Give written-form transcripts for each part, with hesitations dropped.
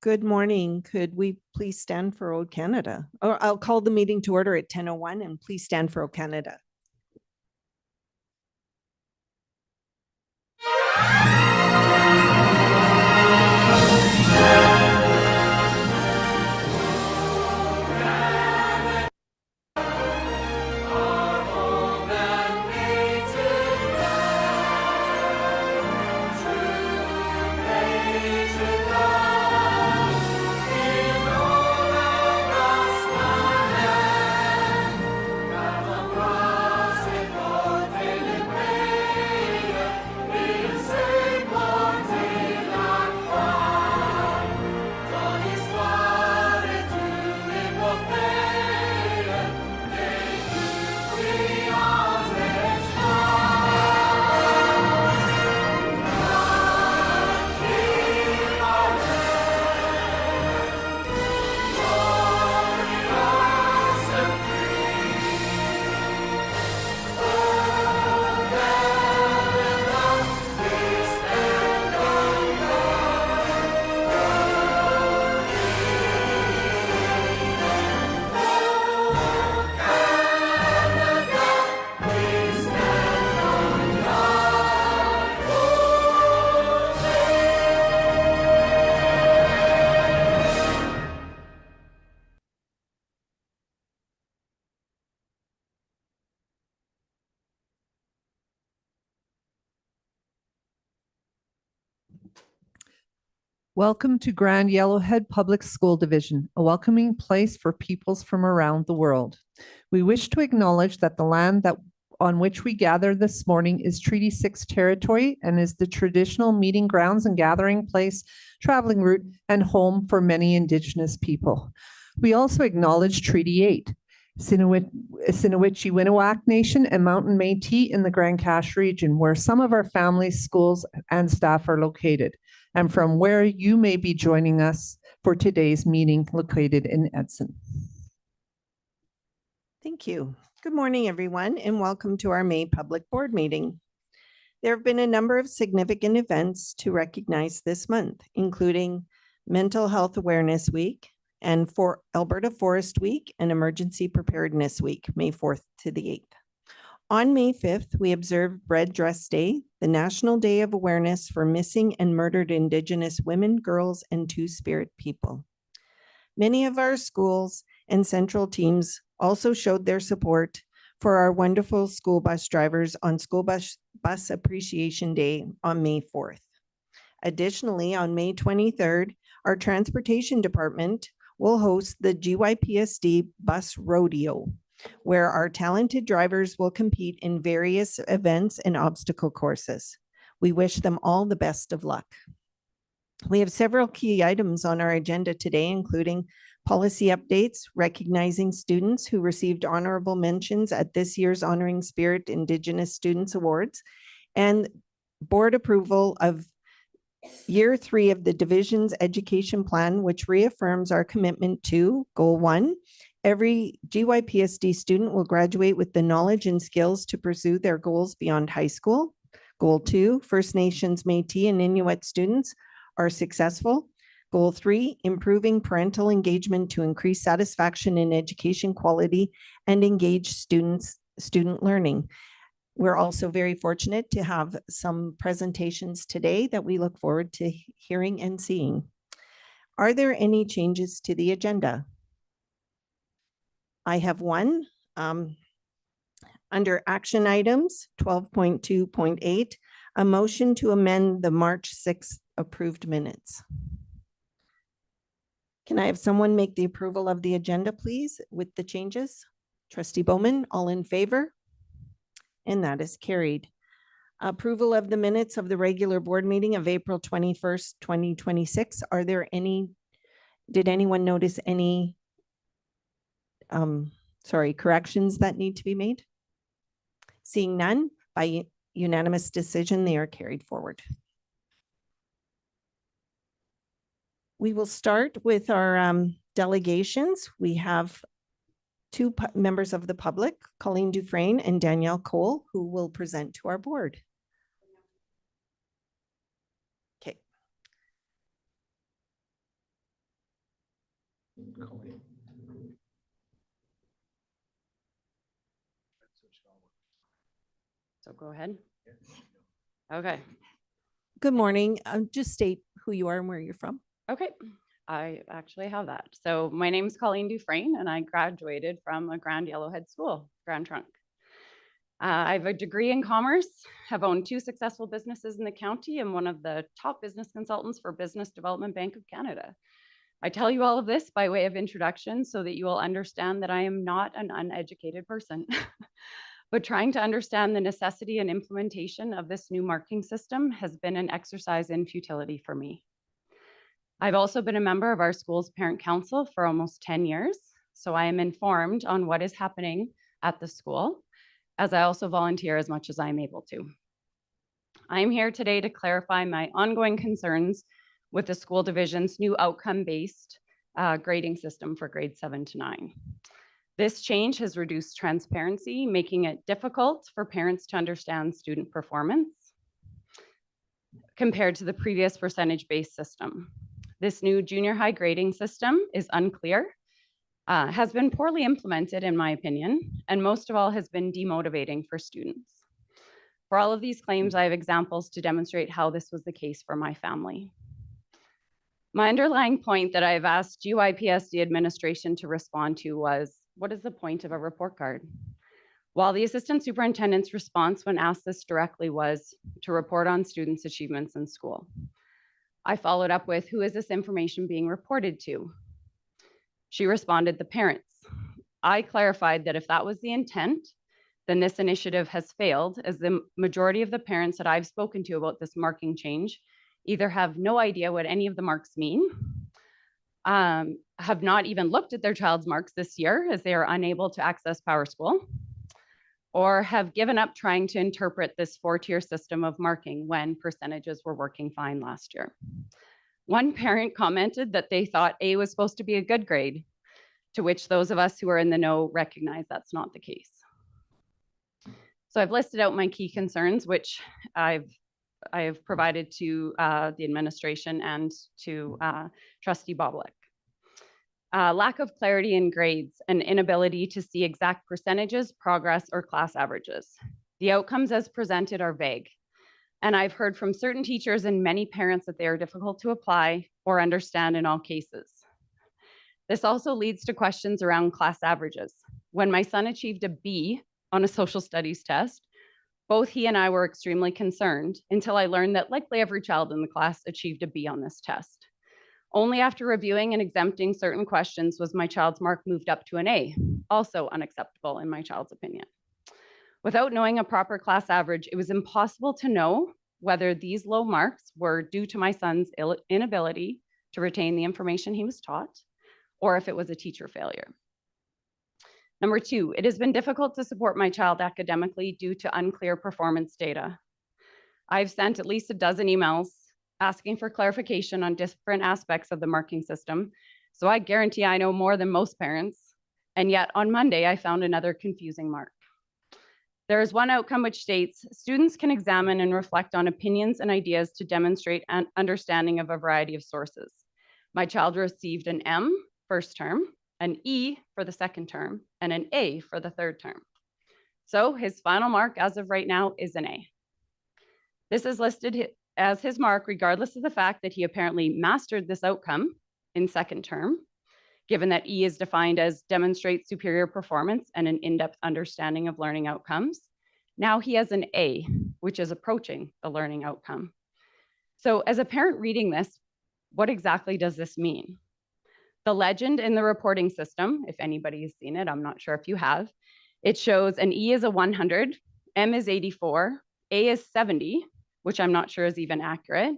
Good morning. Could we please stand for O Canada? Or I'll call the meeting to order at 10:01 and please stand for O Canada. Welcome to Grand Yellowhead Public School Division, a welcoming place for peoples from around the world. We wish to acknowledge that the land on which we gather this morning is Treaty 6 territory and is the traditional meeting grounds and gathering place, traveling route, and home for many Indigenous people. We also acknowledge Treaty 8, Sinowitchi-Winawak Nation and Mountain Métis in the Grand Cache region, where some of our families, schools, and staff are located, and from where you may be joining us for today's meeting located in Edson. Thank you. Good morning, everyone, and welcome to our May Public Board meeting. There have been a number of significant events to recognize this month, including Mental Health Awareness Week and for Alberta Forest Week and Emergency Preparedness Week, May 4th to the 8th. On May 5th, we observed Red Dress Day, the National Day of Awareness for Missing and Murdered Indigenous Women, Girls, and Two-Spirit people. Many of our schools and central teams also showed their support for our wonderful school bus drivers on School Bus Appreciation Day on May 4th. Additionally, on May 23rd, our Transportation Department will host the GYPSD Bus Rodeo, where our talented drivers will compete in various events and obstacle courses. We wish them all the best of luck. We have several key items on our agenda today, including policy updates, recognizing students who received honorable mentions at this year's Honoring Spirit Indigenous Students Awards, and board approval of Year 3 of the Division's Education Plan, which reaffirms our commitment to Goal 1, every GYPSD student will graduate with the knowledge and skills to pursue their goals beyond high school. Goal 2, First Nations, Métis, and Inuit students are successful. Goal 3, improving parental engagement to increase satisfaction in education quality and engage student learning. We're also very fortunate to have some presentations today that we look forward to hearing and seeing. Are there any changes to the agenda? I have one. Under action items 12.2.8, a motion to amend the March 6th approved minutes. Can I have someone make the approval of the agenda, please, with the changes? Trustee Bowman, all in favor? And that is carried. Approval of the minutes of the regular board meeting of April 21st, 2026. Are there any, did anyone notice any corrections that need to be made? Seeing none, by unanimous decision, they are carried forward. We will start with our delegations. We have two members of the public, Colleen Dufresne and Danielle Cole, who will present to our board. Okay. So go ahead. Okay. Good morning. Just state who you are and where you're from. Okay. I actually have that. So my name is Colleen Dufresne, and I graduated from a Grand Yellowhead School, Grand Trunk. I have a degree in commerce, have owned 2 successful businesses in the county, and one of the top business consultants for Business Development Bank of Canada. I tell you all of this by way of introduction so that you will understand that I am not an uneducated person. But trying to understand the necessity and implementation of this new marking system has been an exercise in futility for me. I've also been a member of our school's parent council for almost 10 years, so I am informed on what is happening at the school, as I also volunteer as much as I am able to. I am here today to clarify my ongoing concerns with the school division's new outcome-based grading system for grades 7 to 9. This change has reduced transparency, making it difficult for parents to understand student performance compared to the previous percentage-based system. This new junior high grading system is unclear, has been poorly implemented in my opinion, and most of all has been demotivating for students. For all of these claims, I have examples to demonstrate how this was the case for my family. My underlying point that I've asked GYPSD administration to respond to was, what is the point of a report card? While the assistant superintendent's response when asked this directly was to report on students' achievements in school. I followed up with, who is this information being reported to? She responded, the parents. I clarified that if that was the intent, then this initiative has failed, as the majority of the parents that I've spoken to about this marking change either have no idea what any of the marks mean, have not even looked at their child's marks this year as they are unable to access PowerSchool, or have given up trying to interpret this 4-tier system of marking when percentages were working fine last year. One parent commented that they thought A was supposed to be a good grade, to which those of us who are in the know recognize that's not the case. So I've listed out my key concerns, which I have provided to the administration and to Trustee Boblik. Lack of clarity in grades and inability to see exact percentages, progress, or class averages. The outcomes as presented are vague. And I've heard from certain teachers and many parents that they are difficult to apply or understand in all cases. This also leads to questions around class averages. When my son achieved a B on a social studies test, both he and I were extremely concerned until I learned that likely every child in the class achieved a B on this test. Only after reviewing and exempting certain questions was my child's mark moved up to an A, also unacceptable in my child's opinion. Without knowing a proper class average, it was impossible to know whether these low marks were due to my son's inability to retain the information he was taught, or if it was a teacher failure. Number 2, it has been difficult to support my child academically due to unclear performance data. I've sent at least a dozen emails asking for clarification on different aspects of the marking system, so I guarantee I know more than most parents, and yet on Monday I found another confusing mark. There is one outcome which states, students can examine and reflect on opinions and ideas to demonstrate an understanding of a variety of sources. My child received an M first term, an E for the second term, and an A for the third term. So his final mark as of right now is an A. This is listed as his mark regardless of the fact that he apparently mastered this outcome in second term, given that E is defined as demonstrate superior performance and an in-depth understanding of learning outcomes. Now he has an A, which is approaching the learning outcome. So as a parent reading this, what exactly does this mean? The legend in the reporting system, if anybody has seen it, I'm not sure if you have, it shows an E is a 100, M is 84, A is 70, which I'm not sure is even accurate,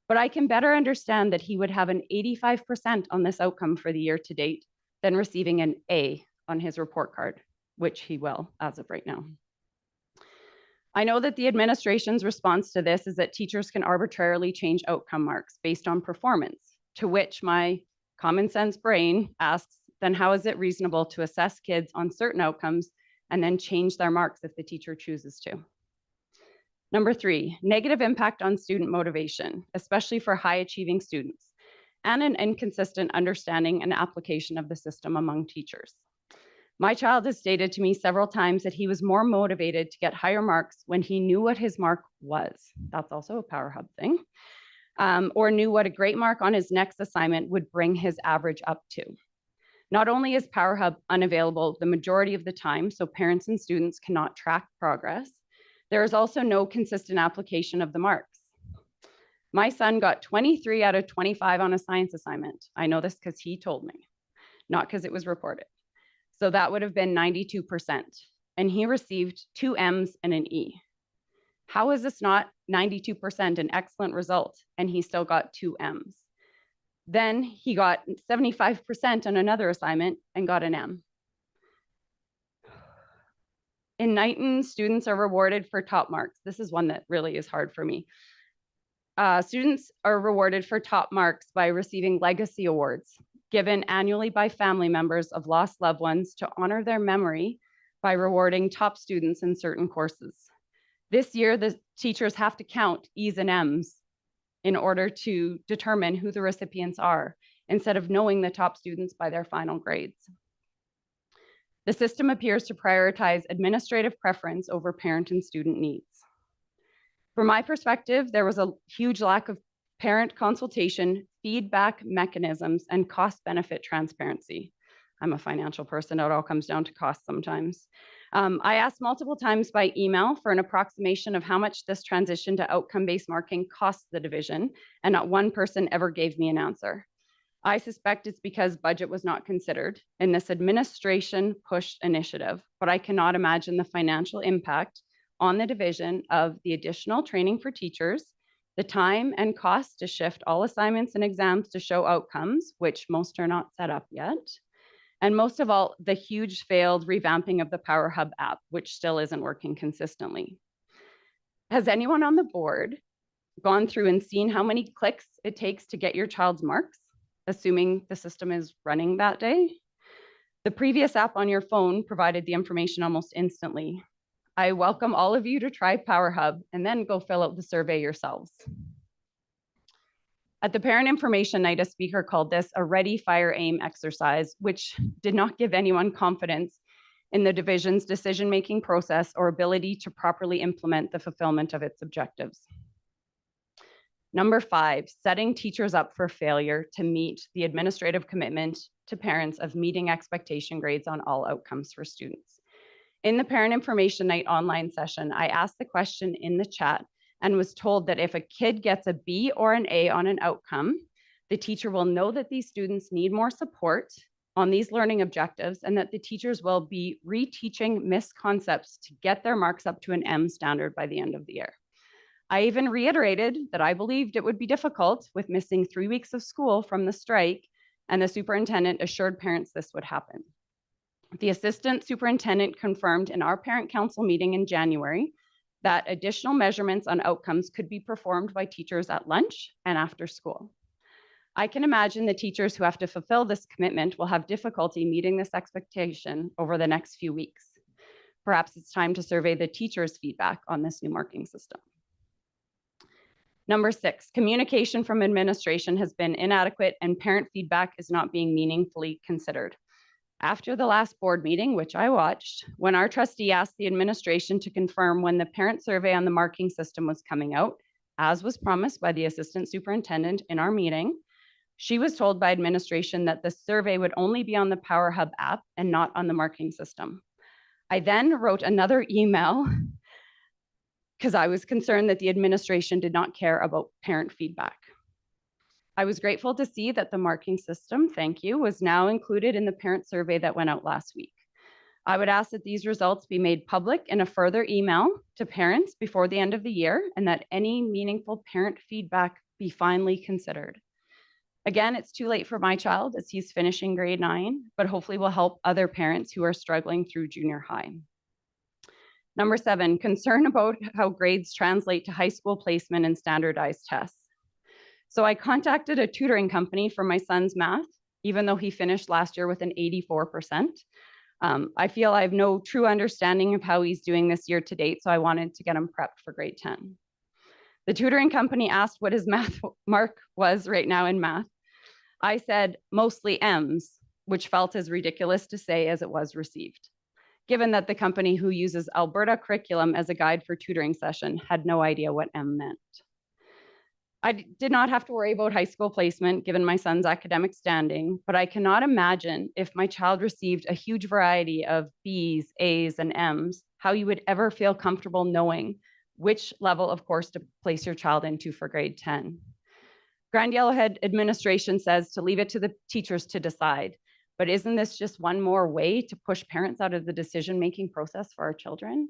but I can better understand that he would have an 85% on this outcome for the year to date than receiving an A on his report card, which he will as of right now. I know that the administration's response to this is that teachers can arbitrarily change outcome marks based on performance, to which my common sense brain asks, then how is it reasonable to assess kids on certain outcomes and then change their marks if the teacher chooses to? Number 3, negative impact on student motivation, especially for high achieving students. and an inconsistent understanding and application of the system among teachers. My child has stated to me several times that he was more motivated to get higher marks when he knew what his mark was. That's also a Power Hub thing. Or knew what a great mark on his next assignment would bring his average up to. Not only is Power Hub unavailable the majority of the time, so parents and students cannot track progress, there is also no consistent application of the marks. My son got 23 out of 25 on a science assignment. I know this because he told me, not because it was reported. So that would have been 92%. And he received 2 M's and an E. How is this not 92%, an excellent result? And he still got 2 M's. Then he got 75% on another assignment and got an M. In Knighton, students are rewarded for top marks. This is one that really is hard for me. Students are rewarded for top marks by receiving legacy awards given annually by family members of lost loved ones to honor their memory by rewarding top students in certain courses. This year, the teachers have to count E's and M's in order to determine who the recipients are, instead of knowing the top students by their final grades. The system appears to prioritize administrative preference over parent and student needs. From my perspective, there was a huge lack of parent consultation, feedback mechanisms, and cost-benefit transparency. I'm a financial person, it all comes down to cost sometimes. I asked multiple times by email for an approximation of how much this transition to outcome-based marking costs the division, and not one person ever gave me an answer. I suspect it's because budget was not considered in this administration pushed initiative, but I cannot imagine the financial impact on the division of the additional training for teachers, the time and cost to shift all assignments and exams to show outcomes, which most are not set up yet. And most of all, the huge failed revamping of the Power Hub app, which still isn't working consistently. Has anyone on the board gone through and seen how many clicks it takes to get your child's marks, assuming the system is running that day? The previous app on your phone provided the information almost instantly. I welcome all of you to try Power Hub and then go fill out the survey yourselves. At the Parent Information Night, a speaker called this a ready, fire, aim exercise, which did not give anyone confidence in the division's decision-making process or ability to properly implement the fulfillment of its objectives. Number 5, setting teachers up for failure to meet the administrative commitment to parents of meeting expectation grades on all outcomes for students. In the Parent Information Night online session, I asked the question in the chat and was told that if a kid gets a B or an A on an outcome, the teacher will know that these students need more support on these learning objectives and that the teachers will be reteaching missed concepts to get their marks up to an M standard by the end of the year. I even reiterated that I believed it would be difficult with missing 3 weeks of school from the strike, and the superintendent assured parents this would happen. The assistant superintendent confirmed in our parent council meeting in January that additional measurements on outcomes could be performed by teachers at lunch and after school. I can imagine the teachers who have to fulfill this commitment will have difficulty meeting this expectation over the next few weeks. Perhaps it's time to survey the teachers' feedback on this new marking system. Number 6, communication from administration has been inadequate and parent feedback is not being meaningfully considered. After the last board meeting, which I watched, when our trustee asked the administration to confirm when the parent survey on the marking system was coming out, as was promised by the assistant superintendent in our meeting, she was told by administration that the survey would only be on the Power Hub app and not on the marking system. I then wrote another email because I was concerned that the administration did not care about parent feedback. I was grateful to see that the marking system, thank you, was now included in the parent survey that went out last week. I would ask that these results be made public in a further email to parents before the end of the year and that any meaningful parent feedback be finally considered. Again, it's too late for my child as he's finishing grade 9, but hopefully will help other parents who are struggling through junior high. Number 7, concern about how grades translate to high school placement and standardized tests. So I contacted a tutoring company for my son's math, even though he finished last year with an 84%. I feel I have no true understanding of how he's doing this year to date, so I wanted to get him prepped for grade 10. The tutoring company asked what his math mark was right now in math. I said mostly M's, which felt as ridiculous to say as it was received, given that the company who uses Alberta curriculum as a guide for tutoring session had no idea what M meant. I did not have to worry about high school placement given my son's academic standing, but I cannot imagine if my child received a huge variety of B's, A's, and M's, how you would ever feel comfortable knowing which level of course to place your child into for grade 10. Grand Yellowhead administration says to leave it to the teachers to decide, but isn't this just one more way to push parents out of the decision-making process for our children?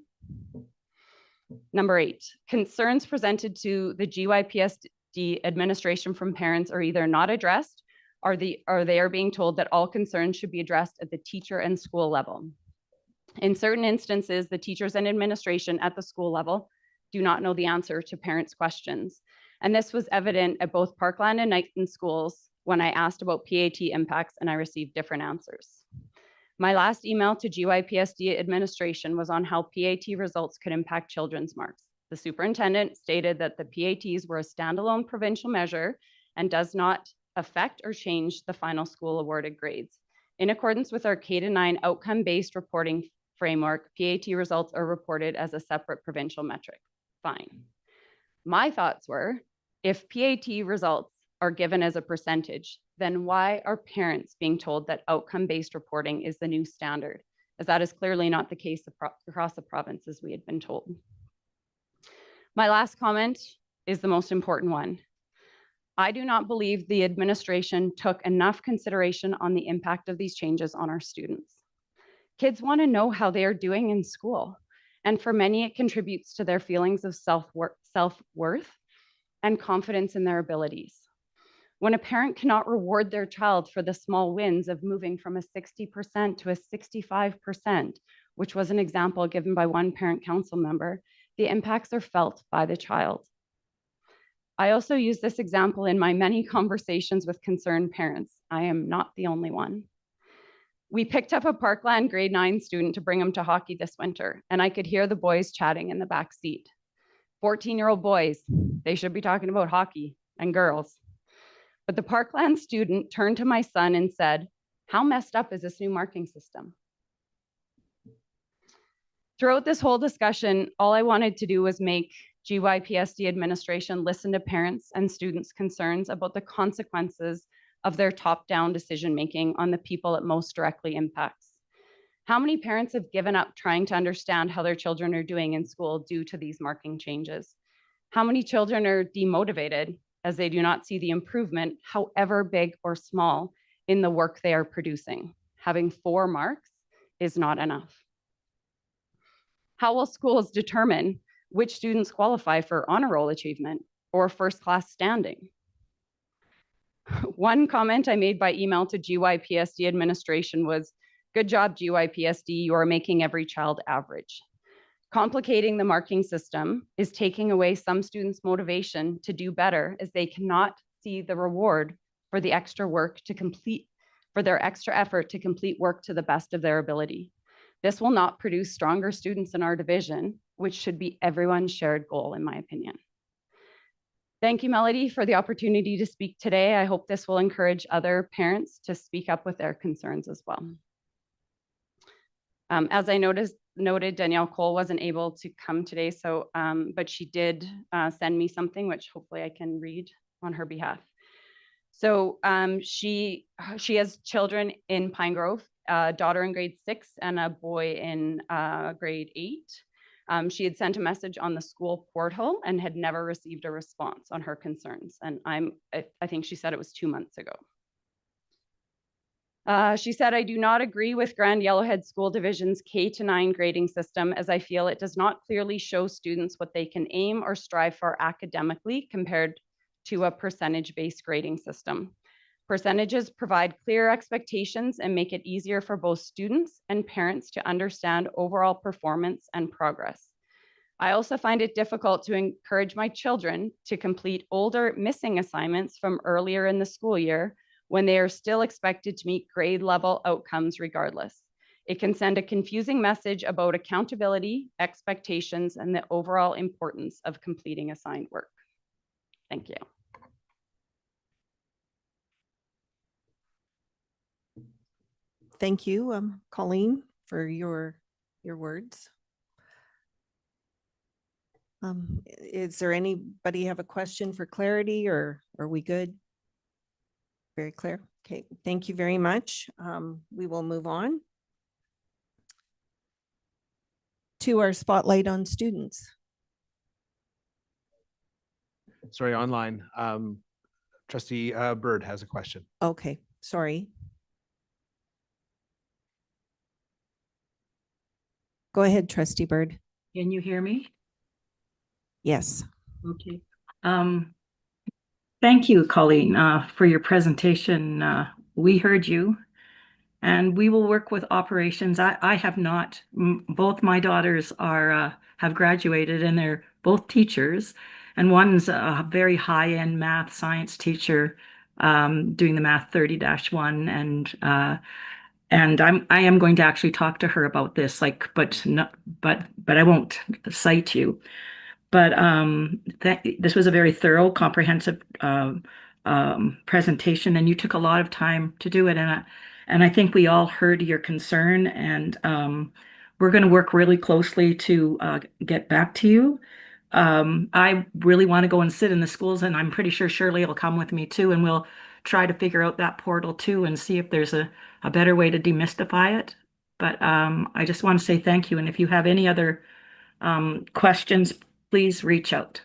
Number 8, concerns presented to the GYPSD administration from parents are either not addressed or they are being told that all concerns should be addressed at the teacher and school level. In certain instances, the teachers and administration at the school level do not know the answer to parents' questions. And this was evident at both Parkland and Knighton schools when I asked about PAT impacts and I received different answers. My last email to GYPSD administration was on how PAT results could impact children's marks. The superintendent stated that the PATs were a standalone provincial measure and does not affect or change the final school awarded grades. In accordance with our K-9 outcome-based reporting framework, PAT results are reported as a separate provincial metric. Fine. My thoughts were, if PAT results are given as a percentage, then why are parents being told that outcome-based reporting is the new standard, as that is clearly not the case across the province as we had been told. My last comment is the most important one. I do not believe the administration took enough consideration on the impact of these changes on our students. Kids want to know how they are doing in school, and for many, it contributes to their feelings of self-worth and confidence in their abilities. When a parent cannot reward their child for the small wins of moving from a 60% to a 65%, which was an example given by one parent council member, the impacts are felt by the child. I also use this example in my many conversations with concerned parents. I am not the only one. We picked up a Parkland grade 9 student to bring him to hockey this winter, and I could hear the boys chatting in the back seat. 14-year-old boys, they should be talking about hockey, and girls. But the Parkland student turned to my son and said, "How messed up is this new marking system?" Throughout this whole discussion, all I wanted to do was make GYPSD administration listen to parents and students' concerns about the consequences of their top-down decision-making on the people it most directly impacts. How many parents have given up trying to understand how their children are doing in school due to these marking changes? How many children are demotivated as they do not see the improvement, however big or small, in the work they are producing? Having 4 marks is not enough. How will schools determine which students qualify for honor roll achievement or first-class standing? One comment I made by email to GYPSD administration was, "Good job, GYPSD, you are making every child average." Complicating the marking system is taking away some students' motivation to do better as they cannot see the reward for the extra work to complete, for their extra effort to complete work to the best of their ability. This will not produce stronger students in our division, which should be everyone's shared goal, in my opinion. Thank you, Melody, for the opportunity to speak today. I hope this will encourage other parents to speak up with their concerns as well. As I noted, Danielle Cole wasn't able to come today, so but she did send me something which hopefully I can read on her behalf. So she has children in Pine Grove, a daughter in grade 6 and a boy in grade 8. She had sent a message on the school portal and had never received a response on her concerns. And I think she said it was 2 months ago. She said, "I do not agree with Grand Yellowhead School Division's K-9 grading system, as I feel it does not clearly show students what they can aim or strive for academically compared to a percentage-based grading system. Percentages provide clear expectations and make it easier for both students and parents to understand overall performance and progress. I also find it difficult to encourage my children to complete older missing assignments from earlier in the school year when they are still expected to meet grade level outcomes regardless. It can send a confusing message about accountability, expectations, and the overall importance of completing assigned work." Thank you. Thank you, Colleen, for your words. Is there anybody have a question for clarity, or are we good? Very clear. Okay, thank you very much. We will move on to our spotlight on students. Sorry, online. Trustee Bird has a question. Okay, sorry. Go ahead, Trustee Bird. Can you hear me? Yes. Okay. Thank you, Colleen, for your presentation. We heard you, and we will work with operations. I have not. Both my daughters are have graduated, and they're both teachers. And one's a very high-end math science teacher, doing the Math 30-1, and I am going to actually talk to her about this, but I won't cite you. But this was a very thorough, comprehensive presentation, and you took a lot of time to do it. And I think we all heard your concern, and we're going to work really closely to get back to you. I really want to go and sit in the schools, and I'm pretty sure Shirley will come with me too, and we'll try to figure out that portal too and see if there's a better way to demystify it. But I just want to say thank you. And if you have any other questions, please reach out.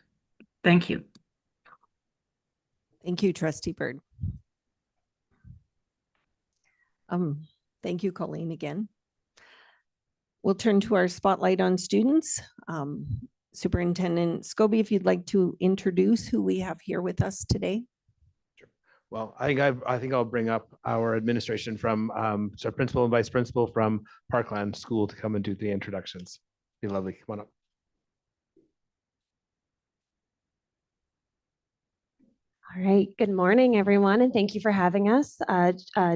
Thank you. Thank you, Trustee Bird. Thank you, Colleen, again. We'll turn to our spotlight on students. Superintendent Scobie, if you'd like to introduce who we have here with us today. Well, I think I'll bring up our administration from so principal and vice principal from Parkland School to come and do the introductions. Be lovely. Come on up. All right, good morning, everyone, and thank you for having us.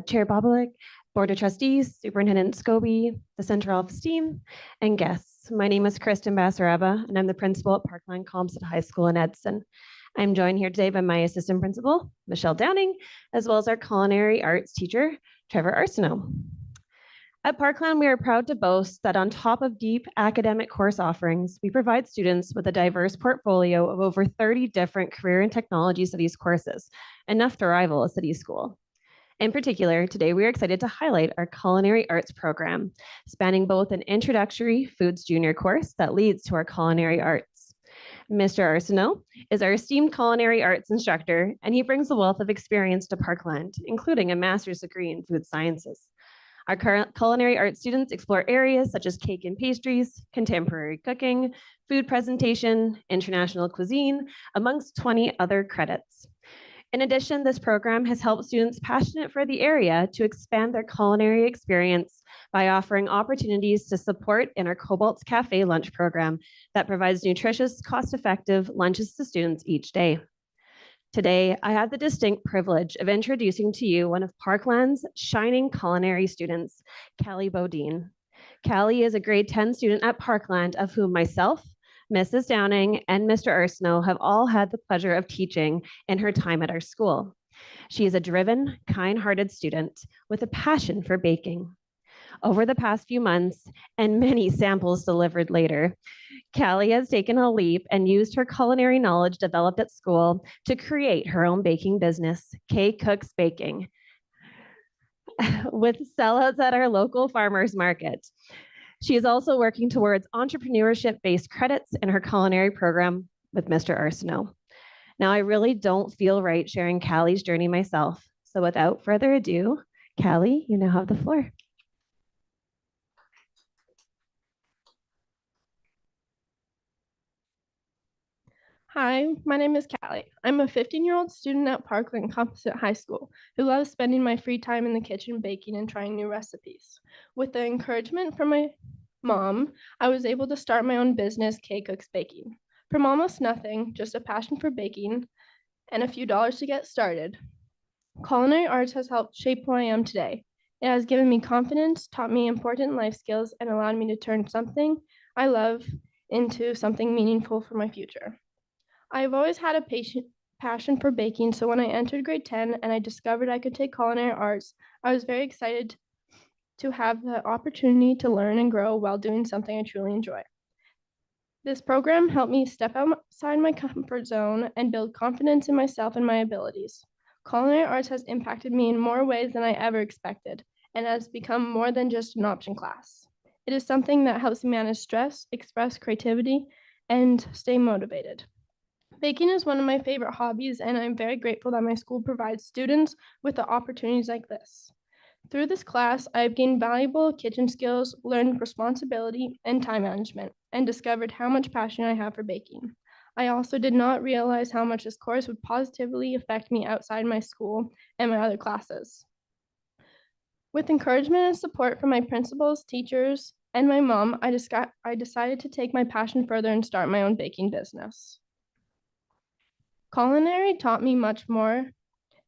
Chair Bobolick, Board of Trustees, Superintendent Scobie, the Central Office team, and guests. My name is Kristen Basaraba, and I'm the principal at Parkland Composite High School in Edson. I'm joined here today by my assistant principal, Michelle Downing, as well as our culinary arts teacher, Trevor Arsenault. At Parkland, we are proud to boast that on top of deep academic course offerings, we provide students with a diverse portfolio of over 30 different career and technology studies courses, enough to rival a city school. In particular, today we are excited to highlight our culinary arts program, spanning both an introductory foods junior course that leads to our culinary arts. Mr. Arsenault is our esteemed culinary arts instructor, and he brings a wealth of experience to Parkland, including a master's degree in food sciences. Our current culinary arts students explore areas such as cake and pastries, contemporary cooking, food presentation, international cuisine, amongst 20 other credits. In addition, this program has helped students passionate for the area to expand their culinary experience by offering opportunities to support in our Cobalt's Cafe lunch program that provides nutritious, cost-effective lunches to students each day. Today, I have the distinct privilege of introducing to you one of Parkland's shining culinary students, Callie Bodine. Callie is a grade 10 student at Parkland, of whom myself, Mrs. Downing, and Mr. Arsenault have all had the pleasure of teaching in her time at our school. She is a driven, kind-hearted student with a passion for baking. Over the past few months, and many samples delivered later, Callie has taken a leap and used her culinary knowledge developed at school to create her own baking business, K Cooks Baking, with sellouts at our local farmers market. She is also working towards entrepreneurship-based credits in her culinary program with Mr. Arsenault. Now, I really don't feel right sharing Callie's journey myself. So without further ado, Callie, you now have the floor. Hi, my name is Callie. I'm a 15-year-old student at Parkland Composite High School who loves spending my free time in the kitchen baking and trying new recipes. With the encouragement from my mom, I was able to start my own business, K Cooks Baking. From almost nothing, just a passion for baking and a few dollars to get started, culinary arts has helped shape who I am today. It has given me confidence, taught me important life skills, and allowed me to turn something I love into something meaningful for my future. I've always had a passion for baking, so when I entered grade 10 and I discovered I could take culinary arts, I was very excited to have the opportunity to learn and grow while doing something I truly enjoy. This program helped me step outside my comfort zone and build confidence in myself and my abilities. Culinary arts has impacted me in more ways than I ever expected and has become more than just an option class. It is something that helps me manage stress, express creativity, and stay motivated. Baking is one of my favorite hobbies, and I'm very grateful that my school provides students with the opportunities like this. Through this class, I have gained valuable kitchen skills, learned responsibility and time management, and discovered how much passion I have for baking. I also did not realize how much this course would positively affect me outside my school and my other classes. With encouragement and support from my principals, teachers, and my mom, I decided to take my passion further and start my own baking business. Culinary taught me much more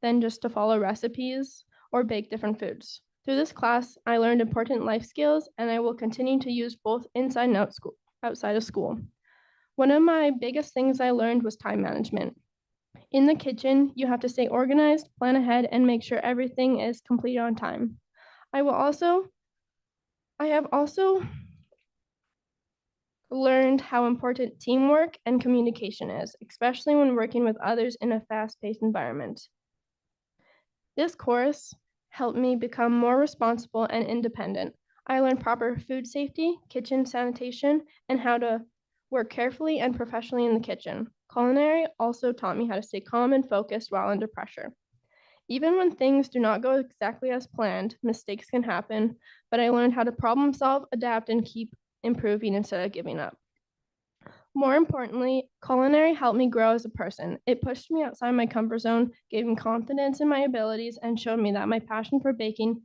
than just to follow recipes or bake different foods. Through this class, I learned important life skills, and I will continue to use both inside and outside of school. One of my biggest things I learned was time management. In the kitchen, you have to stay organized, plan ahead, and make sure everything is completed on time. I have also learned how important teamwork and communication is, especially when working with others in a fast-paced environment. This course helped me become more responsible and independent. I learned proper food safety, kitchen sanitation, and how to work carefully and professionally in the kitchen. Culinary also taught me how to stay calm and focused while under pressure. Even when things do not go exactly as planned, mistakes can happen, but I learned how to problem solve, adapt, and keep improving instead of giving up. More importantly, culinary helped me grow as a person. It pushed me outside my comfort zone, gave me confidence in my abilities, and showed me that my passion for baking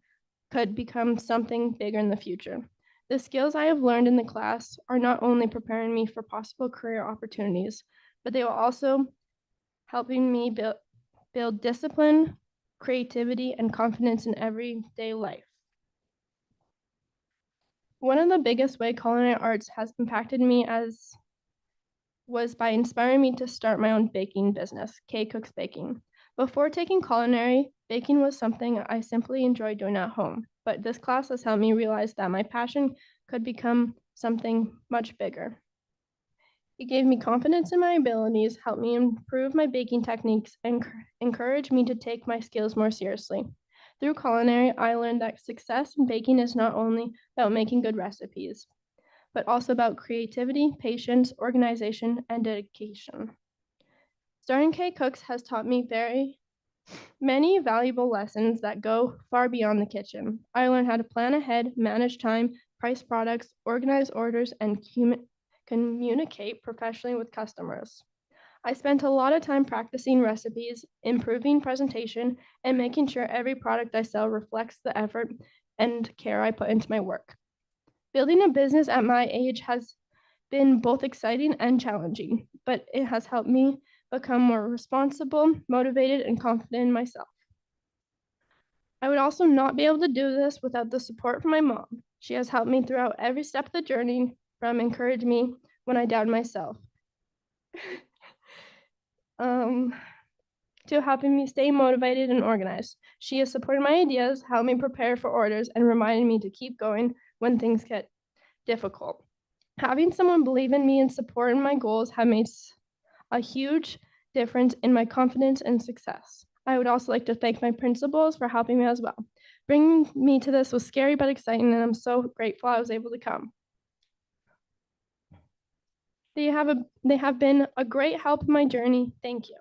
could become something bigger in the future. The skills I have learned in the class are not only preparing me for possible career opportunities, but they will also helping me build discipline, creativity, and confidence in everyday life. One of the biggest ways culinary arts has impacted me was by inspiring me to start my own baking business, K Cooks Baking. Before taking culinary, baking was something I simply enjoyed doing at home, but this class has helped me realize that my passion could become something much bigger. It gave me confidence in my abilities, helped me improve my baking techniques, and encouraged me to take my skills more seriously. Through culinary, I learned that success in baking is not only about making good recipes, but also about creativity, patience, organization, and dedication. Starting K Cooks has taught me very many valuable lessons that go far beyond the kitchen. I learned how to plan ahead, manage time, price products, organize orders, and communicate professionally with customers. I spent a lot of time practicing recipes, improving presentation, and making sure every product I sell reflects the effort and care I put into my work. Building a business at my age has been both exciting and challenging, but it has helped me become more responsible, motivated, and confident in myself. I would also not be able to do this without the support from my mom. She has helped me throughout every step of the journey, from encouraging me when I doubted myself, to helping me stay motivated and organized. She has supported my ideas, helped me prepare for orders, and reminded me to keep going when things get difficult. Having someone believe in me and support my goals have made a huge difference in my confidence and success. I would also like to thank my principals for helping me as well. Bringing me to this was scary but exciting, and I'm so grateful I was able to come. They have been a great help in my journey. Thank you.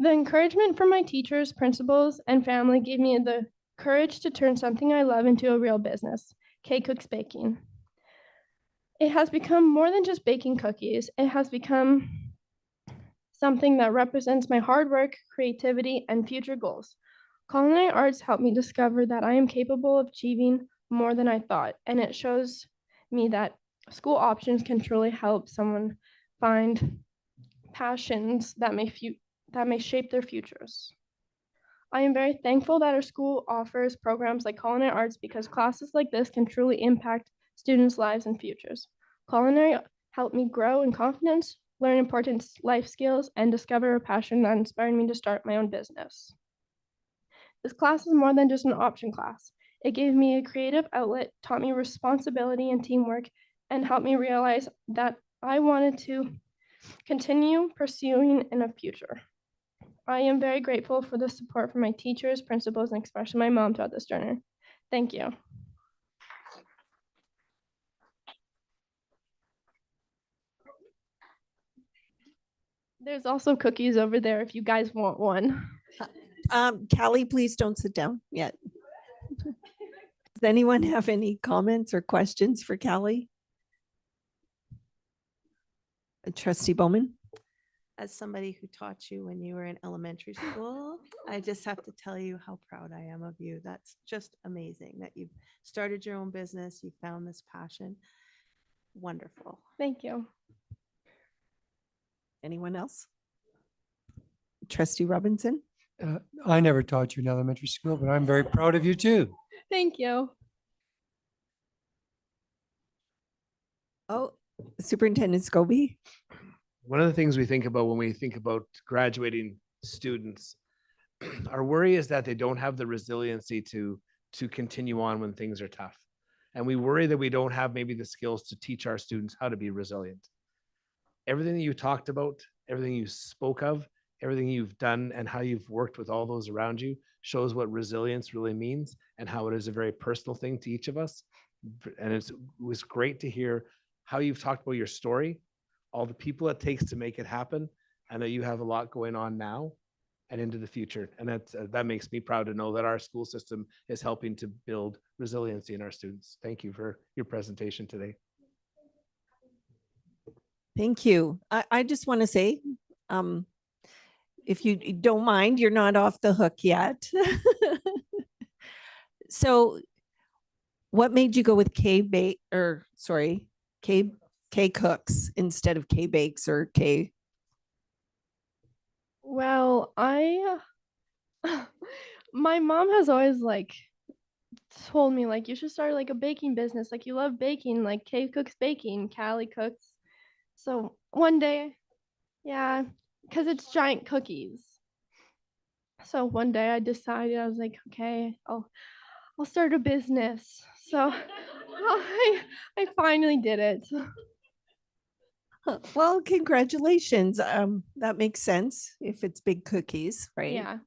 The encouragement from my teachers, principals, and family gave me the courage to turn something I love into a real business, K Cooks Baking. It has become more than just baking cookies. It has become something that represents my hard work, creativity, and future goals. Culinary arts helped me discover that I am capable of achieving more than I thought, and it shows me that school options can truly help someone find passions that may shape their futures. I am very thankful that our school offers programs like culinary arts because classes like this can truly impact students' lives and futures. Culinary helped me grow in confidence, learn important life skills, and discover a passion that inspired me to start my own business. This class is more than just an option class. It gave me a creative outlet, taught me responsibility and teamwork, and helped me realize that I wanted to continue pursuing in a future. I am very grateful for the support from my teachers, principals, and especially my mom throughout this journey. Thank you. There's also cookies over there if you guys want one. Callie, please don't sit down yet. Does anyone have any comments or questions for Callie? Trustee Bowman? As somebody who taught you when you were in elementary school, I just have to tell you how proud I am of you. That's just amazing that you've started your own business, you found this passion. Wonderful. Thank you. Anyone else? Trustee Robinson? I never taught you in elementary school, but I'm very proud of you too. Thank you. Oh, Superintendent Scobie? One of the things we think about when we think about graduating students, our worry is that they don't have the resiliency to continue on when things are tough. And we worry that we don't have maybe the skills to teach our students how to be resilient. Everything that you talked about, everything you spoke of, everything you've done and how you've worked with all those around you shows what resilience really means and how it is a very personal thing to each of us. And it was great to hear how you've talked about your story, all the people it takes to make it happen. I know you have a lot going on now and into the future. And that makes me proud to know that our school system is helping to build resiliency in our students. Thank you for your presentation today. Thank you. I just want to say, if you don't mind, you're not off the hook yet. So what made you go with K Cooks instead of K Bakes or K? Well, my mom has always told me you should start a baking business. You love baking, Kay cooks baking, Callie cooks. So one day, yeah, because it's giant cookies. So one day I decided, I was like, okay, I'll start a business. So I finally did it. Well, congratulations. That makes sense if it's big cookies, right? Yeah.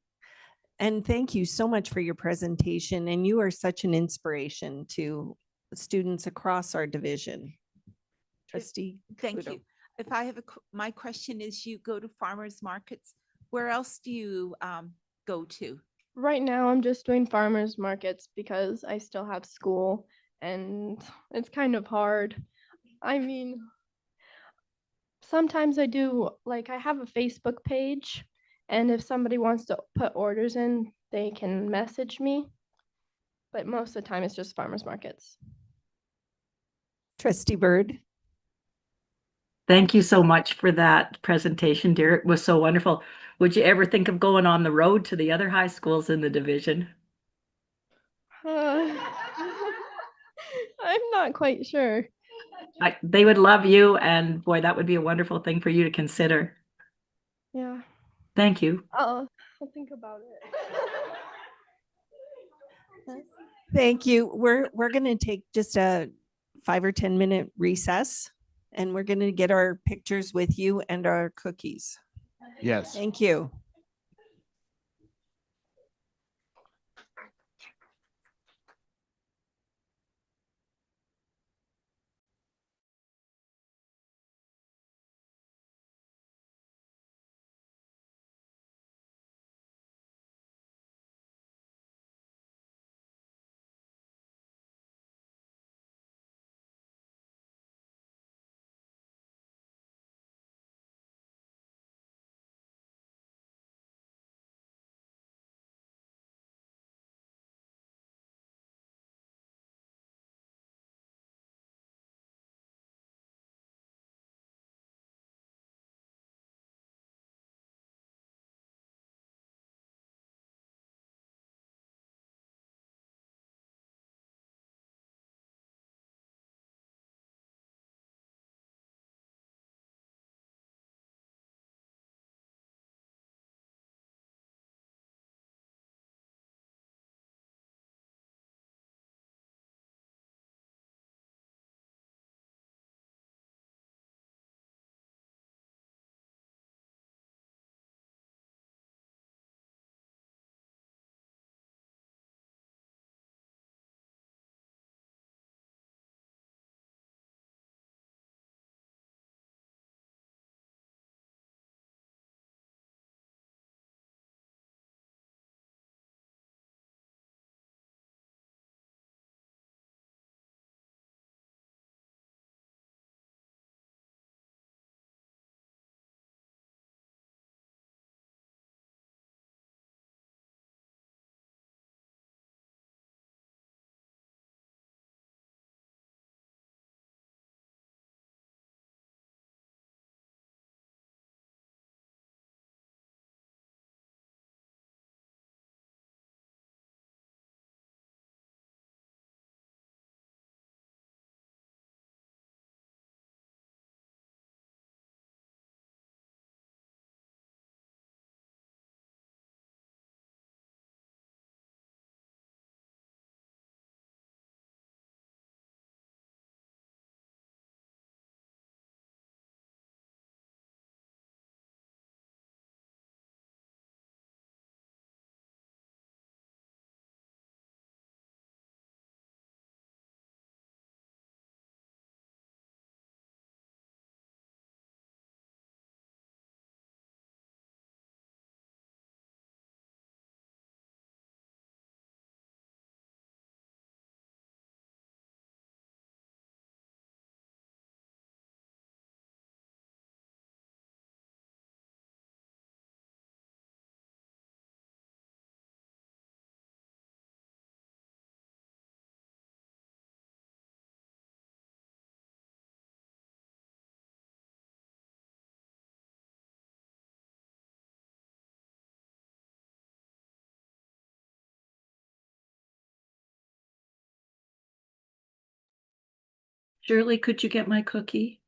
And thank you so much for your presentation. And you are such an inspiration to students across our division. Trustee. Thank Caputo. you. If I have my question is, you go to farmers markets. Where else do you go to? Right now I'm just doing farmers markets because I still have school and it's kind of hard. I mean, sometimes I do, I have a Facebook page, and if somebody wants to put orders in, they can message me. But most of the time, it's just farmers markets. Trustee Bird. Thank you so much for that presentation, dear. It was so wonderful. Would you ever think of going on the road to the other high schools in the division? I'm not quite sure. They would love you, and boy, that would be a wonderful thing for you to consider. Yeah, Thank you. I'll think about it. Thank you. We're going to take just a 5 or 10 minute recess, and we're going to get our pictures with you and our cookies. Yes. Thank you. Shirley, could you get my cookie?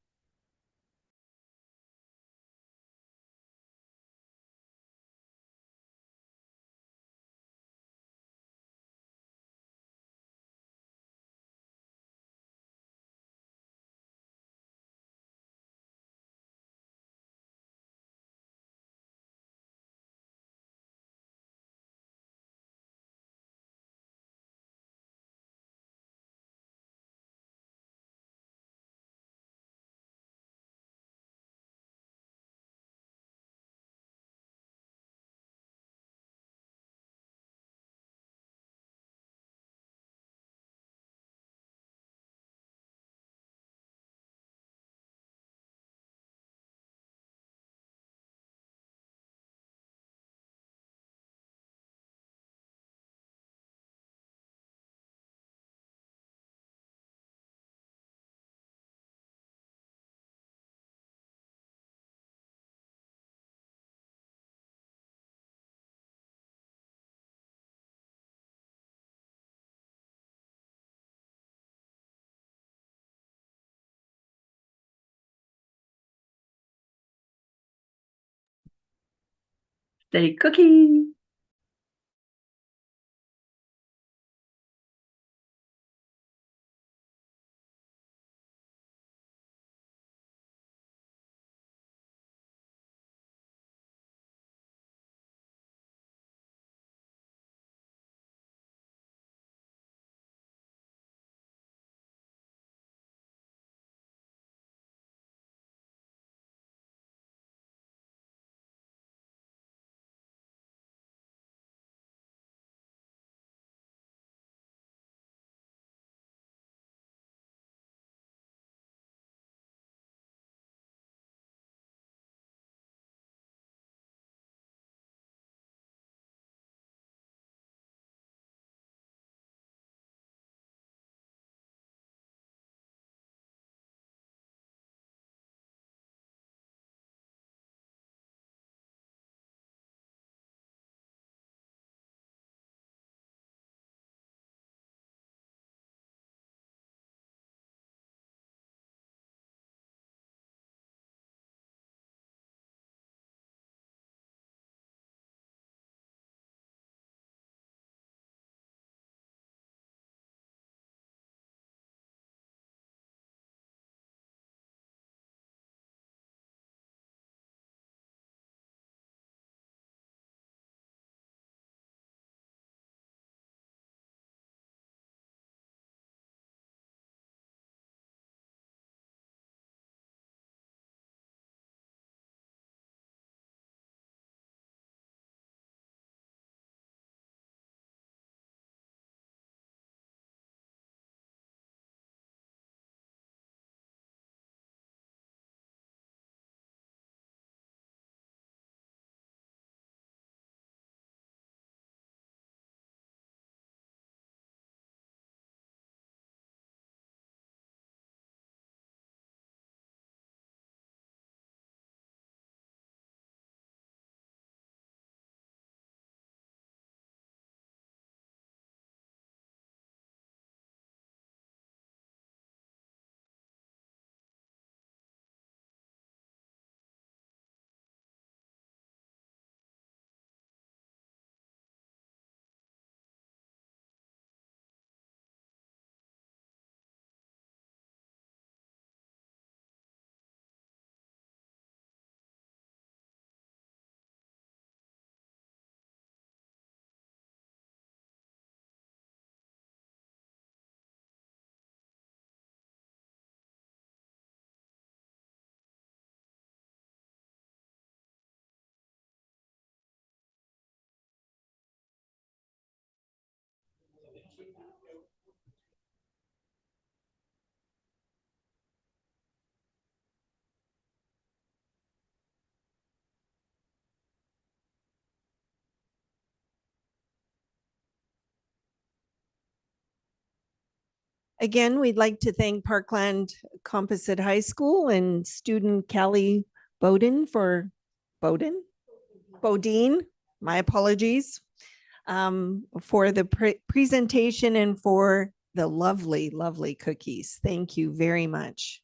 Say cookie. Again, we'd like to thank Parkland Composite High School and student Callie Bowden Bodine, my apologies, for the presentation and for the lovely, lovely cookies. Thank you very much.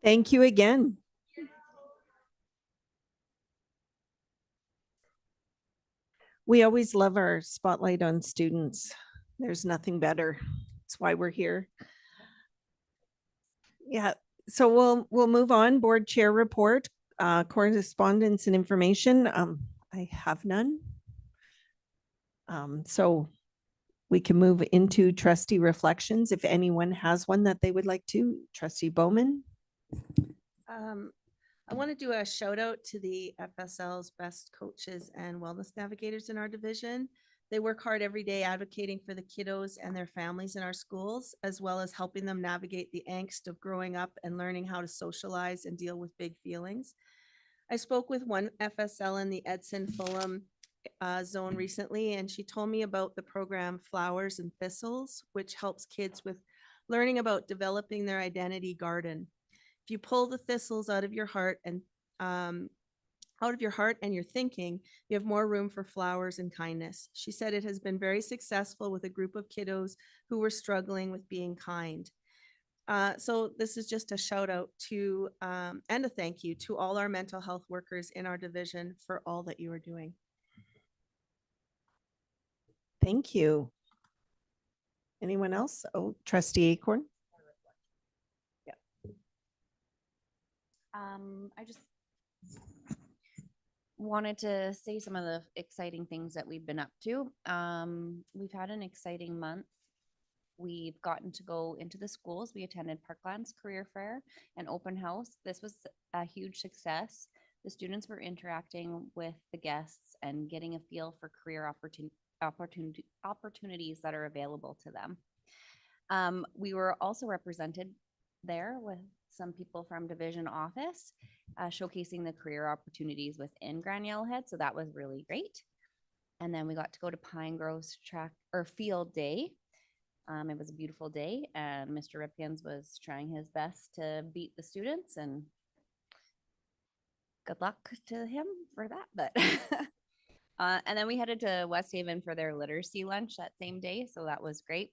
Thank you again. We always love our spotlight on students. There's nothing better. That's why we're here. Yeah, so we'll move on. Board chair report, correspondence and information. I have none. So we can move into trustee reflections if anyone has one that they would like to. Trustee Bowman. I want to do a shout out to the FSL's best coaches and wellness navigators in our division. They work hard every day advocating for the kiddos and their families in our schools, as well as helping them navigate the angst of growing up and learning how to socialize and deal with big feelings. I spoke with one FSL in the Edson Fulham zone recently, and she told me about the program Flowers and Thistles, which helps kids with learning about developing their identity garden. If you pull the thistles out of your heart and your thinking, you have more room for flowers and kindness. She said it has been very successful with a group of kiddos who were struggling with being kind. So this is just a shout out to and a thank you to all our mental health workers in our division for all that you are doing. Thank you. Anyone else? Oh, trustee Acorn. I just wanted to say some of the exciting things that we've been up to. We've had an exciting month. We've gotten to go into the schools. We attended Parklands Career Fair and open house. This was a huge success. The students were interacting with the guests and getting a feel for career opportunities that are available to them. We were also represented there with some people from division office, showcasing the career opportunities within Grand Yellowhead. So that was really great. And then we got to go to Pine Grove's track or field day. It was a beautiful day, and Mr. Ripkins was trying his best to beat the students, and good luck to him for that. But and then we headed to West Haven for their literacy lunch that same day. So that was great.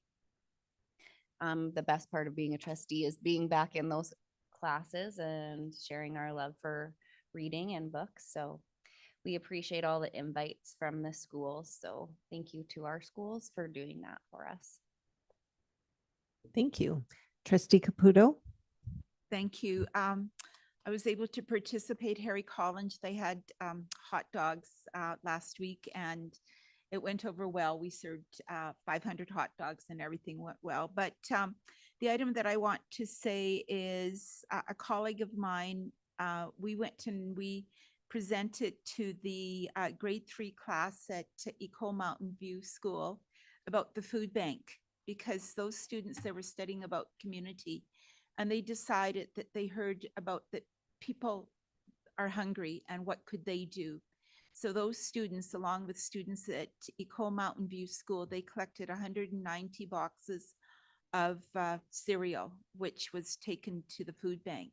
The best part of being a trustee is being back in those classes and sharing our love for reading and books. So we appreciate all the invites from the schools. So thank you to our schools for doing that for us. Thank you. Trustee Caputo. Thank you. I was able to participate. Harry Collins, they had hot dogs last week, and it went over well. We served 500 hot dogs and everything went well. But the item that I want to say is a colleague of mine, we went and we presented to the grade 3 class at Eco Mountain View School about the food bank, because those students, they were studying about community, and they decided that they heard about that people are hungry and what could they do. So those students, along with students at Eco Mountain View School, they collected 190 boxes of cereal, which was taken to the food bank.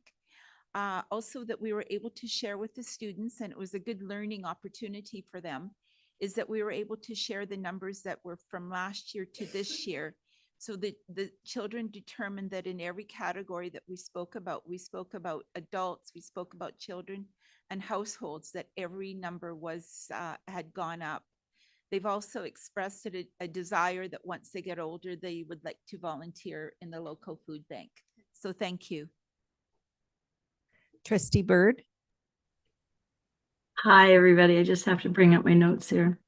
Also, that we were able to share with the students, and it was a good learning opportunity for them, is that we were able to share the numbers that were from last year to this year. So the children determined that in every category that we spoke about adults, we spoke about children and households, that every number was had gone up. They've also expressed a desire that once they get older, they would like to volunteer in the local food bank. So thank you. Trustee Bird. Hi, everybody. I just have to bring up my notes here.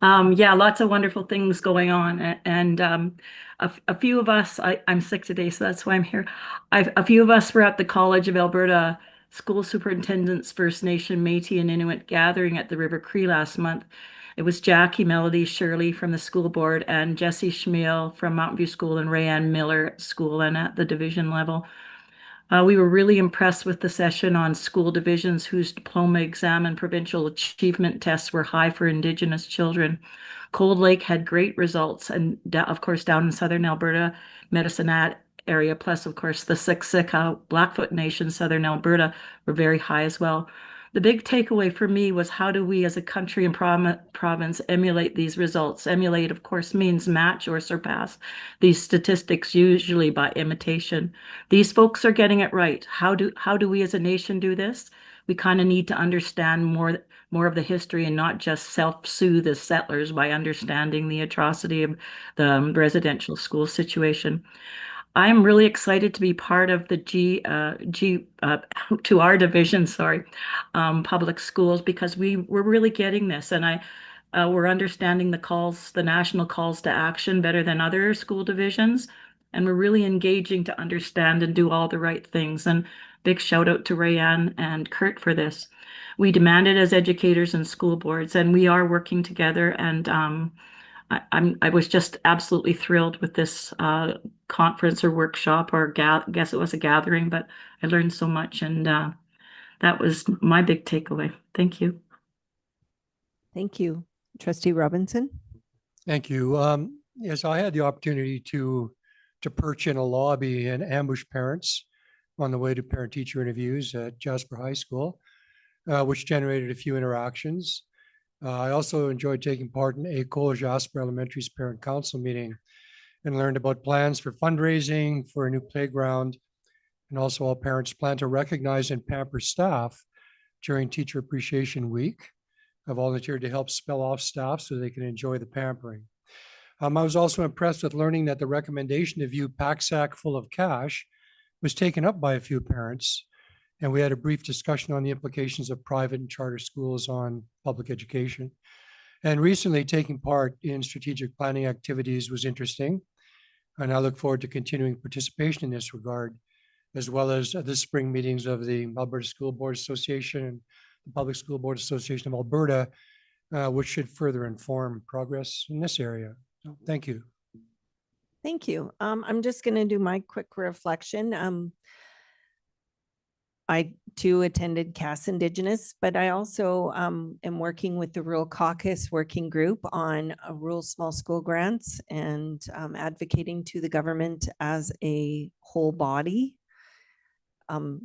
Yeah, lots of wonderful things going on. And a few of us, I'm sick today, so that's why I'm here. A few of us were at the College of Alberta School Superintendents First Nation, Métis, and Inuit gathering at the River Cree last month. It was Jackie, Melody, Shirley from the school board, and Jessie Schmiel from Mountain View School, and Rayanne Miller at school and at the division level. We were really impressed with the session on school divisions whose diploma exam and provincial achievement tests were high for Indigenous children. Cold Lake had great results, and of course down in southern Alberta, Medicine area, plus of course the Siksika Blackfoot Nation, southern Alberta, were very high as well. The big takeaway for me was how do we as a country and province emulate these results? Emulate, of course, means match or surpass these statistics, usually by imitation. These folks are getting it right. How do we as a nation do this? We kind of need to understand more of the history and not just self-soothe as settlers by understanding the atrocity of the residential school situation. I'm really excited to be part of the to our division, sorry, public schools, because we're really getting this, and we're understanding the calls, the national calls to action better than other school divisions, and we're really engaging to understand and do all the right things. And big shout out to Rayanne and Kurt for this. We demand it as educators and school boards, and we are working together. And I was just absolutely thrilled with this conference or workshop, or guess it was a gathering, but I learned so much, and that was my big takeaway. Thank you. Thank you. Trustee Robinson? Thank you. Yes, I had the opportunity to perch in a lobby and ambush parents on the way to parent-teacher interviews at Jasper High School, which generated a few interactions. I also enjoyed taking part in École Jasper Elementary's Parent Council meeting and learned about plans for fundraising for a new playground. And also all parents plan to recognize and pamper staff during Teacher Appreciation Week. I volunteered to help spell off staff so they can enjoy the pampering. I was also impressed with learning that the recommendation to view pack-sack full of cash was taken up by a few parents. And we had a brief discussion on the implications of private and charter schools on public education. And recently taking part in strategic planning activities was interesting. And I look forward to continuing participation in this regard, as well as the spring meetings of the Alberta School Board Association and the Public School Board Association of Alberta, which should further inform progress in this area. So, thank you. Thank you. I'm just going to do my quick reflection. I too attended Cass Indigenous, but I also am working with the Rural Caucus Working Group on rural small school grants and advocating to the government as a whole body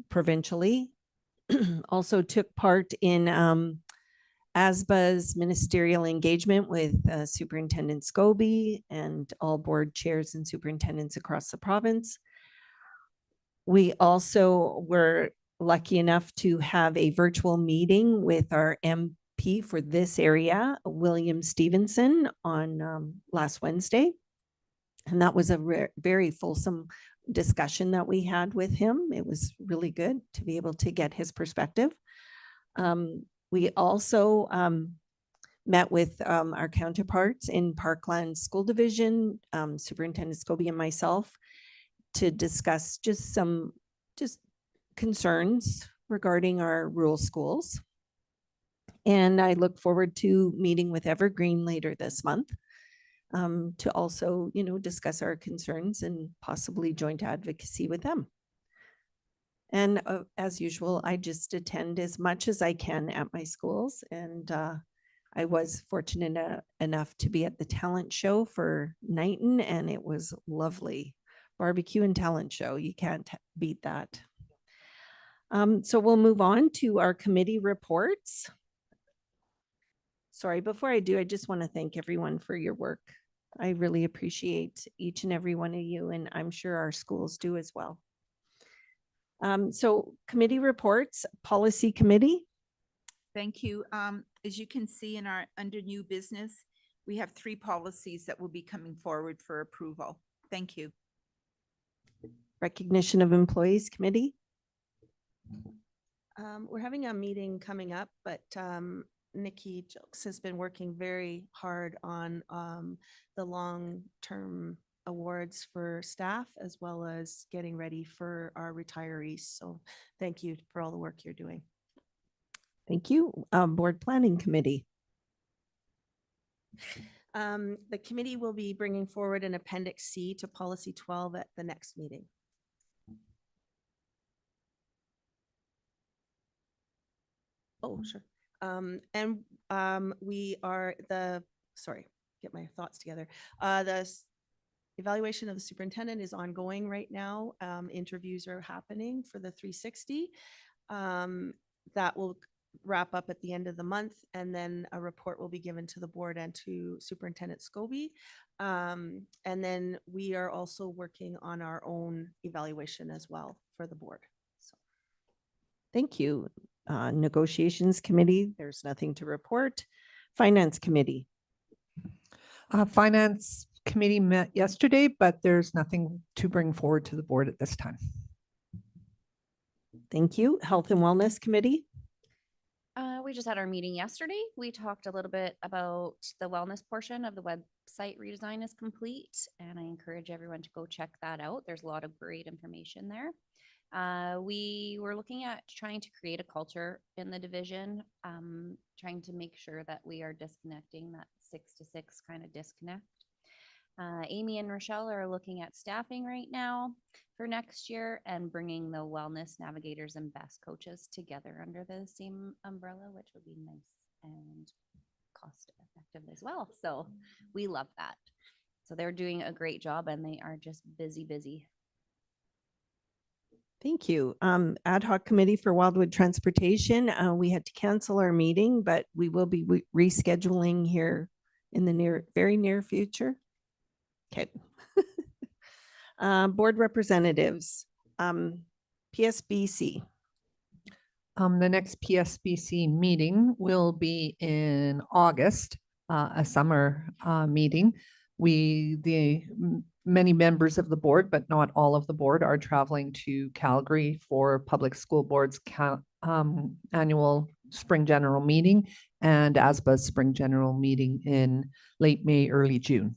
provincially. Also took part in ASBA's ministerial engagement with Superintendent Scobie and all board chairs and superintendents across the province. We also were lucky enough to have a virtual meeting with our MP for this area, William Stevenson, on last Wednesday. And that was a very fulsome discussion that we had with him. It was really good to be able to get his perspective. We also met with our counterparts in Parkland School Division, Superintendent Scobie and myself, to discuss just some concerns regarding our rural schools. And I look forward to meeting with Evergreen later this month to also, discuss our concerns and possibly joint advocacy with them. And as usual, I just attend as much as I can at my schools. And I was fortunate enough to be at the talent show for Knighton, and it was lovely. Barbecue and talent show. You can't beat that. So we'll move on to our committee reports. Sorry, before I do, I just want to thank everyone for your work. I really appreciate each and every one of you, and I'm sure our schools do as well. So committee reports, policy committee. Thank you. As you can see in our under new business, we have 3 policies that will be coming forward for approval. Thank you. Recognition of employees committee. We're having a meeting coming up, but Nikki Jokes has been working very hard on the long-term awards for staff, as well as getting ready for our retirees. So thank you for all the work you're doing. Thank you. Board planning committee. The committee will be bringing forward an appendix C to policy 12 at the next meeting. Oh, sure. We are get my thoughts together. The evaluation of the superintendent is ongoing right now. Interviews are happening for the 360. That will wrap up at the end of the month, and then a report will be given to the board and to Superintendent Scobie. And then we are also working on our own evaluation as well for the board. So Thank you. Negotiations Committee, there's nothing to report. Finance Committee. Finance Committee met yesterday, but there's nothing to bring forward to the board at this time. Thank you. Health and Wellness Committee. We just had our meeting yesterday. We talked a little bit about the wellness portion of the website redesign is complete, and I encourage everyone to go check that out. There's a lot of great information there. We were looking at trying to create a culture in the division, trying to make sure that we are disconnecting that 6 to 6 kind of disconnect. Amy and Rochelle are looking at staffing right now for next year and bringing the wellness navigators and best coaches together under the same umbrella, which would be nice and cost effective as well. So we love that. So they're doing a great job and they are just busy. Thank you. Ad hoc Committee for Wildwood Transportation. We had to cancel our meeting, but we will be rescheduling here in the very near future. Okay. Board representatives, PSBC. The next PSBC meeting will be in August, a summer meeting. Many members of the board, but not all of the board, are traveling to Calgary for Public School Board's annual spring general meeting and ASBA's spring general meeting in late May, early June.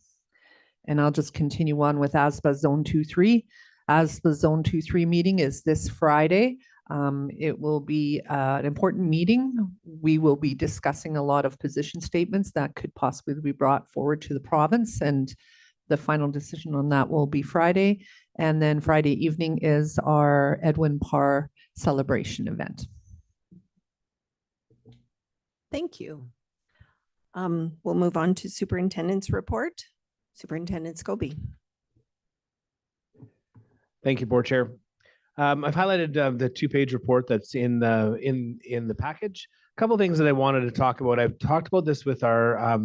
And I'll just continue on with ASBA Zone 2-3. ASBA Zone 2-3 meeting is this Friday. It will be an important meeting. We will be discussing a lot of position statements that could possibly be brought forward to the province, and the final decision on that will be Friday. And then Friday evening is our Edwin Parr celebration event. Thank you. We'll move on to Superintendent's report. Superintendent Scobie. Thank you, Board Chair. I've highlighted the 2-page report that's in the package. A couple of things that I wanted to talk about. I've talked about this with our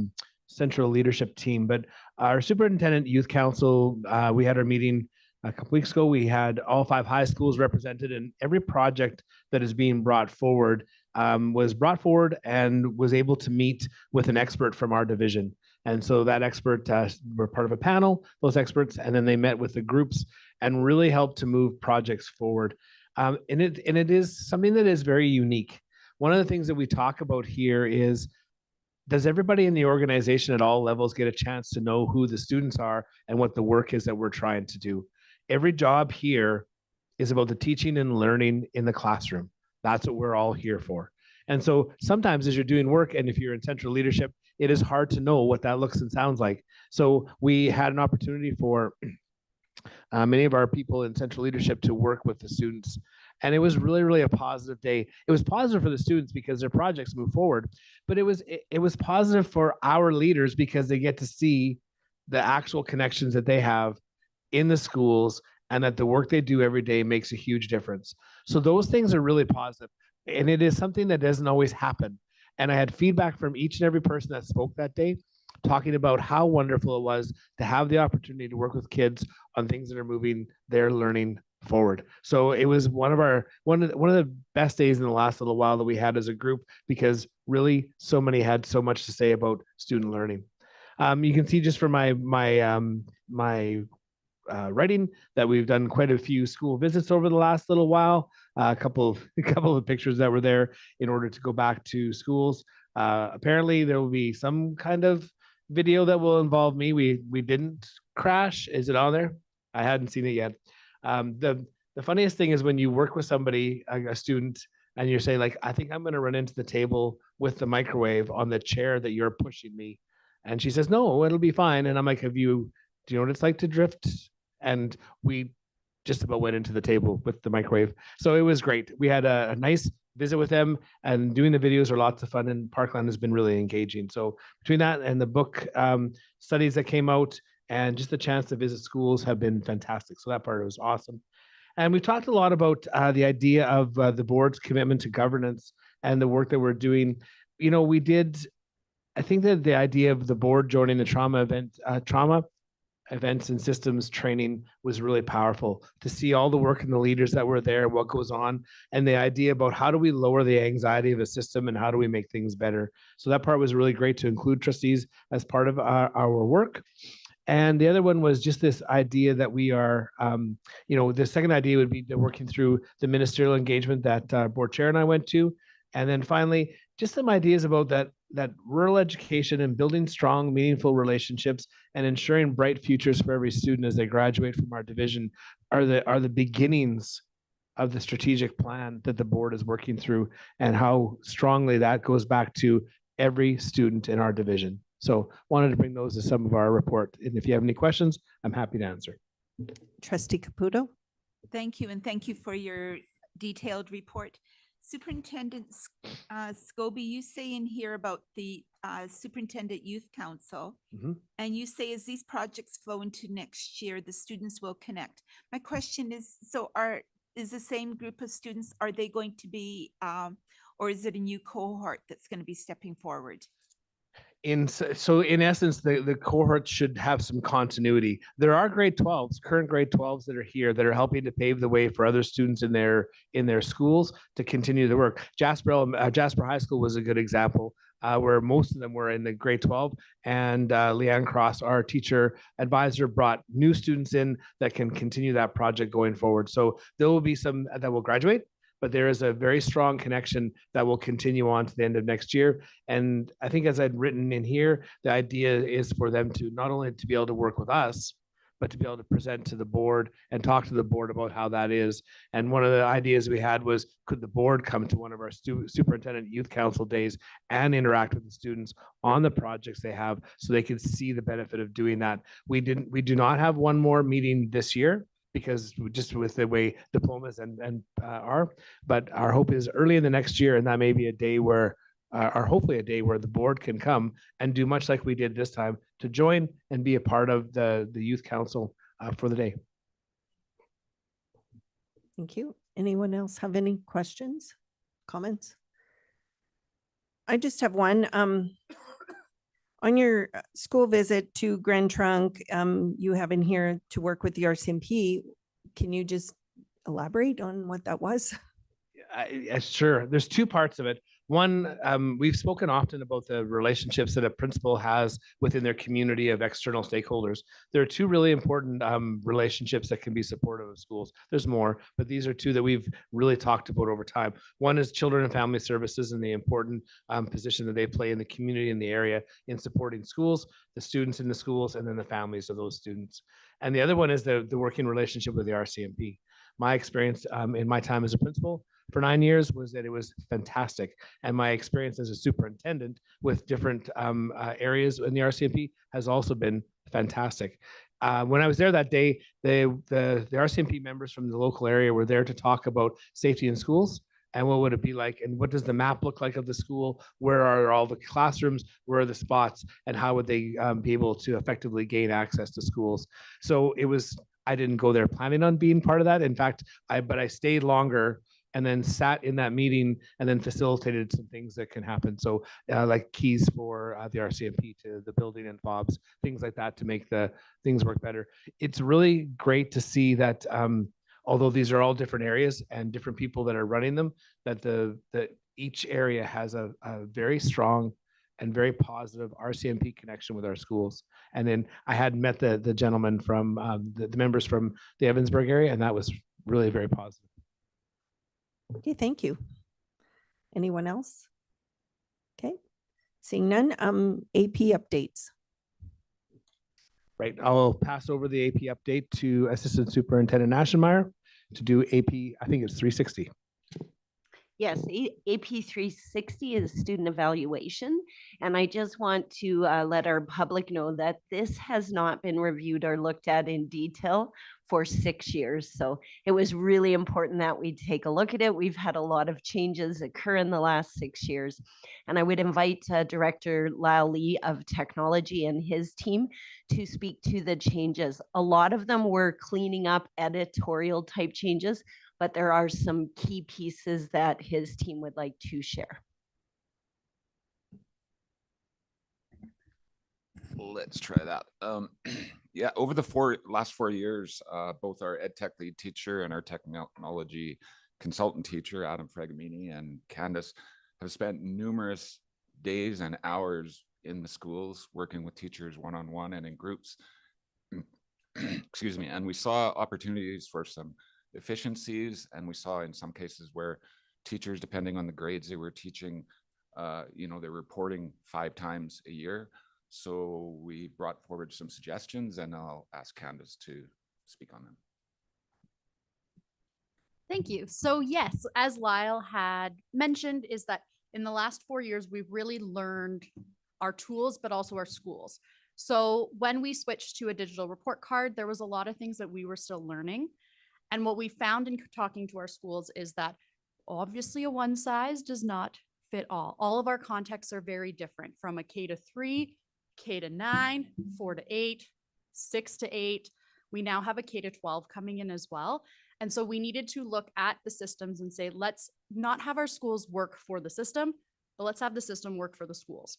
central leadership team, but our Superintendent Youth Council, we had our meeting a couple weeks ago. We had all 5 high schools represented, and every project that is being brought forward was brought forward and was able to meet with an expert from our division. And so that expert were part of a panel, those experts, and then they met with the groups and really helped to move projects forward. And it is something that is very unique. One of the things that we talk about here is, does everybody in the organization at all levels get a chance to know who the students are and what the work is that we're trying to do? Every job here is about the teaching and learning in the classroom. That's what we're all here for. And so sometimes as you're doing work, and if you're in central leadership, it is hard to know what that looks and sounds like. So we had an opportunity for many of our people in central leadership to work with the students. And it was really a positive day. It was positive for the students because their projects move forward, but it was positive for our leaders because they get to see the actual connections that they have in the schools and that the work they do every day makes a huge difference. So those things are really positive. And it is something that doesn't always happen. And I had feedback from each and every person that spoke that day, talking about how wonderful it was to have the opportunity to work with kids on things that are moving their learning forward. So it was one of the best days in the last little while that we had as a group, because really so many had so much to say about student learning. You can see just from my writing that we've done quite a few school visits over the last little while. A couple of pictures that were there in order to go back to schools. Apparently there will be some kind of video that will involve me. We didn't crash. Is it on there? I hadn't seen it yet. The funniest thing is when you work with somebody, a student, and you're saying like, I think I'm going to run into the table with the microwave on the chair that you're pushing me. And she says, no, it'll be fine. And I'm like, do you know what it's like to drift? And we just about went into the table with the microwave. So it was great. We had a nice visit with them, and doing the videos are lots of fun, and Parkland has been really engaging. So between that and the book studies that came out and just the chance to visit schools have been fantastic. So that part was awesome. And we talked a lot about the idea of the board's commitment to governance and the work that we're doing. You know, I think that the idea of the board joining the trauma events and systems training was really powerful to see all the work and the leaders that were there, what goes on, and the idea about how do we lower the anxiety of a system and how do we make things better. So that part was really great to include trustees as part of our work. And the other one was just this idea that we are, the second idea would be working through the ministerial engagement that board chair and I went to. And then finally, just some ideas about that rural education and building strong, meaningful relationships and ensuring bright futures for every student as they graduate from our division are the beginnings of the strategic plan that the board is working through, and how strongly that goes back to every student in our division. So wanted to bring those to some of our report. And if you have any questions, I'm happy to answer. Trustee Caputo. Thank you, and thank you for your detailed report. Superintendent Scobie, you say in here about the Superintendent Youth Council, and you say as these projects flow into next year, the students will connect. My question is, is the same group of students, are they going to be, or is it a new cohort that's going to be stepping forward? So in essence, the cohort should have some continuity. There are current grade 12s that are here that are helping to pave the way for other students in their schools to continue the work. Jasper High School was a good example, where most of them were in the grade 12, and Leanne Cross, our teacher advisor, brought new students in that can continue that project going forward. So there will be some that will graduate, but there is a very strong connection that will continue on to the end of next year. And I think, as I'd written in here, the idea is for them to not only to be able to work with us, but to be able to present to the board and talk to the board about how that is. And one of the ideas we had was, could the board come to one of our superintendent youth council days and interact with the students on the projects they have, so they could see the benefit of doing that. We do not have one more meeting this year, because just with the way diplomas are, but our hope is early in the next year, and that may be a day where, or hopefully a day where the board can come and do much like we did this time, to join and be a part of the youth council for the day. Thank you. Anyone else have any questions, comments? I just have one. On your school visit to Grand Trunk, you have in here to work with the RCMP. Can you just elaborate on what that was? Sure. There's two parts of it. One, we've spoken often about the relationships that a principal has within their community of external stakeholders. There are two really important relationships that can be supportive of schools. There's more, but these are two that we've really talked about over time. One is Children and Family Services and the important position that they play in the community in the area in supporting schools, the students in the schools, and then the families of those students. And the other one is the working relationship with the RCMP. My experience in my time as a principal for 9 years was that it was fantastic. And my experience as a superintendent with different areas in the RCMP has also been fantastic. When I was there that day, the RCMP members from the local area were there to talk about safety in schools and what would it be like, and what does the map look like of the school, where are all the classrooms, where are the spots, and how would they be able to effectively gain access to schools. So I didn't go there planning on being part of that. In fact, I stayed longer and then sat in that meeting and then facilitated some things that can happen. So like keys for the RCMP to the building and fobs, things like that to make the things work better. It's really great to see that although these are all different areas and different people that are running them, that each area has a very strong and very positive RCMP connection with our schools. And then I had met the gentleman from the members from the Evansburg area, and that was really very positive. Okay, thank you. Anyone else? Okay, seeing none, AP updates. Right, I'll pass over the AP update to Assistant Superintendent Aschenmeyer to do AP, I think it's 360. Yes, AP 360 is student evaluation. And I just want to let our public know that this has not been reviewed or looked at in detail for 6 years. So it was really important that we take a look at it. We've had a lot of changes occur in the last 6 years. And I would invite Director Lyle Lee of Technology and his team to speak to the changes. A lot of them were cleaning up editorial type changes, but there are some key pieces that his team would like to share. Let's try that. Yeah, over the last 4 years, both our ed tech lead teacher and our technology consultant teacher, Adam Fragamini and Candace, have spent numerous days and hours in the schools working with teachers one-on-one and in groups. Excuse me. And we saw opportunities for some efficiencies, and we saw in some cases where teachers, depending on the grades they were teaching, they're reporting 5 times a year. So we brought forward some suggestions, and I'll ask Candace to speak on them. Thank you. So yes, as Lyle had mentioned, is that in the last 4 years, we've really learned our tools, but also our schools. So when we switched to a digital report card, there was a lot of things that we were still learning. And what we found in talking to our schools is that obviously a one size does not fit all. All of our contexts are very different, from a K to 3, K to 9, 4 to 8, 6 to 8. We now have a K to 12 coming in as well. And so we needed to look at the systems and say, let's not have our schools work for the system, but let's have the system work for the schools.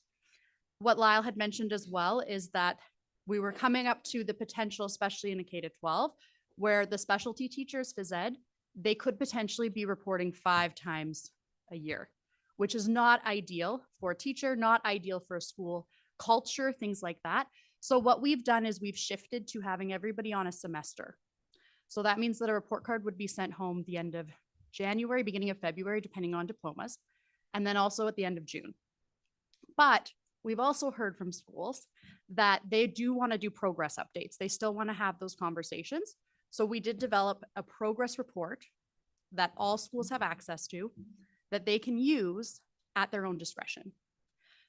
What Lyle had mentioned as well is that we were coming up to the potential, especially in a K to 12, where the specialty teachers, phys ed, they could potentially be reporting 5 times a year, which is not ideal for a teacher, not ideal for a school culture, things like that. So what we've done is we've shifted to having everybody on a semester. So that means that a report card would be sent home the end of January, beginning of February, depending on diplomas, and then also at the end of June. But we've also heard from schools that they do want to do progress updates. They still want to have those conversations. So we did develop a progress report that all schools have access to, that they can use at their own discretion.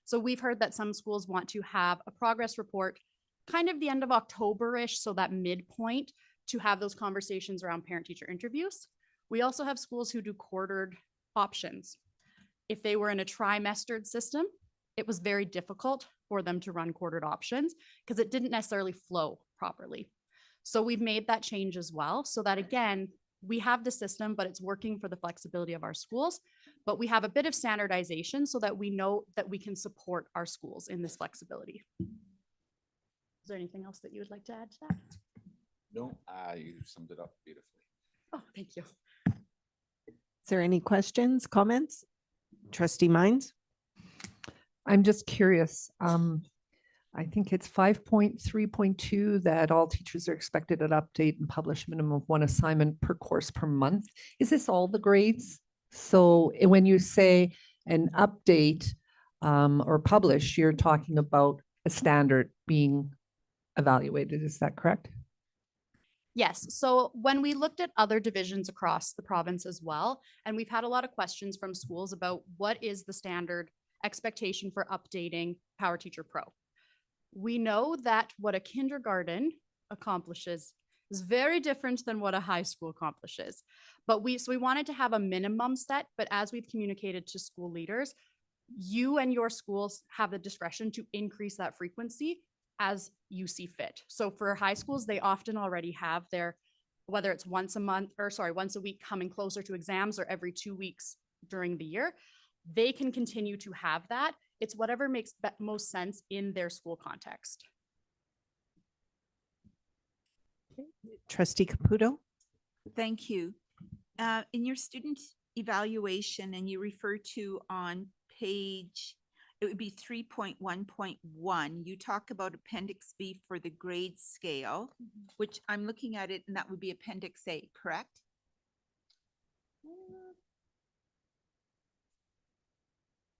So we've heard that some schools want to have a progress report kind of the end of October-ish, so that midpoint, to have those conversations around parent-teacher interviews. We also have schools who do quartered options. If they were in a trimestered system, it was very difficult for them to run quartered options because it didn't necessarily flow properly. So we've made that change as well, so that again, we have the system, but it's working for the flexibility of our schools, but we have a bit of standardization so that we know that we can support our schools in this flexibility. Is there anything else that you would like to add to that? No, you summed it up beautifully. Oh, thank you. Is there any questions, comments? Trustee Mines? I'm just curious. I think it's 5.3.2 that all teachers are expected to update and publish a minimum of 1 assignment per course per month. Is this all the grades? So when you say an update or publish, you're talking about a standard being evaluated. Is that correct? Yes. So when we looked at other divisions across the province as well, and we've had a lot of questions from schools about what is the standard expectation for updating Power Teacher Pro. We know that what a kindergarten accomplishes is very different than what a high school accomplishes. But we wanted to have a minimum set, but as we've communicated to school leaders, you and your schools have the discretion to increase that frequency as you see fit. So for high schools, they often already have their, whether it's once a week coming closer to exams or every 2 weeks during the year, they can continue to have that. It's whatever makes most sense in their school context. Trustee Caputo? Thank you. In your student evaluation, and you refer to on page, it would be 3.1.1, you talk about Appendix B for the grade scale, which I'm looking at it, and that would be Appendix A, correct?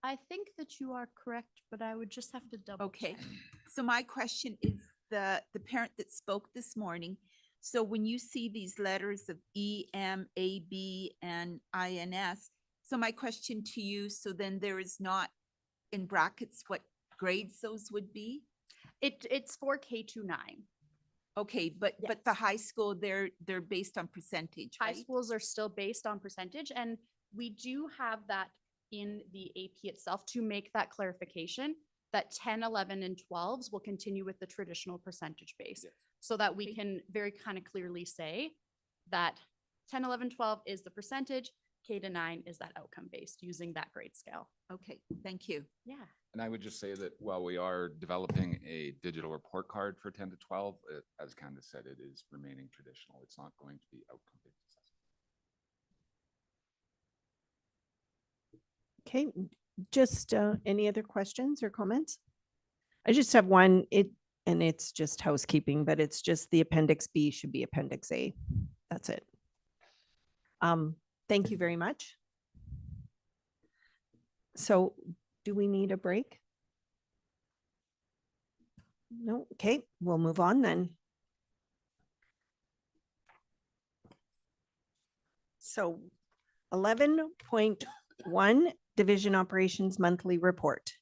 I think that you are correct, but I would just have to double Okay. check. So my question is the parent that spoke this morning. So when you see these letters of E, M, A, B, and INS, so my question to you, so then there is not in brackets what grades those would be? It's for K-9. Okay, but the high school, they're based on percentage, High right? schools are still based on percentage, and we do have that in the AP itself to make that clarification that 10, 11, and 12s will continue with the traditional percentage base, so that we can very kind of clearly say that 10, 11, 12 is the percentage. K to 9 is that outcome based using that grade scale. Okay, thank you. Yeah. And I would just say that while we are developing a digital report card for 10 to 12, as Candace said, it is remaining traditional. It's not going to be outcome-based assessment. Okay, just any other questions or comments? I just have one, and it's just housekeeping, but it's just the Appendix B should be Appendix A. That's it. Thank you very much. So do we need a break? No, okay, we'll move on then. So 11.1 Division Operations Monthly Report.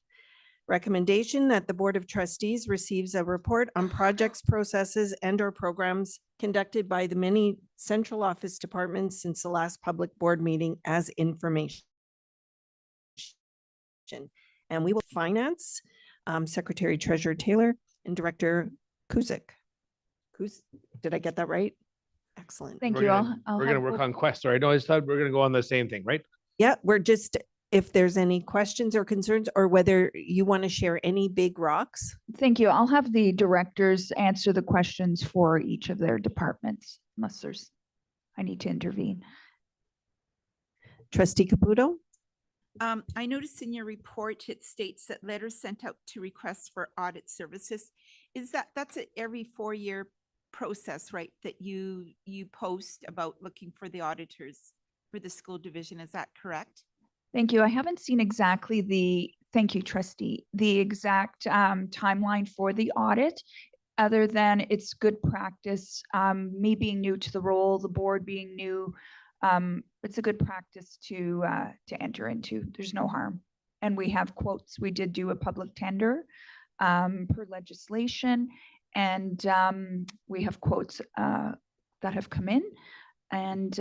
Recommendation that the Board of Trustees receives a report on projects, processes, and/or programs conducted by the many central office departments since the last public board meeting as information. And we will finance Secretary Treasurer Taylor and Director Kuzik. Did I get that right? Excellent. We're gonna work on Quest. Sorry, no, I thought we're gonna go on the same thing, right? Yeah, we're just, if there's any questions or concerns, or whether you want to share any big rocks. Thank you. I'll have the directors answer the questions for each of their departments, unless I need to intervene. Trustee Caputo? I noticed in your report, it states that letters sent out to requests for audit services. That's an every 4-year process, right? That you post about looking for the auditors for the school division. Is that correct? Thank you. I haven't seen exactly thank you, trustee, the exact timeline for the audit, other than it's good practice. Me being new to the role, the board being new, it's a good practice to enter into. There's no harm. And we have quotes. We did do a public tender per legislation, and we have quotes that have come in, and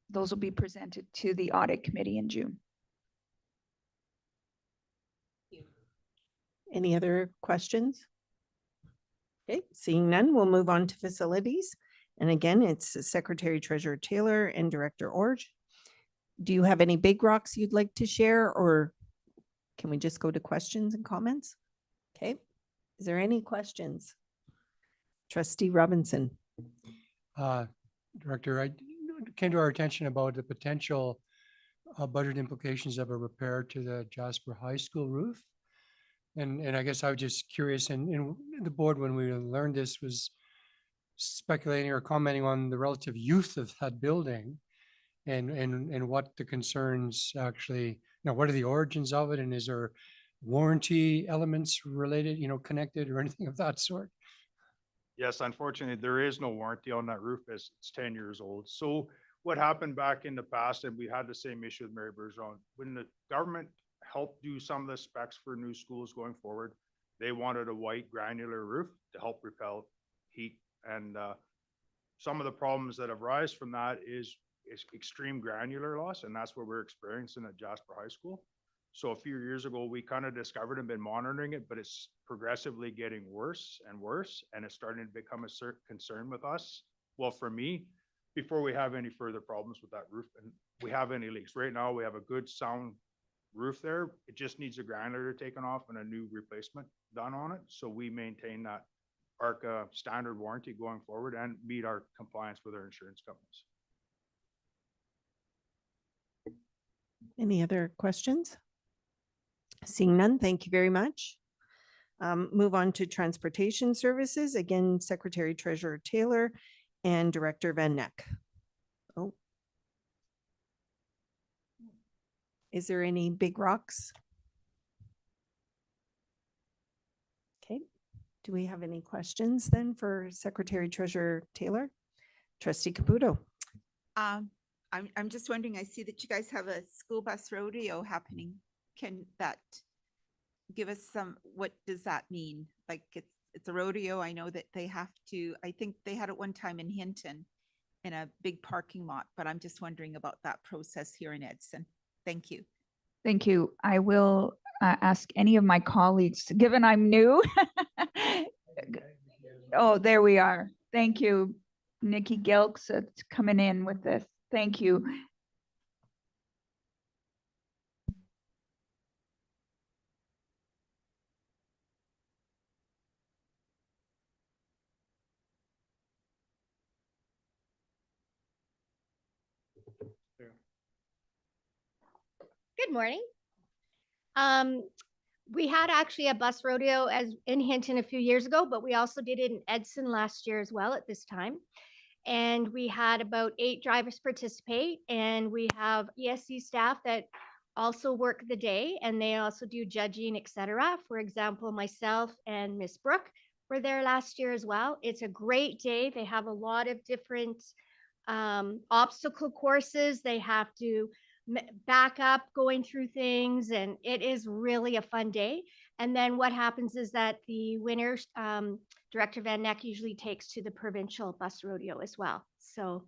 those will be presented to the audit committee in June. Any other questions? Okay, seeing none, we'll move on to facilities. And again, it's Secretary Treasurer Taylor and Director Orge. Do you have any big rocks you'd like to share, or can we just go to questions and comments? Okay, is there any questions? Trustee Robinson. Director, it came to our attention about the potential budget implications of a repair to the Jasper High School roof. And I guess I was just curious, and the board, when we learned this, was speculating or commenting on the relative youth of that building and what the concerns actually, what are the origins of it, and is there warranty elements related, connected or anything of that sort? Yes, unfortunately, there is no warranty on that roof as it's 10 years old. So what happened back in the past, and we had the same issue with Mary Bergeron, when the government helped do some of the specs for new schools going forward, they wanted a white granular roof to help repel heat. And some of the problems that have arisen from that is extreme granular loss, and that's what we're experiencing at Jasper High School. So a few years ago, we kind of discovered and been monitoring it, but it's progressively getting worse and worse, and it's starting to become a concern with us. Well, for me, before we have any further problems with that roof and we have any leaks. Right now, we have a good sound roof there. It just needs a granular taken off and a new replacement done on it. So we maintain that ARCA standard warranty going forward and meet our compliance with our insurance companies. Any other questions? Seeing none, thank you very much. Move on to transportation services. Again, Secretary Treasurer Taylor and Director Van Neck. Oh. Is there any big rocks? Okay. Do we have any questions then for Secretary Treasurer Taylor? Trustee Caputo. I'm just wondering, I see that you guys have a school bus rodeo happening. Can that give us what does that mean? Like it's a rodeo. I know that they have to, I think they had it one time in Hinton in a big parking lot, but I'm just wondering about that process here in Edson. Thank you. Thank you. I will ask any of my colleagues, given I'm new. Oh, there we are. Thank you. Nikki Gilks coming in with this. Thank you. Good morning. We had actually a bus rodeo as in Hinton a few years ago, but we also did it in Edson last year as well at this time. And we had about 8 drivers participate, and we have ESC staff that also work the day, and they also do judging, etc. For example, myself and Miss Brooke were there last year as well. It's a great day. They have a lot of different obstacle courses. They have to back up going through things, and it is really a fun day. And then what happens is that the winner, Director Van Neck, usually takes to the provincial bus rodeo as well. So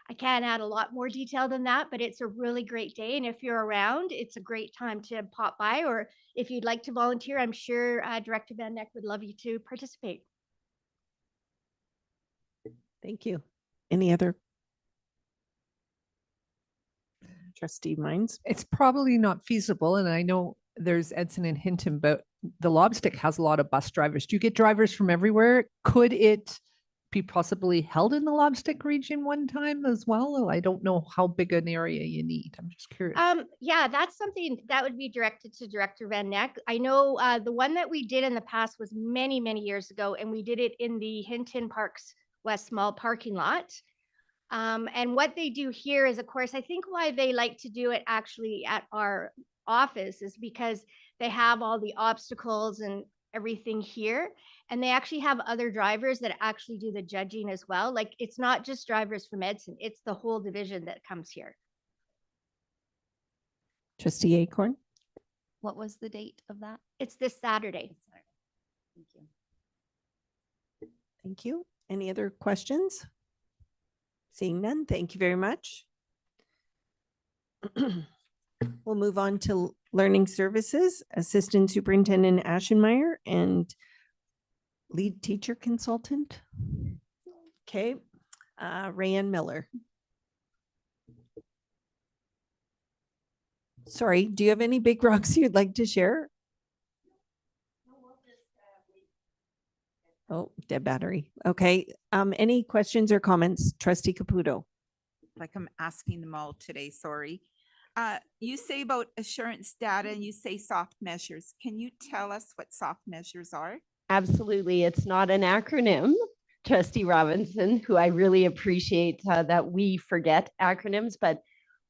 I can't add a lot more detail than that, but it's a really great day. And if you're around, it's a great time to pop by, or if you'd like to volunteer, I'm sure Director Van Neck would love you to participate. Thank you. Any other? Trustee Mines? It's probably not feasible, and I know there's Edson and Hinton, but the Lobstick has a lot of bus drivers. Do you get drivers from everywhere? Could it be possibly held in the Lobstick region one time as well? I don't know how big an area you need. I'm just curious. Yeah, that's something that would be directed to Director Van Neck. I know the one that we did in the past was many, many years ago, and we did it in the Hinton Parks West Mall parking lot. And what they do here is, of course, I think why they like to do it actually at our office is because they have all the obstacles and everything here. And they actually have other drivers that actually do the judging as well. Like, it's not just drivers from Edson, it's the whole division that comes here. Trustee Acorn? What was the date of that? It's this Saturday. Thank you. Thank you. Any other questions? Seeing none, thank you very much. We'll move on to Learning Services, Assistant Superintendent Aschenmeyer and Lead Teacher Consultant. Okay, Rayanne Miller. Sorry, do you have any big rocks you'd like to share? Oh, dead battery. Okay. Any questions or comments? Trustee Caputo. Like I'm asking them all today, sorry. You say about assurance data and you say soft measures. Can you tell us what soft measures are? Absolutely. It's not an acronym, Trustee Robinson, who I really appreciate that we forget acronyms, but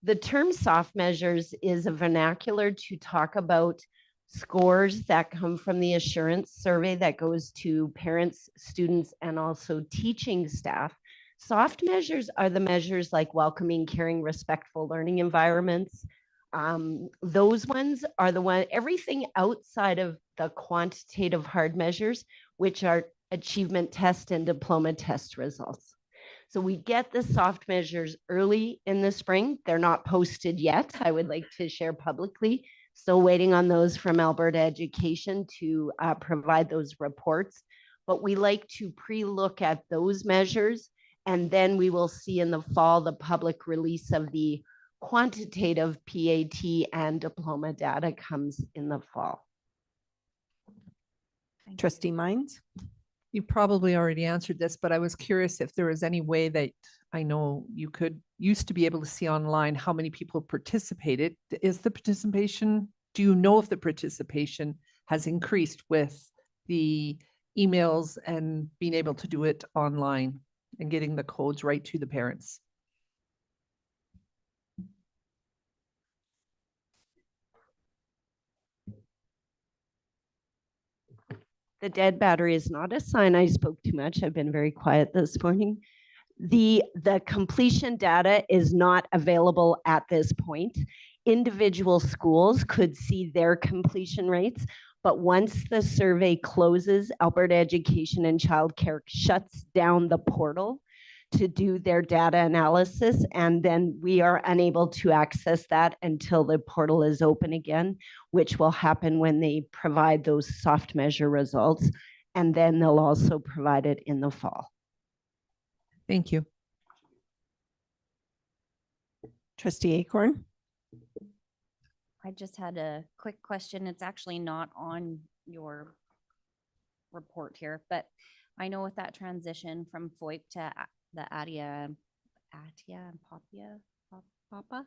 the term soft measures is a vernacular to talk about scores that come from the assurance survey that goes to parents, students, and also teaching staff. Soft measures are the measures like welcoming, caring, respectful learning environments. Those ones are the one, everything outside of the quantitative hard measures, which are achievement test and diploma test results. So we get the soft measures early in the spring. They're not posted yet. I would like to share publicly. Still waiting on those from Alberta Education to provide those reports. But we like to pre-look at those measures, and then we will see in the fall the public release of the quantitative PAT and diploma data comes in the fall. Trustee Mines? You probably already answered this, but I was curious if there was any way that I know you used to be able to see online how many people participated. Is the participation, do you know if the participation has increased with the emails and being able to do it online and getting the codes right to the parents? The dead battery is not a sign I spoke too much. I've been very quiet this morning. The completion data is not available at this point. Individual schools could see their completion rates, but once the survey closes, Alberta Education and Childcare shuts down the portal to do their data analysis, and then we are unable to access that until the portal is open again, which will happen when they provide those soft measure results, and then they'll also provide it in the fall. Thank you. Trustee Acorn? I just had a quick question. It's actually not on your report here, but I know with that transition from FOIP to the Atia and Papa,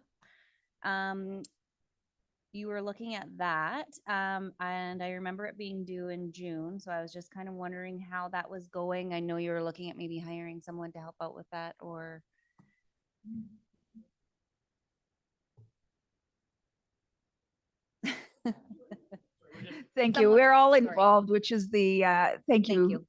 you were looking at that, and I remember it being due in June. So I was just kind of wondering how that was going. I know you were looking at maybe hiring someone to help out with that, or. Thank you. We're all involved, which is the, thank you,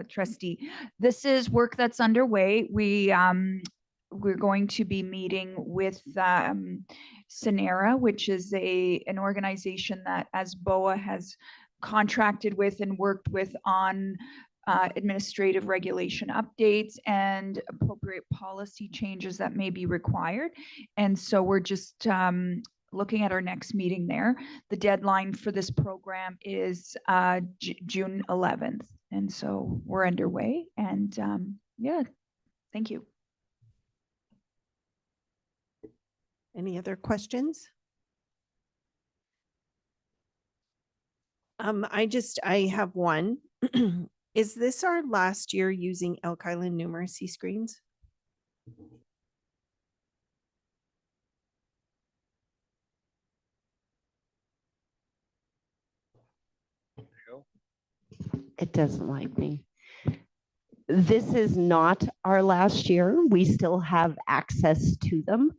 trustee. This is work that's underway. We're going to be meeting with Sonera, which is an organization that as BOA has contracted with and worked with on administrative regulation updates and appropriate policy changes that may be required. And so we're just looking at our next meeting there. The deadline for this program is June 11th. And so we're underway. And yeah, thank you. Any other questions? I have one. Is this our last year using Elk Island numeracy screens? It doesn't like me. This is not our last year. We still have access to them.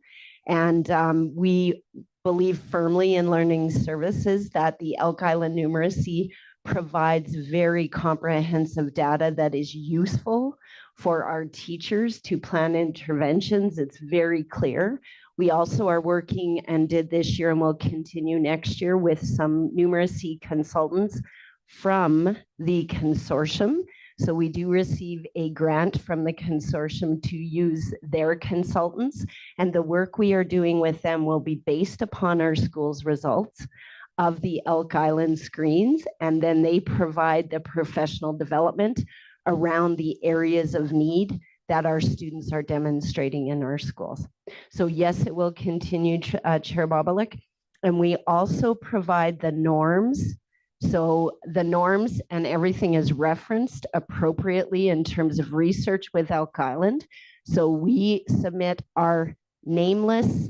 And we believe firmly in learning services that the Elk Island numeracy provides very comprehensive data that is useful for our teachers to plan interventions. It's very clear. We also are working and did this year and will continue next year with some numeracy consultants from the consortium. So we do receive a grant from the consortium to use their consultants, and the work we are doing with them will be based upon our school's results of the Elk Island screens, and then they provide the professional development around the areas of need that our students are demonstrating in our schools. So yes, it will continue, Chair Bobolik, and we also provide the norms. So the norms and everything is referenced appropriately in terms of research with Elk Island. So we submit our nameless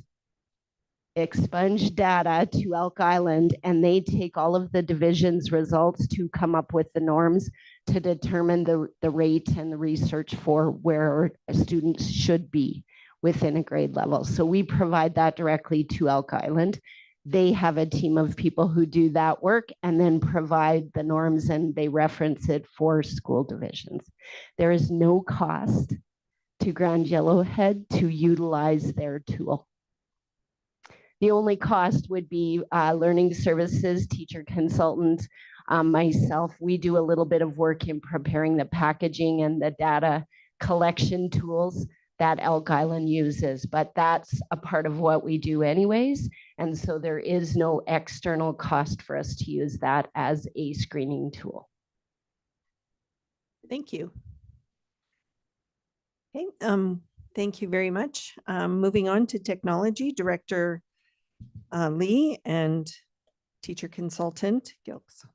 expunged data to Elk Island, and they take all of the division's results to come up with the norms to determine the rate and the research for where students should be within a grade level. So we provide that directly to Elk Island. They have a team of people who do that work and then provide the norms, and they reference it for school divisions. There is no cost to Grand Yellowhead to utilize their tool. The only cost would be learning services, teacher consultants, myself. We do a little bit of work in preparing the packaging and the data collection tools that Elk Island uses, but that's a part of what we do anyways. And so there is no external cost for us to use that as a screening tool. Thank you. Okay, thank you very much. Moving on to technology, Director Lee and Teacher Consultant Gilks.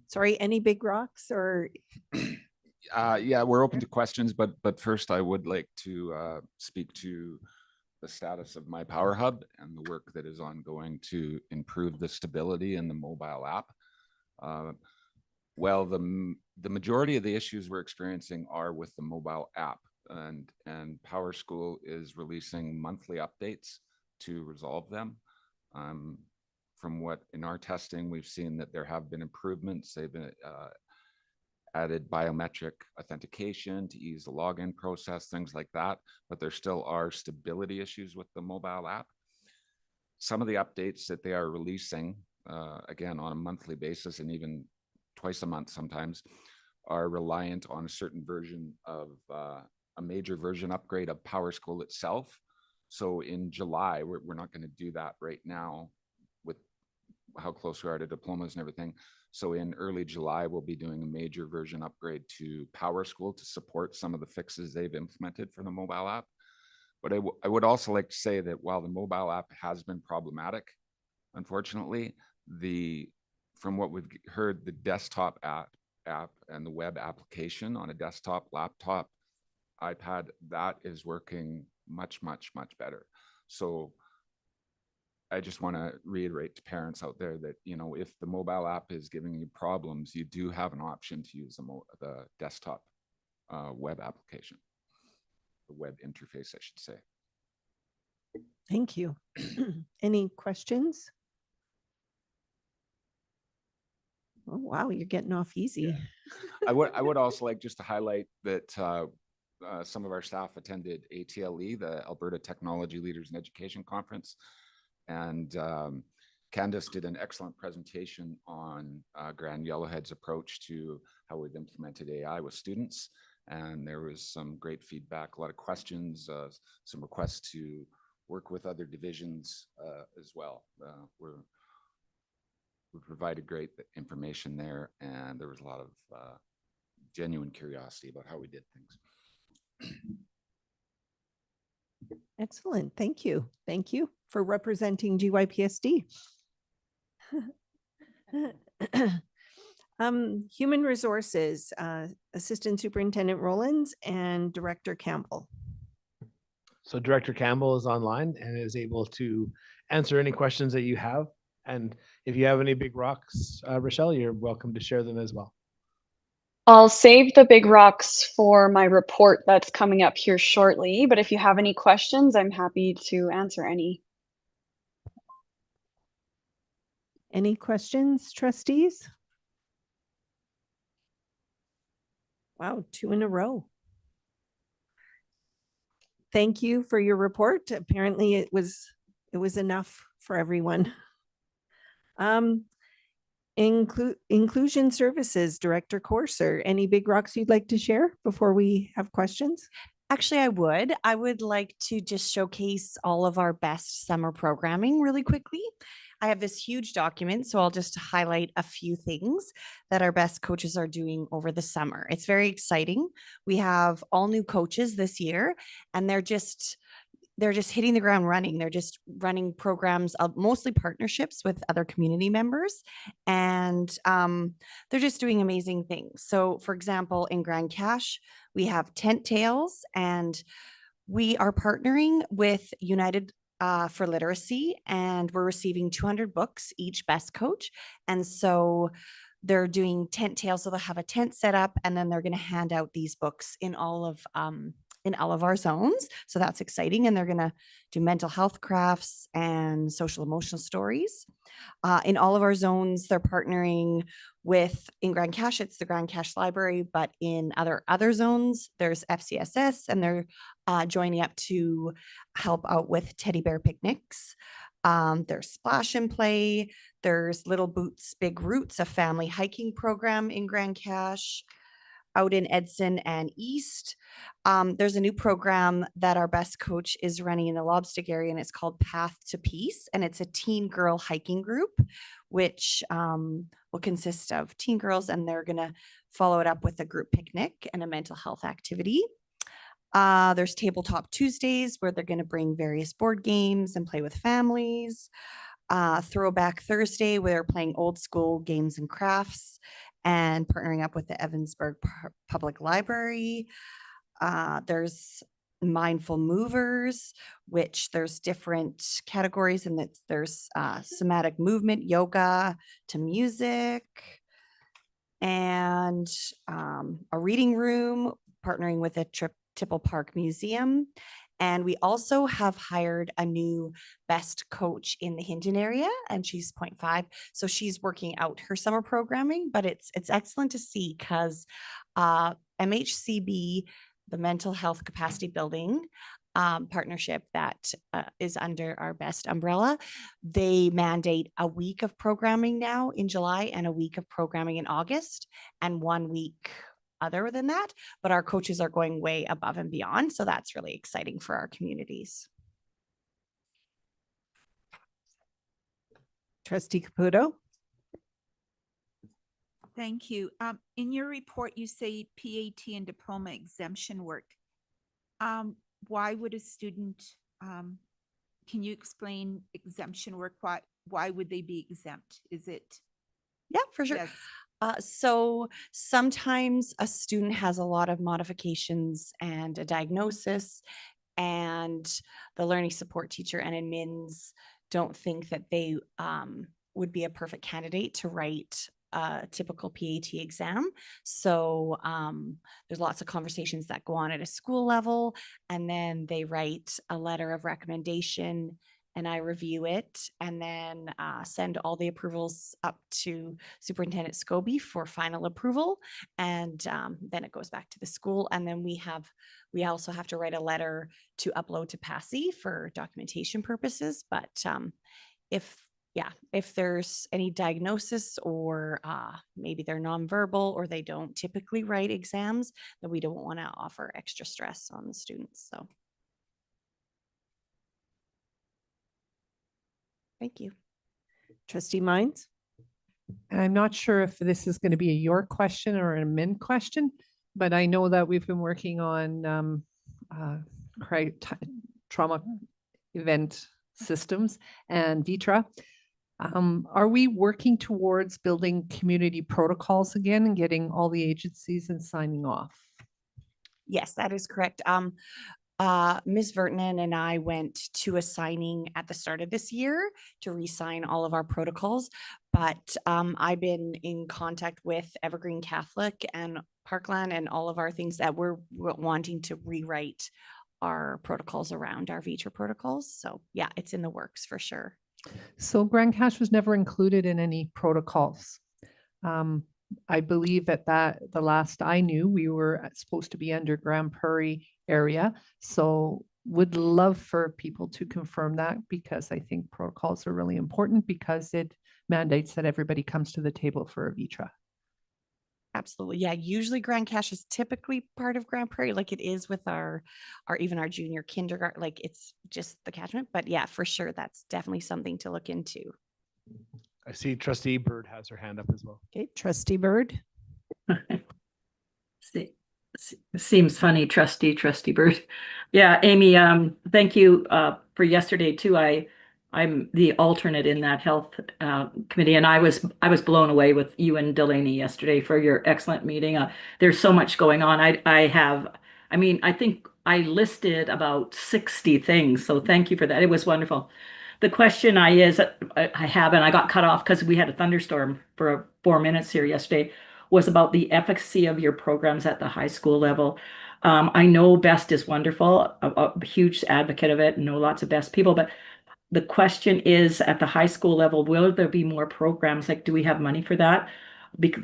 Sorry, any big rocks or? Yeah, we're open to questions, but first I would like to speak to the status of my Power Hub and the work that is ongoing to improve the stability in the mobile app. Well, the majority of the issues we're experiencing are with the mobile app, and Power School is releasing monthly updates to resolve them. From what in our testing, we've seen that there have been improvements. They've been added biometric authentication to ease the login process, things like that, but there still are stability issues with the mobile app. Some of the updates that they are releasing, again, on a monthly basis and even twice a month sometimes, are reliant on a certain version of a major version upgrade of Power School itself. So in July, we're not going to do that right now with how close we are to diplomas and everything. So in early July, we'll be doing a major version upgrade to Power School to support some of the fixes they've implemented for the mobile app. But I would also like to say that while the mobile app has been problematic, unfortunately, from what we've heard, the desktop app and the web application on a desktop, laptop, iPad, that is working much better. So I just want to reiterate to parents out there that, you know, if the mobile app is giving you problems, you do have an option to use the desktop web application, the web interface, I should say. Thank you. Any questions? Oh, wow, you're getting off easy. I would also like just to highlight that some of our staff attended ATLE, the Alberta Technology Leaders in Education Conference, and Candace did an excellent presentation on Grand Yellowhead's approach to how we've implemented AI with students. And there was some great feedback, a lot of questions, some requests to work with other divisions as well. We provided great information there, and there was a lot of genuine curiosity about how we did things. Excellent. Thank you. Thank you for representing GYPSD. Human Resources, Assistant Superintendent Rollins and Director Campbell. So Director Campbell is online and is able to answer any questions that you have. And if you have any big rocks, Rochelle, you're welcome to share them as well. I'll save the big rocks for my report that's coming up here shortly, but if you have any questions, I'm happy to answer any. Any questions, trustees? Wow, 2 in a row. Thank you for your report. Apparently it was enough for everyone. Inclusion Services Director Courser, any big rocks you'd like to share before we have questions? Actually, I would like to just showcase all of our best summer programming really quickly. I have this huge document, so I'll just highlight a few things that our best coaches are doing over the summer. It's very exciting. We have all new coaches this year, and they're just hitting the ground running. They're just running programs, mostly partnerships with other community members, and they're just doing amazing things. So for example, in Grand Cache, we have Tent Tales, and we are partnering with United for Literacy, and we're receiving 200 books each best coach. And so they're doing Tent Tales, so they'll have a tent set up, and then they're going to hand out these books in all of our zones. So that's exciting. And they're going to do mental health crafts and social emotional stories. In all of our zones, they're partnering with, in Grand Cache, it's the Grand Cache Library, but in other zones, there's FCSS, and they're joining up to help out with teddy bear picnics. There's Splash and Play. There's Little Boots, Big Roots, a family hiking program in Grand Cache. Out in Edson and East, there's a new program that our best coach is running in the Lobstick area, and it's called Path to Peace, and it's a teen girl hiking group, which will consist of teen girls, and they're going to follow it up with a group picnic and a mental health activity. There's Tabletop Tuesdays, where they're going to bring various board games and play with families. Throwback Thursday, where they're playing old school games and crafts and partnering up with the Evansburg Public Library. There's Mindful Movers, which there's different categories, and there's somatic movement, yoga to music, and a reading room, partnering with a Tipple Park Museum. And we also have hired a new best coach in the Hinton area, and she's 0.5. So she's working out her summer programming, but it's excellent to see because MHCB, the Mental Health Capacity Building partnership that is under our best umbrella, they mandate a week of programming now in July and a week of programming in August and 1 week other than that, but our coaches are going way above and beyond. So that's really exciting for our communities. Trustee Caputo. Thank you. In your report, you say PAT and diploma exemption work. Why would a student, can you explain exemption work? Why would they be exempt? Is it? Yeah, for sure. Yes. So sometimes a student has a lot of modifications and a diagnosis, and the learning support teacher and admins don't think that they would be a perfect candidate to write a typical PAT exam. So there's lots of conversations that go on at a school level, and then they write a letter of recommendation, and I review it, and then send all the approvals up to Superintendent Scobie for final approval. And then it goes back to the school. And then we also have to write a letter to upload to PASI for documentation purposes. But if there's any diagnosis, or maybe they're nonverbal, or they don't typically write exams, then we don't want to offer extra stress on the students. So thank you. Trustee Mines. And I'm not sure if this is going to be a your question or an admin question, but I know that we've been working on trauma event systems and VITRA. Are we working towards building community protocols again and getting all the agencies and signing off? Yes, that is correct. Ms. Vertinen and I went to a signing at the start of this year to re-sign all of our protocols, but I've been in contact with Evergreen Catholic and Parkland and all of our things that we're wanting to rewrite our protocols around our VITRA protocols. So yeah, it's in the works for sure. So Grand Cache was never included in any protocols. I believe that the last I knew, we were supposed to be under Grand Prairie area. So would love for people to confirm that, because I think protocols are really important, because it mandates that everybody comes to the table for a VITRA. Absolutely. Yeah. Usually Grand Cache is typically part of Grand Prairie, like it is with our even our junior kindergarten, like it's just the catchment. But yeah, for sure, that's definitely something to look into. I see Trustee Bird has her hand up as well. Okay, Trustee Bird. Seems funny, trustee Bird. Yeah, Amy, thank you for yesterday too. I'm the alternate in that health committee, and I was blown away with you and Delaney yesterday for your excellent meeting. There's so much going on. I think I listed about 60 things, so thank you for that. It was wonderful. The question I have, and I got cut off because we had a thunderstorm for 4 minutes here yesterday, was about the efficacy of your programs at the high school level. I know BEST is wonderful, a huge advocate of it, know lots of BEST people, but the question is, at the high school level, will there be more programs? Like, do we have money for that?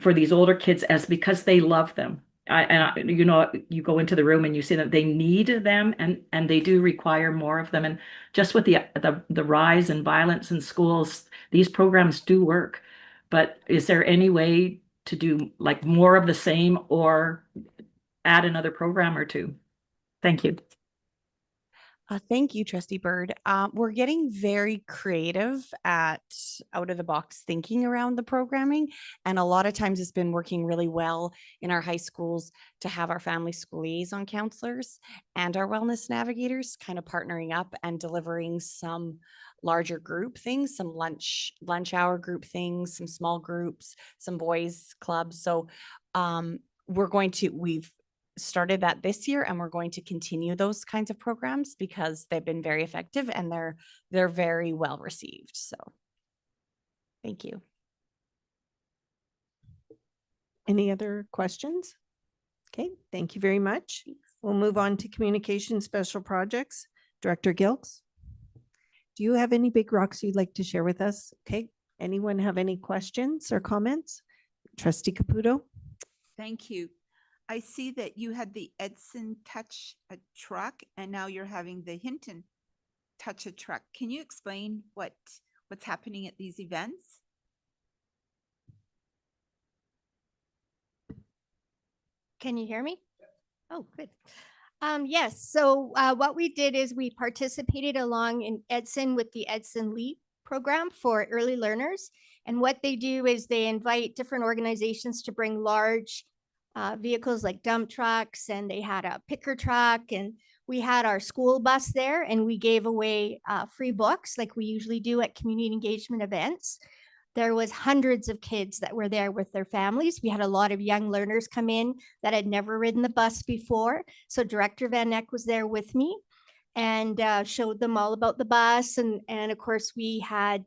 For these older kids, because they love them. You go into the room and you see that they need them, and they do require more of them. And just with the rise in violence in schools, these programs do work. But is there any way to do like more of the same, or add another program or two? Thank you. Thank you, Trustee Bird. We're getting very creative at out of the box thinking around the programming. And a lot of times it's been working really well in our high schools to have our family school liaison counselors and our wellness navigators kind of partnering up and delivering some larger group things, some lunch hour group things, some small groups, some boys clubs. So we've started that this year, and we're going to continue those kinds of programs because they've been very effective and they're very well received. So thank you. Any other questions? Okay, thank you very much. We'll move on to communication special projects. Director Gilks, do you have any big rocks you'd like to share with us? Okay, anyone have any questions or comments? Trustee Caputo. Thank you. I see that you had the Edson Touch a Truck, and now you're having the Hinton Touch a Truck. Can you explain what's happening at these events? Can you hear me? Oh, good. Yes. So what we did is we participated along in Edson with the Edson Leap program for early learners. And what they do is they invite different organizations to bring large vehicles like dump trucks, and they had a picker truck, and we had our school bus there, and we gave away free books like we usually do at community engagement events. There was hundreds of kids that were there with their families. We had a lot of young learners come in that had never ridden the bus before. So Director Van Eck was there with me and showed them all about the bus. And of course, we had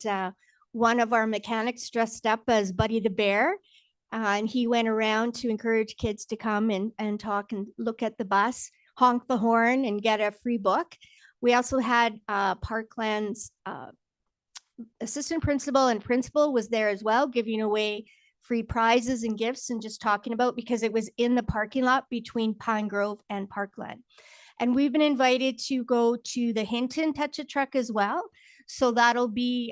one of our mechanics dressed up as Buddy the Bear. And he went around to encourage kids to come and talk and look at the bus, honk the horn, and get a free book. We also had Parkland's assistant principal and principal was there as well, giving away free prizes and gifts and just talking about, because it was in the parking lot between Pine Grove and Parkland. And we've been invited to go to the Hinton Touch a Truck as well. So that'll be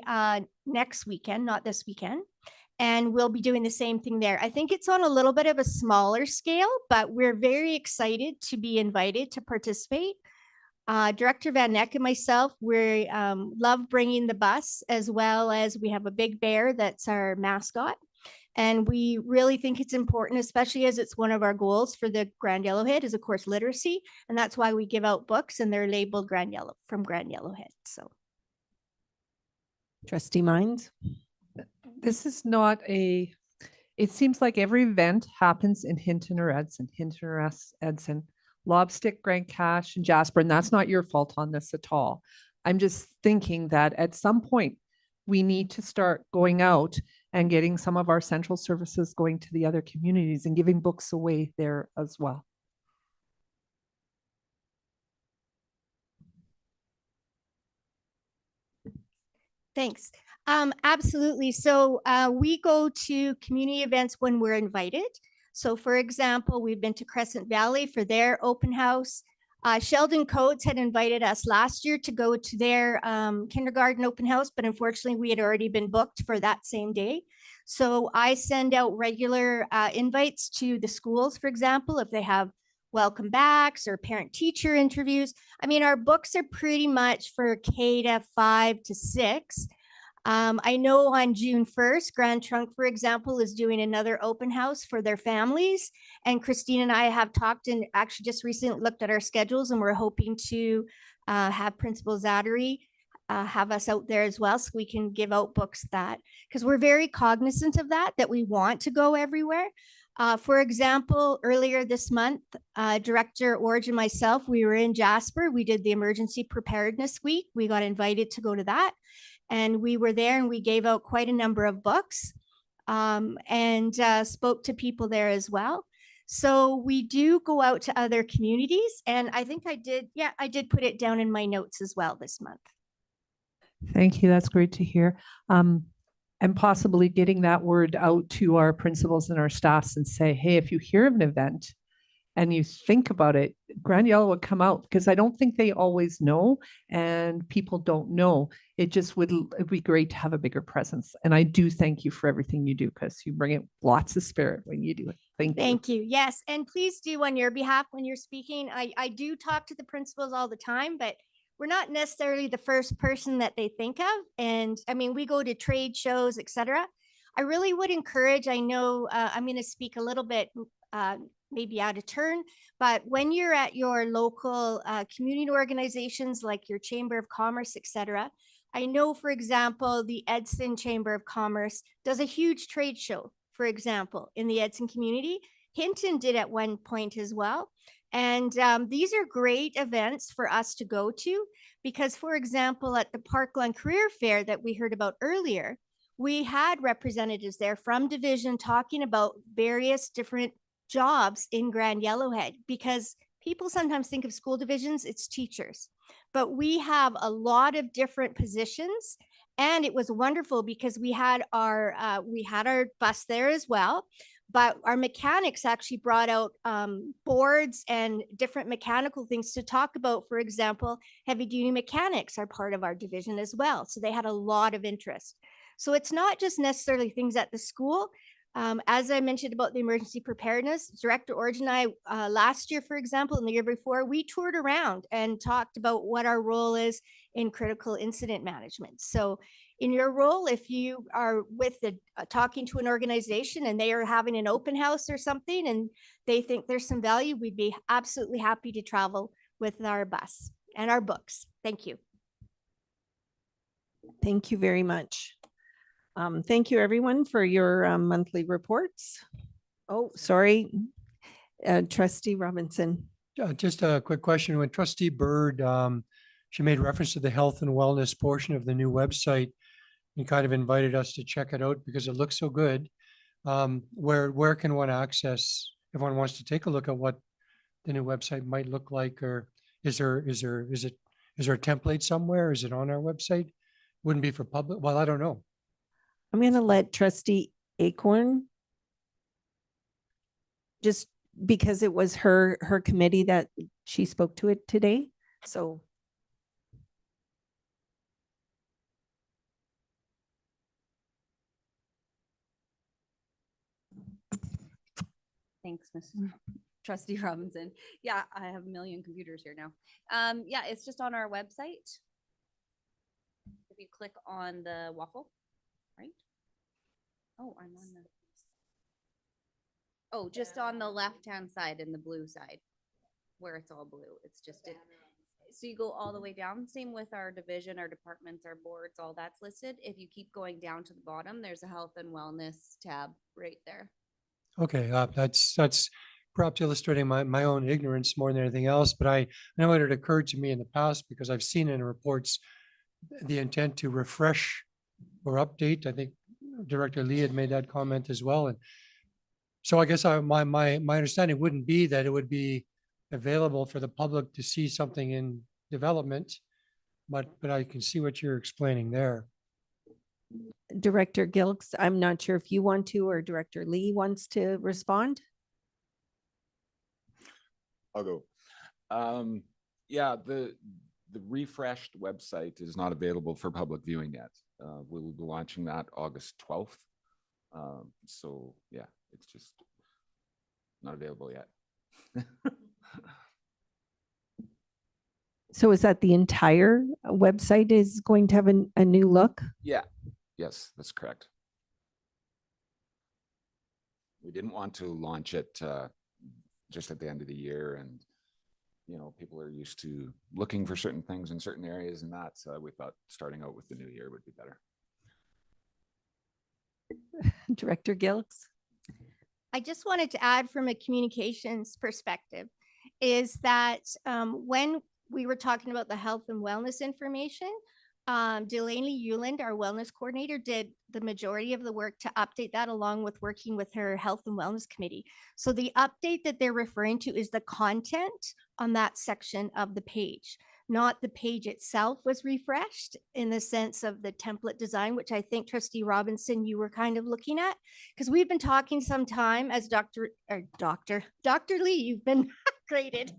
next weekend, not this weekend. And we'll be doing the same thing there. I think it's on a little bit of a smaller scale, but we're very excited to be invited to participate. Director Van Eck and myself, we love bringing the bus, as well as we have a big bear that's our mascot. And we really think it's important, especially as it's one of our goals for the Grand Yellowhead is, of course, literacy. And that's why we give out books, and they're labeled Grand Yellow from Grand Yellowhead. So. Trustee Mines? This is not a, it seems like every event happens in Hinton or Edson, Edson, Lobstick, Grand Cache, and Jasper, and that's not your fault on this at all. I'm just thinking that at some point, we need to start going out and getting some of our central services going to the other communities and giving books away there as well. Thanks. Absolutely. So we go to community events when we're invited. So for example, we've been to Crescent Valley for their open house. Sheldon Coates had invited us last year to go to their kindergarten open house, but unfortunately we had already been booked for that same day. So I send out regular invites to the schools, for example, if they have welcome backs or parent teacher interviews. I mean, our books are pretty much for K to 5 to 6. I know on June 1st, Grand Trunk, for example, is doing another open house for their families. And Christine and I have talked and actually just recently looked at our schedules, and we're hoping to have Principal Zattery have us out there as well, so we can give out books that, because we're very cognizant of that we want to go everywhere. For example, earlier this month, Director Orge and myself, we were in Jasper. We did the Emergency Preparedness Week. We got invited to go to that. And we were there and we gave out quite a number of books and spoke to people there as well. So we do go out to other communities. And I think I did put it down in my notes as well this month. Thank you. That's great to hear. And possibly getting that word out to our principals and our staffs and say, hey, if you hear of an event and you think about it, Grand Yellow would come out, because I don't think they always know and people don't know. It just it'd be great to have a bigger presence. And I do thank you for everything you do, because you bring in lots of spirit when you do it. Thank you. Yes. And please do on your behalf when you're speaking. I do talk to the principals all the time, but we're not necessarily the first person that they think of. And I mean, we go to trade shows, etc. I really would encourage, I know I'm going to speak a little bit maybe out of turn, but when you're at your local community organizations like your Chamber of Commerce, etc., I know, for example, the Edson Chamber of Commerce does a huge trade show, for example, in the Edson community. Hinton did at one point as well. And these are great events for us to go to because, for example, at the Parkland Career Fair that we heard about earlier, we had representatives there from division talking about various different jobs in Grand Yellowhead, because people sometimes think of school divisions, it's teachers, but we have a lot of different positions. And it was wonderful because we had our bus there as well, but our mechanics actually brought out boards and different mechanical things to talk about. For example, heavy duty mechanics are part of our division as well. So they had a lot of interest. So it's not just necessarily things at the school. As I mentioned about the emergency preparedness, Director Orge and I, last year, for example, and the year before, we toured around and talked about what our role is in critical incident management. So in your role, if you are with the, talking to an organization and they are having an open house or something and they think there's some value, we'd be absolutely happy to travel with our bus and our books. Thank you. Thank you very much. Thank you everyone for your monthly reports. Oh, sorry, Trustee Robinson. Just a quick question. When Trustee Bird, she made reference to the health and wellness portion of the new website and kind of invited us to check it out because it looks so good. Where can one access if one wants to take a look at what the new website might look like, or is there a template somewhere? Is it on our website? Wouldn't be for public. Well, I don't know. I'm going to let Trustee Acorn, just because it was her committee that she spoke to it today. So Thanks, Ms. Trustee Robinson. Yeah, I have a million computers here now. Yeah, it's just on our website. If you click on the waffle, right? Oh, I'm on the. Oh, just on the left-hand side and the blue side, where it's all blue. It's just it. So you go all the way down. Same with our division, our departments, our boards, all that's listed. If you keep going down to the bottom, there's a health and wellness tab right there. Okay, that's perhaps illustrating my own ignorance more than anything else, but I know it had occurred to me in the past because I've seen in reports the intent to refresh or update. I think Director Lee had made that comment as well. And so I guess my understanding wouldn't be that it would be available for the public to see something in development, but I can see what you're explaining there. Director Gilks, I'm not sure if you want to or Director Lee wants to respond. I'll go. Yeah, the refreshed website is not available for public viewing yet. We will be launching that August 12th. So yeah, it's just not available yet. So is that the entire website is going to have a new look? Yeah, yes, that's correct. We didn't want to launch it just at the end of the year, and people are used to looking for certain things in certain areas, and that we thought starting out with the new year would be better. Director Gilks. I just wanted to add from a communications perspective is that when we were talking about the health and wellness information, Delaney Euland, our wellness coordinator, did the majority of the work to update that along with working with her health and wellness committee. So the update that they're referring to is the content on that section of the page, not the page itself was refreshed in the sense of the template design, which I think Trustee Robinson, you were kind of looking at, because we've been talking some time as Dr. Lee, you've been graded.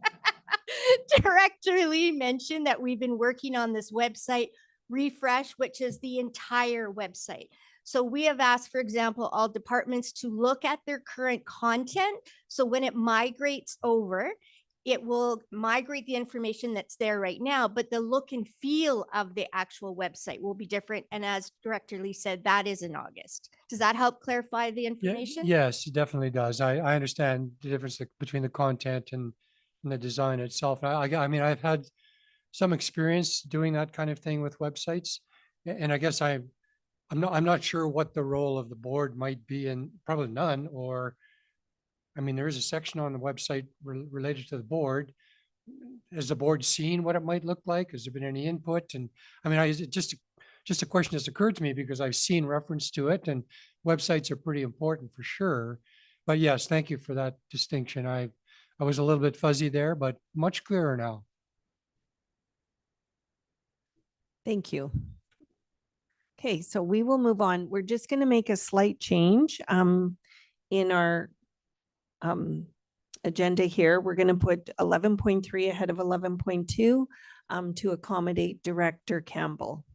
Director Lee mentioned that we've been working on this website refresh, which is the entire website. So we have asked, for example, all departments to look at their current content. So when it migrates over, it will migrate the information that's there right now, but the look and feel of the actual website will be different. And as Director Lee said, that is in August. Does that help clarify the information? Yes, it definitely does. I understand the difference between the content and the design itself. I mean, I've had some experience doing that kind of thing with websites, and I guess I'm not sure what the role of the board might be, and probably none. Or, I mean, there is a section on the website related to the board. Has the board seen what it might look like? Has there been any input? And I mean, just a question that's occurred to me because I've seen reference to it, and websites are pretty important for sure. But yes, thank you for that distinction. I was a little bit fuzzy there, but much clearer now. Thank you. Okay, so we will move on. We're just going to make a slight change in our agenda here. We're going to put 11.3 ahead of 11.2 to accommodate Director Campbell.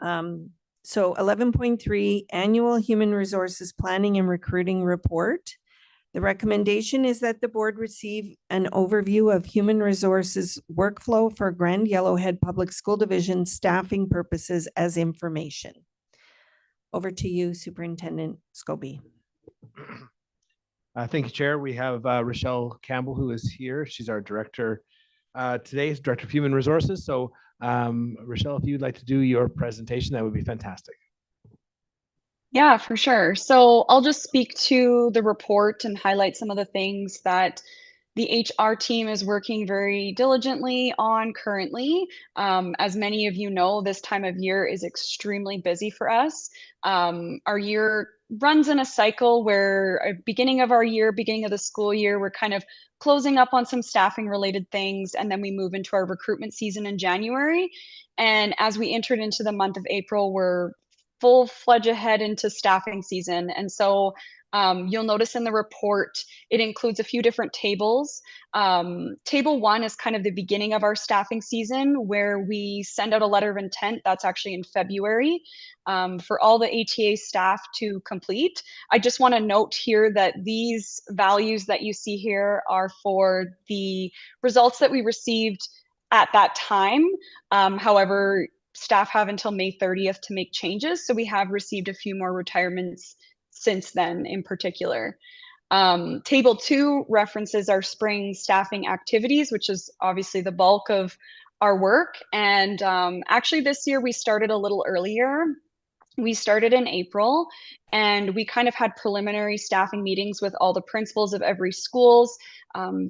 So 11.3 Annual Human Resources Planning and Recruiting Report. The recommendation is that the board receive an overview of human resources workflow for Grand Yellowhead Public School Division staffing purposes as information. Over to you, Superintendent Scobie. Thank you, Chair. We have Rochelle Campbell, who is here. She's our director today, is Director of Human Resources. So Rochelle, if you'd like to do your presentation, that would be fantastic. Yeah, for sure. So I'll just speak to the report and highlight some of the things that the HR team is working very diligently on currently. As many of you know, this time of year is extremely busy for us. Our year runs in a cycle where beginning of our year, beginning of the school year, we're kind of closing up on some staffing related things, and then we move into our recruitment season in January. And as we entered into the month of April, we're full-fledged ahead into staffing season. And so you'll notice in the report, it includes a few different tables. Table 1 is kind of the beginning of our staffing season, where we send out a letter of intent. That's actually in February for all the ATA staff to complete. I just want to note here that these values that you see here are for the results that we received at that time. However, staff have until May 30th to make changes. So we have received a few more retirements since then in particular. Table 2 references our spring staffing activities, which is obviously the bulk of our work. And actually this year we started a little earlier. We started in April, and we kind of had preliminary staffing meetings with all the principals of every schools,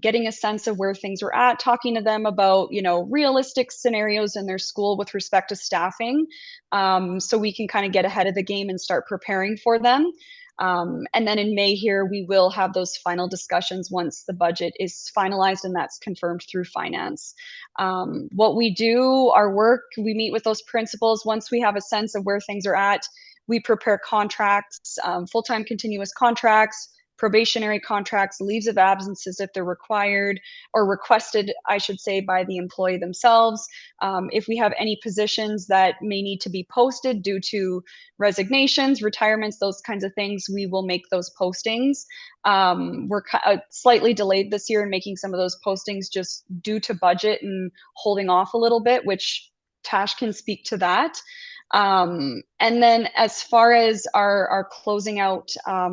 getting a sense of where things were at, talking to them about, realistic scenarios in their school with respect to staffing, so we can kind of get ahead of the game and start preparing for them. And then in May here, we will have those final discussions once the budget is finalized and that's confirmed through finance. What we do, our work, we meet with those principals. Once we have a sense of where things are at, we prepare contracts, full-time continuous contracts, probationary contracts, leaves of absences if they're required or requested, I should say, by the employee themselves. If we have any positions that may need to be posted due to resignations, retirements, those kinds of things, we will make those postings. We're slightly delayed this year in making some of those postings just due to budget and holding off a little bit, which Tash can speak to that. And then as far as our closing out,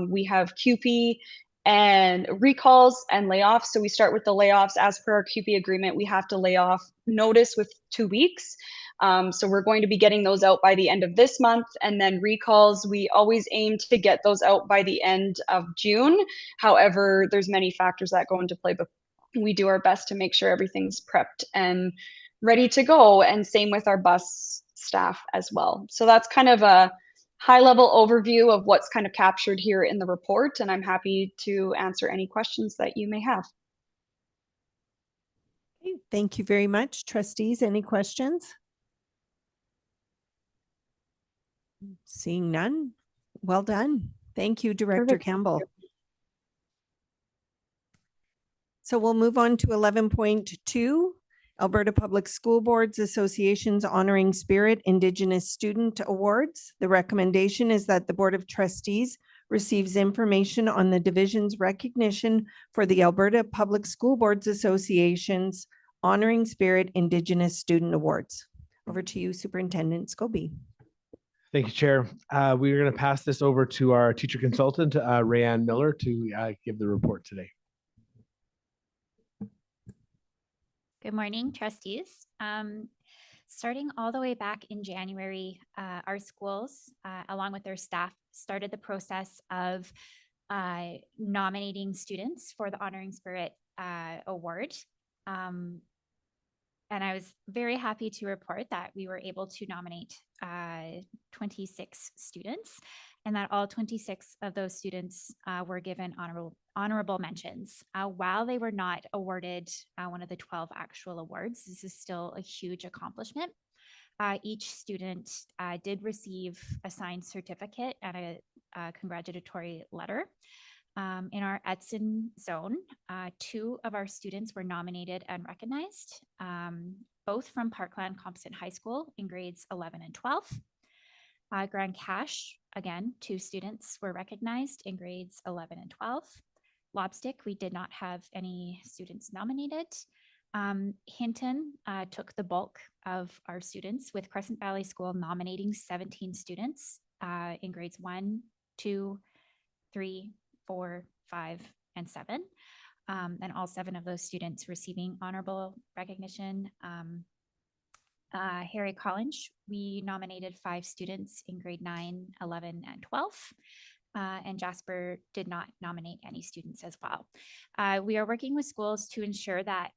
we have QP and recalls and layoffs. So we start with the layoffs. As per our QP agreement, we have to lay off notice with 2 weeks. So we're going to be getting those out by the end of this month. And then recalls, we always aim to get those out by the end of June. However, there's many factors that go into play, but we do our best to make sure everything's prepped and ready to go. And same with our bus staff as well. So that's kind of a high level overview of what's kind of captured here in the report. And I'm happy to answer any questions that you may have. Okay, thank you very much. Trustees, any questions? Seeing none. Well done. Thank you, Director Perfect. Campbell. So we'll move on to 11.2, Alberta Public School Boards Association's Honoring Spirit Indigenous Student Awards. The recommendation is that the Board of Trustees receives information on the division's recognition for the Alberta Public School Boards Association's Honoring Spirit Indigenous Student Awards. Over to you, Superintendent Scobie. Thank you, Chair. We're going to pass this over to our teacher consultant, Rayanne Miller, to give the report today. Good morning, trustees. Starting all the way back in January, our schools, along with their staff, started the process of nominating students for the Honoring Spirit Award. And I was very happy to report that we were able to nominate 26 students, and that all 26 of those students were given honorable mentions. While they were not awarded one of the 12 actual awards, this is still a huge accomplishment. Each student did receive a signed certificate and a congratulatory letter. In our Edson zone, 2 of our students were nominated and recognized, both from Parkland Composite High School in grades 11 and 12. Grand Cache, again, 2 students were recognized in grades 11 and 12. Lobstick, we did not have any students nominated. Hinton took the bulk of our students, with Crescent Valley School nominating 17 students in grades 1, 2, 3, 4, 5, and 7. And all 7 of those students receiving honorable recognition. Harry College, we nominated 5 students in grade 9, 11, and 12. And Jasper did not nominate any students as well. We are working with schools to ensure that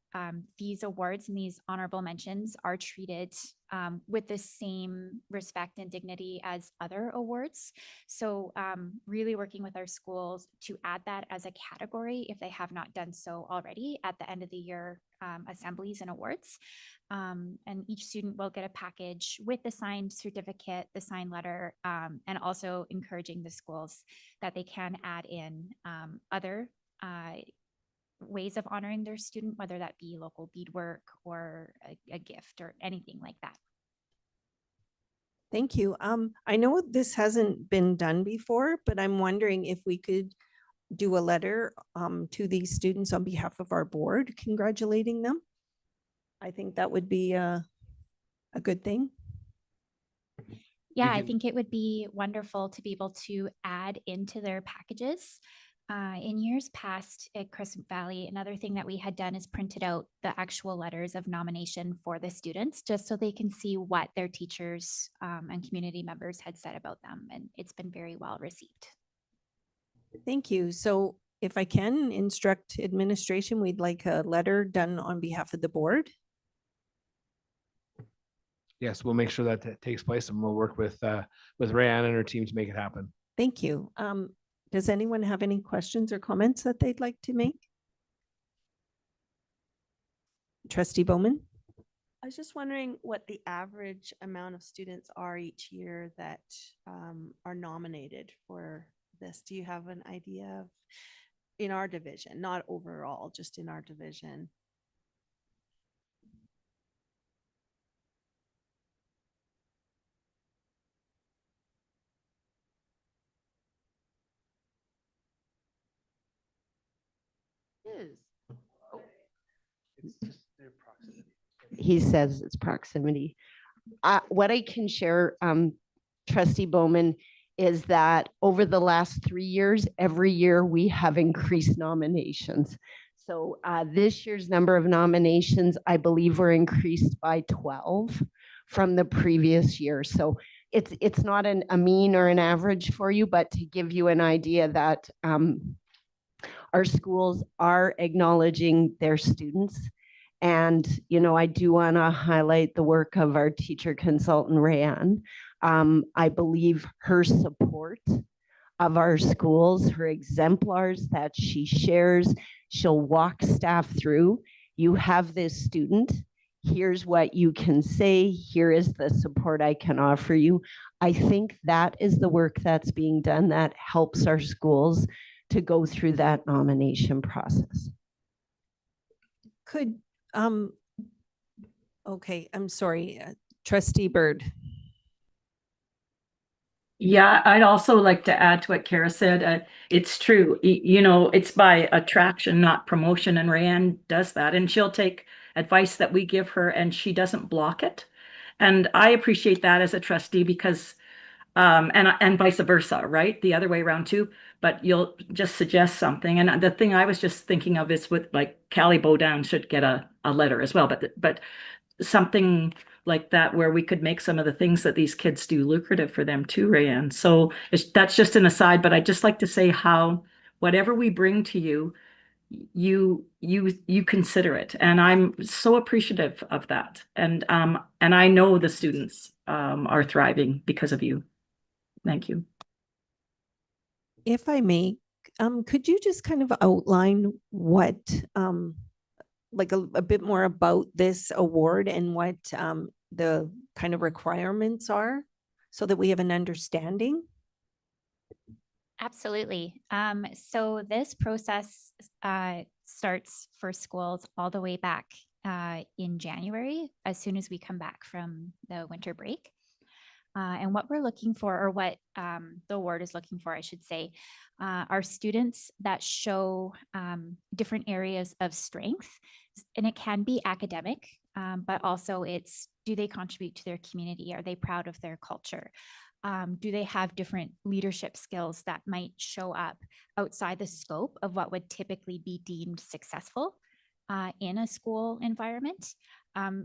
these awards and these honorable mentions are treated with the same respect and dignity as other awards. So really working with our schools to add that as a category if they have not done so already at the end of the year assemblies and awards. And each student will get a package with the signed certificate, the signed letter, and also encouraging the schools that they can add in other ways of honoring their student, whether that be local beadwork or a gift or anything like that. Thank you. I know this hasn't been done before, but I'm wondering if we could do a letter to these students on behalf of our board, congratulating them. I think that would be a good thing. Yeah, I think it would be wonderful to be able to add into their packages. In years past at Crescent Valley, another thing that we had done is printed out the actual letters of nomination for the students, just so they can see what their teachers and community members had said about them. And it's been very well received. Thank you. So if I can instruct administration, we'd like a letter done on behalf of the board. Yes, we'll make sure that that takes place, and we'll work with Rayanne and her team to make it happen. Thank you. Does anyone have any questions or comments that they'd like to make? Trustee Bowman? I was just wondering what the average amount of students are each year that are nominated for this. Do you have an idea of, in our division, not overall, just in our division? Is. It's just their proximity. He says it's proximity. What I can share, Trustee Bowman, is that over the last 3 years, every year we have increased nominations. So this year's number of nominations, I believe, were increased by 12 from the previous year. So it's not a mean or an average for you, but to give you an idea that our schools are acknowledging their students. And, you know, I do want to highlight the work of our teacher consultant, Rayanne. I believe her support of our schools, her exemplars that she shares, she'll walk staff through. You have this student. Here's what you can say. Here is the support I can offer you. I think that is the work that's being done that helps our schools to go through that nomination process. Could, okay, I'm sorry, Trustee Bird. Yeah, I'd also like to add to what Kara said. It's true. You know, it's by attraction, not promotion. And Rayanne does that. And she'll take advice that we give her and she doesn't block it. And I appreciate that as a trustee because, and vice versa, right? The other way around too. But you'll just suggest something. And the thing I was just thinking of is with like Callie Bowdoin should get a letter as well. But something like that where we could make some of the things that these kids do lucrative for them too, Rayanne. So that's just an aside, but I'd just like to say how whatever we bring to you, you consider it. And I'm so appreciative of that. And I know the students are thriving because of you. Thank you. If I may, could you just kind of outline what like a bit more about this award and what the kind of requirements are so that we have an understanding? Absolutely. So this process starts for schools all the way back in January, as soon as we come back from the winter break. And what we're looking for, or what the award is looking for, I should say, are students that show different areas of strength. And it can be academic, but also it's, do they contribute to their community? Are they proud of their culture? Do they have different leadership skills that might show up outside the scope of what would typically be deemed successful in a school environment?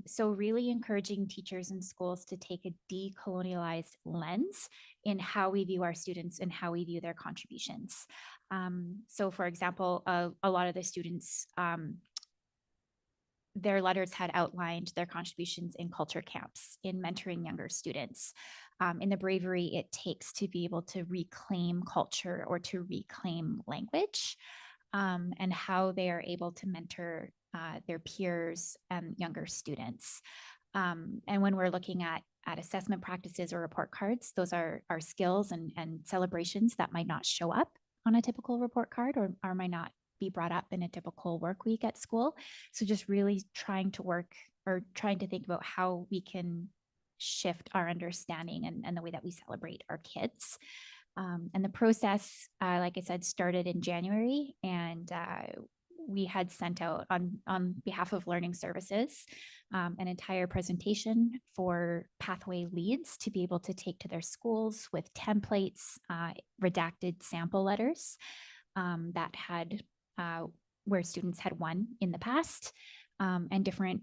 So really encouraging teachers and schools to take a decolonialized lens in how we view our students and how we view their contributions. So for example, a lot of the students, their letters had outlined their contributions in culture camps, in mentoring younger students, in the bravery it takes to be able to reclaim culture or to reclaim language, and how they are able to mentor their peers and younger students. And when we're looking at assessment practices or report cards, those are skills and celebrations that might not show up on a typical report card, or might not be brought up in a typical work week at school. So just really trying to work, or trying to think about how we can shift our understanding and the way that we celebrate our kids. And the process, like I said, started in January, and we had sent out on behalf of Learning Services an entire presentation for pathway leads to be able to take to their schools with templates, redacted sample letters that had where students had won in the past, and different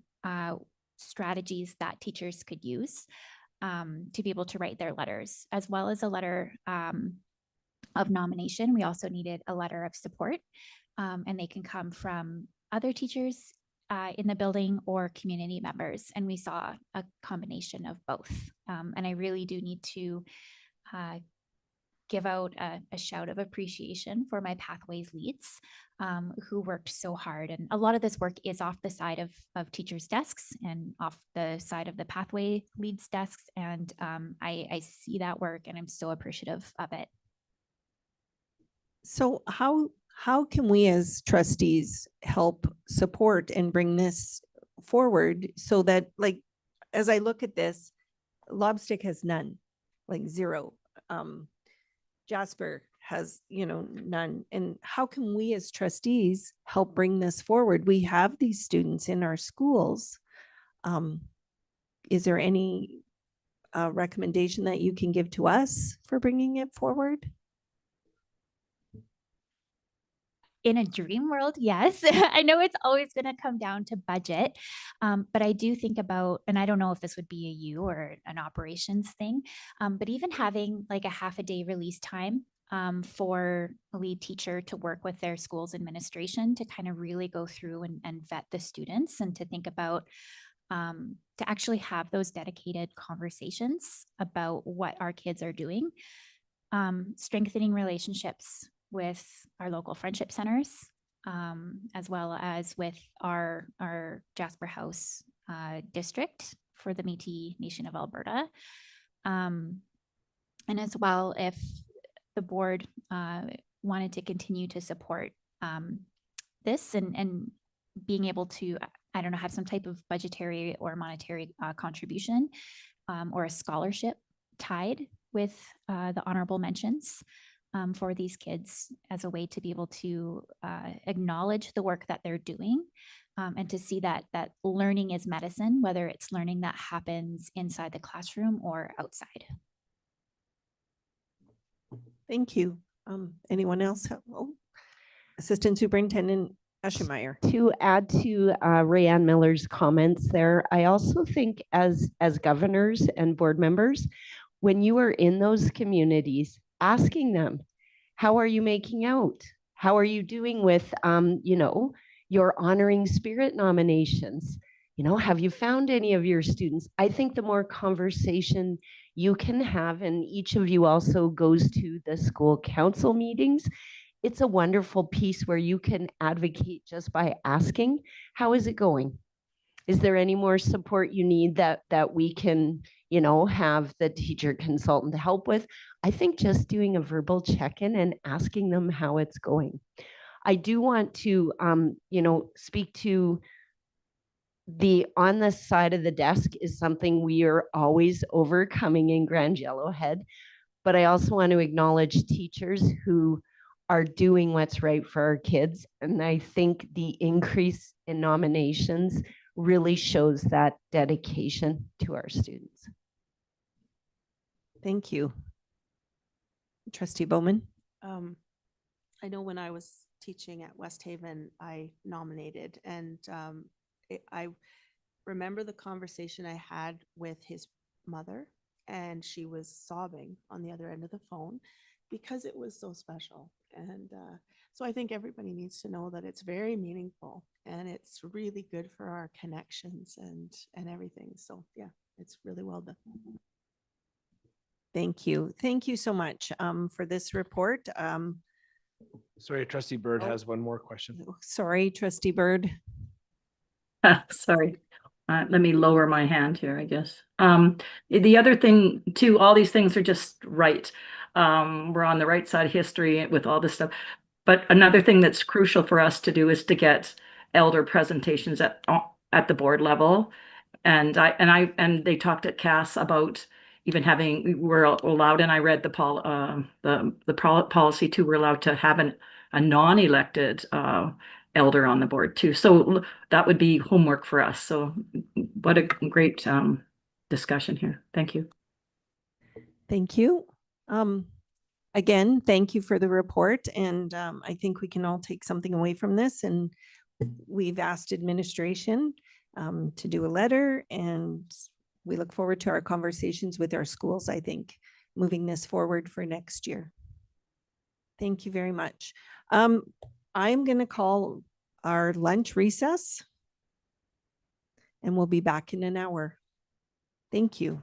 strategies that teachers could use to be able to write their letters, as well as a letter of nomination. We also needed a letter of support, and they can come from other teachers in the building or community members. And we saw a combination of both. And I really do need to give out a shout of appreciation for my Pathways leads, who worked so hard. And a lot of this work is off the side of teachers' desks and off the side of the Pathway leads desks. And I see that work, and I'm so appreciative of it. So how can we as trustees help support and bring this forward so that, like, as I look at this, Lobstick has none, like zero. Jasper has, none. And how can we as trustees help bring this forward? We have these students in our schools. Is there any recommendation that you can give to us for bringing it forward? In a dream world, yes. I know it's always going to come down to budget, but I do think about, and I don't know if this would be a you or an operations thing, but even having like a half a day release time for a lead teacher to work with their school's administration to kind of really go through and vet the students, and to think about to actually have those dedicated conversations about what our kids are doing, strengthening relationships with our local friendship centers, as well as with our Jasper House district for the Métis Nation of Alberta. And as well, if the board wanted to continue to support this and being able to, I don't know, have some type of budgetary or monetary contribution or a scholarship tied with the honorable mentions for these kids, as a way to be able to acknowledge the work that they're doing, and to see that learning is medicine, whether it's learning that happens inside the classroom or outside. Thank you. Anyone else? Assistant Superintendent Eschenmeyer. To add to Rayanne Miller's comments there, I also think as governors and board members, when you are in those communities, asking them, how are you making out? How are you doing with, your honoring spirit nominations? Have you found any of your students? I think the more conversation you can have, and each of you also goes to the school council meetings, it's a wonderful piece where you can advocate just by asking, how is it going? Is there any more support you need that we can, have the teacher consultant to help with? I think just doing a verbal check-in and asking them how it's going. I do want to, speak to The on the side of the desk is something we are always overcoming in Grand Yellowhead. But I also want to acknowledge teachers who are doing what's right for our kids. And I think the increase in nominations really shows that dedication to our students. Thank you. Trustee Bowman? I know when I was teaching at West Haven, I nominated, and I remember the conversation I had with his mother, and she was sobbing on the other end of the phone because it was so special. And so I think everybody needs to know that it's very meaningful and it's really good for our connections and everything. So yeah, it's really well done. Thank you. Thank you so much for this report. Sorry, Trustee Bird Oh. has one more question. Sorry, Trustee Bird. Sorry. Let me lower my hand here, I guess. The other thing too, all these things are just right. We're on the right side of history with all this stuff. But another thing that's crucial for us to do is to get elder presentations at the board level. And they talked at CAS about even having, we were allowed, and I read the policy too, we're allowed to have a non-elected elder on the board too. So that would be homework for us. So what a great discussion here. Thank you. Thank you. Again, thank you for the report. And I think we can all take something away from this. And we've asked administration to do a letter, and we look forward to our conversations with our schools, I think, moving this forward for next year. Thank you very much. I'm going to call our lunch recess, and we'll be back in an hour. Thank you.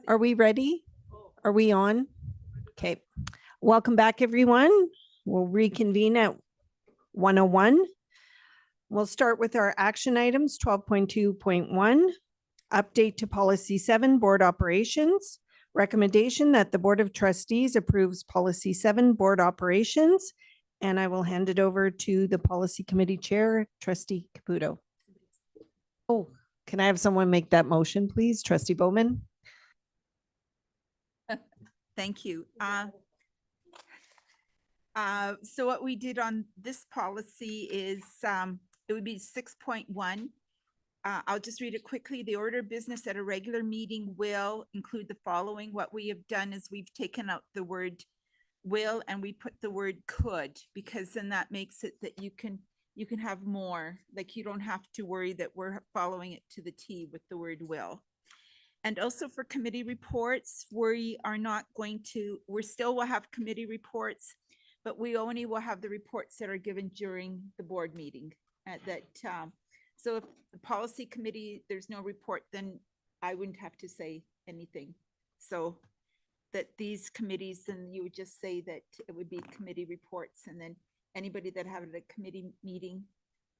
Are we ready? Are we on? Okay. Welcome back, everyone. We'll reconvene at 1:01. We'll start with our action items, 12.2.1, update to policy 7, board operations. Recommendation that the Board of Trustees approves policy 7, board operations. And I will hand it over to the policy committee chair, trustee Caputo. Oh, can I have someone make that motion, please? Trustee Bowman? Thank you. So what we did on this policy is it would be 6.1. I'll just read it quickly. The order of business at a regular meeting will include the following. What we have done is we've taken out the word will and we put the word could, because then that makes it that you can have more. Like you don't have to worry that we're following it to the T with the word will. And also for committee reports, we still will have committee reports, but we only will have the reports that are given during the board meeting at that. So if the policy committee, there's no report, then I wouldn't have to say anything. So that these committees, then you would just say that it would be committee reports, and then anybody that had a committee meeting,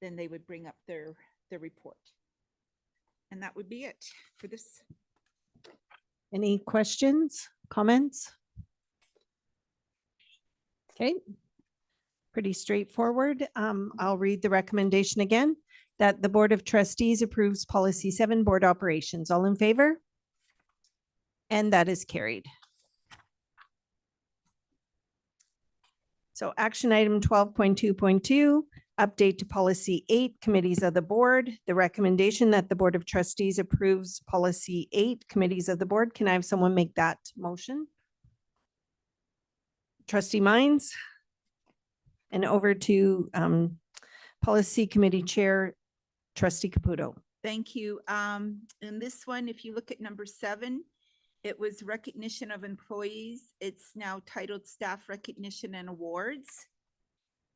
then they would bring up their report. And that would be it for this. Any questions, comments? Okay, pretty straightforward. I'll read the recommendation again, that the Board of Trustees approves policy 7, board operations. All in favor? And that is carried. So action item 12.2.2, update to policy 8, committees of the board. The recommendation that the Board of Trustees approves policy 8, committees of the board. Can I have someone make that motion? Trustee Mines. And over to policy committee chair, trustee Caputo. Thank you. In this one, if you look at number 7, it was recognition of employees. It's now titled staff recognition and awards.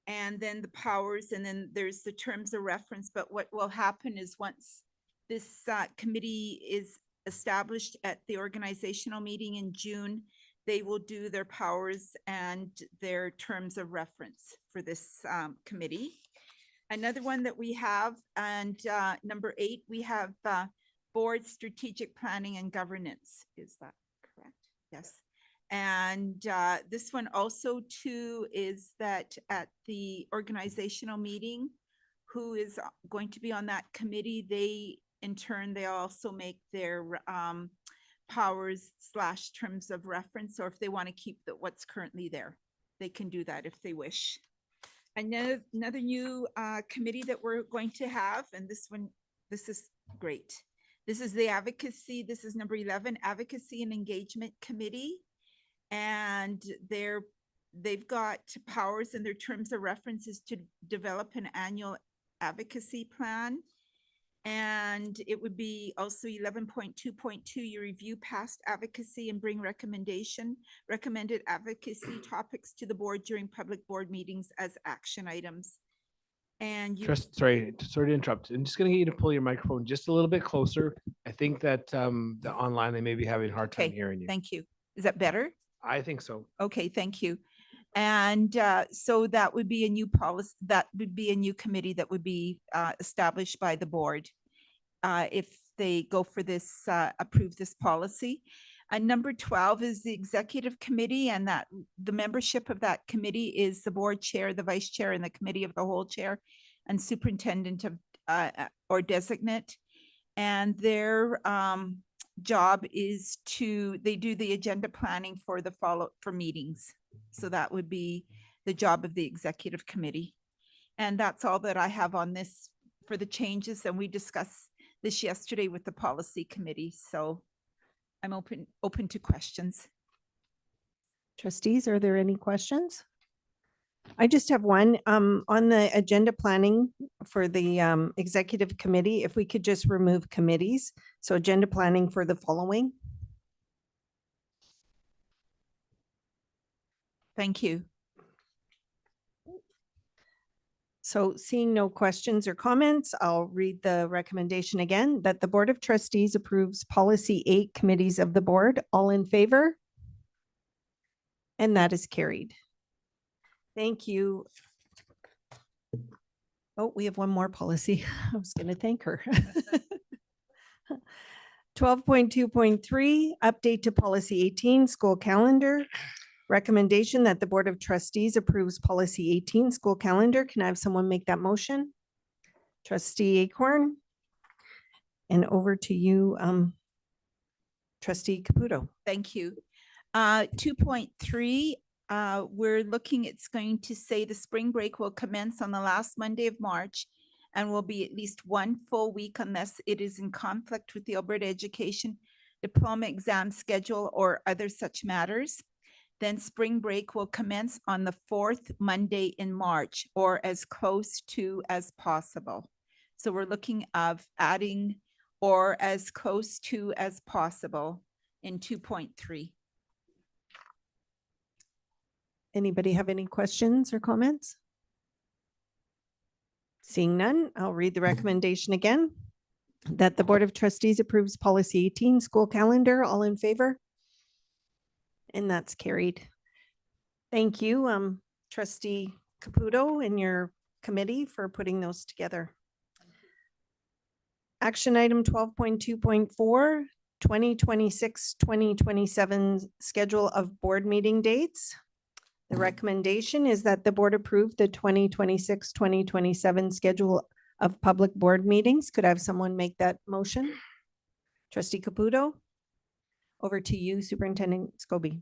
And then the powers, and then there's the terms of reference. But what will happen is once this committee is established at the organizational meeting in June, they will do their powers and their terms of reference for this committee. Another one that we have, and number 8, we have board strategic planning and governance. Is that correct? Yes. And this one also too is that at the organizational meeting, who is going to be on that committee, they in turn, they also make their powers / terms of reference, or if they want to keep what's currently there, they can do that if they wish. Another new committee that we're going to have, and this is great. This is the advocacy. This is number 11, advocacy and engagement committee. And they've got powers and their terms of references to develop an annual advocacy plan. And it would be also 11.2.2, you review past advocacy and bring recommended advocacy topics to the board during public board meetings as action items. And you Sorry to interrupt. I'm just going to get you to pull your microphone just a little bit closer. I think that the online, they may be having a hard time hearing you. Thank you. Is that better? I think so. Okay, thank you. And so that would be a new policy, that would be a new committee that would be established by the board if they go for this, approve this policy. And number 12 is the executive committee, and that the membership of that committee is the board chair, the vice chair, and the committee of the whole chair and superintendent of or designate. And their job is they do the agenda planning for the for meetings. So that would be the job of the executive committee. And that's all that I have on this for the changes. And we discussed this yesterday with the policy committee. So I'm open to questions. Trustees, are there any questions? I just have one on the agenda planning for the executive committee. If we could just remove committees. So agenda planning for the following. Thank you. So seeing no questions or comments, I'll read the recommendation again, that the Board of Trustees approves policy 8 committees of the board. All in favor? And that is carried. Thank you. Oh, we have one more policy. I was going to thank her. 12.2.3, update to policy 18, school calendar. Recommendation that the Board of Trustees approves policy 18, school calendar. Can I have someone make that motion? Trustee Acorn. And over to you, Trustee Caputo. Thank you. 2.3, we're looking, it's going to say the spring break will commence on the last Monday of March and will be at least one full week unless it is in conflict with the Alberta Education Diploma exam schedule or other such matters. Then spring break will commence on the 4th Monday in March or as close to as possible. So we're looking of adding or as close to as possible in 2.3. Anybody have any questions or comments? Seeing none, I'll read the recommendation again. That the Board of Trustees approves policy 18, school calendar. All in favor? And that's carried. Thank you, Trustee Caputo and your committee for putting those together. Action item 12.2.4, 2026-2027 schedule of board meeting dates. The recommendation is that the board approve the 2026-2027 schedule of public board meetings. Could I have someone make that motion? Trustee Caputo. Over to you, Superintendent Scobie.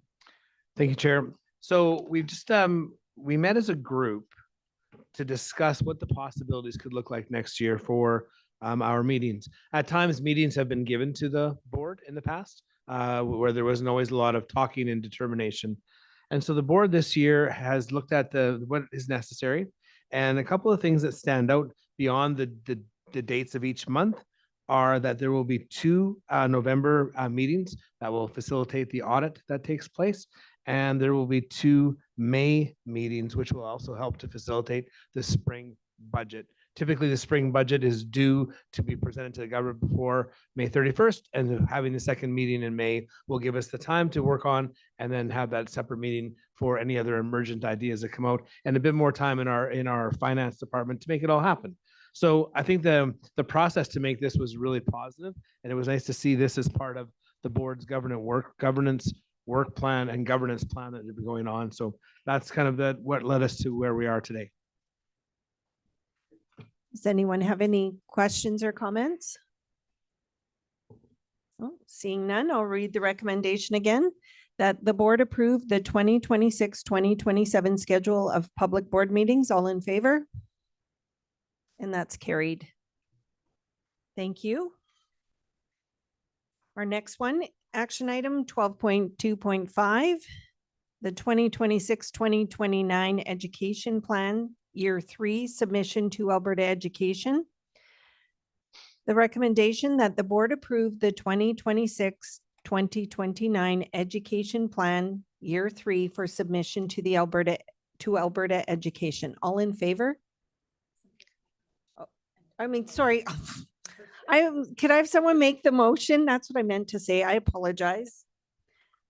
Thank you, Chair. So we've just, we met as a group to discuss what the possibilities could look like next year for our meetings. At times, meetings have been given to the board in the past, where there wasn't always a lot of talking and determination. And so the board this year has looked at what is necessary, and a couple of things that stand out beyond the dates of each month are that there will be 2 November meetings that will facilitate the audit that takes place. And there will be 2 May meetings, which will also help to facilitate the spring budget. Typically, the spring budget is due to be presented to the government before May 31st, and having the second meeting in May will give us the time to work on and then have that separate meeting for any other emergent ideas that come out, and a bit more time in our finance department to make it all happen. So I think the process to make this was really positive, and it was nice to see this as part of the board's governance work plan and governance plan that had been going on. So that's kind of what led us to where we are today. Does anyone have any questions or comments? Oh, seeing none, I'll read the recommendation again. That the board approve the 2026-2027 schedule of public board meetings. All in favor? And that's carried. Thank you. Our next one, action item 12.2.5, the 2026-2029 education plan, year 3 submission to Alberta Education. The recommendation that the board approve the 2026-2029 education plan, year 3 for submission to the Alberta Education. All in favor? Sorry. Could I have someone make the motion? That's what I meant to say. I apologize.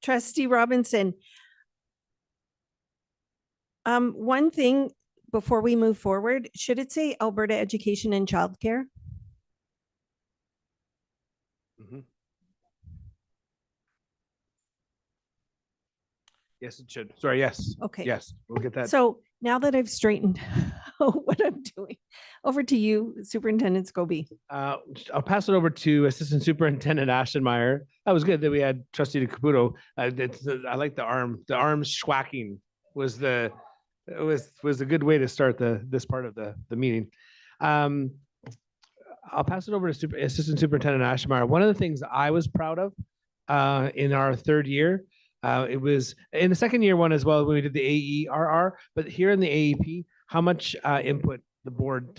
Trustee Robinson. One thing before we move forward, should it say Alberta Education and Childcare? Yes, it should. Sorry, yes. Okay. Yes, we'll get that. So now that I've straightened out what I'm doing, over to you, Superintendent Scobie. I'll pass it over to Assistant Superintendent Ashtonmeyer. That was good that we had Trustee Caputo. I like the arm. The arm schwacking was a good way to start this part of the meeting. I'll pass it over to Assistant Superintendent Ashtonmeyer. One of the things I was proud of in our 3rd year, it was in the 2nd year one as well when we did the AERR, but here in the AEP, how much input the board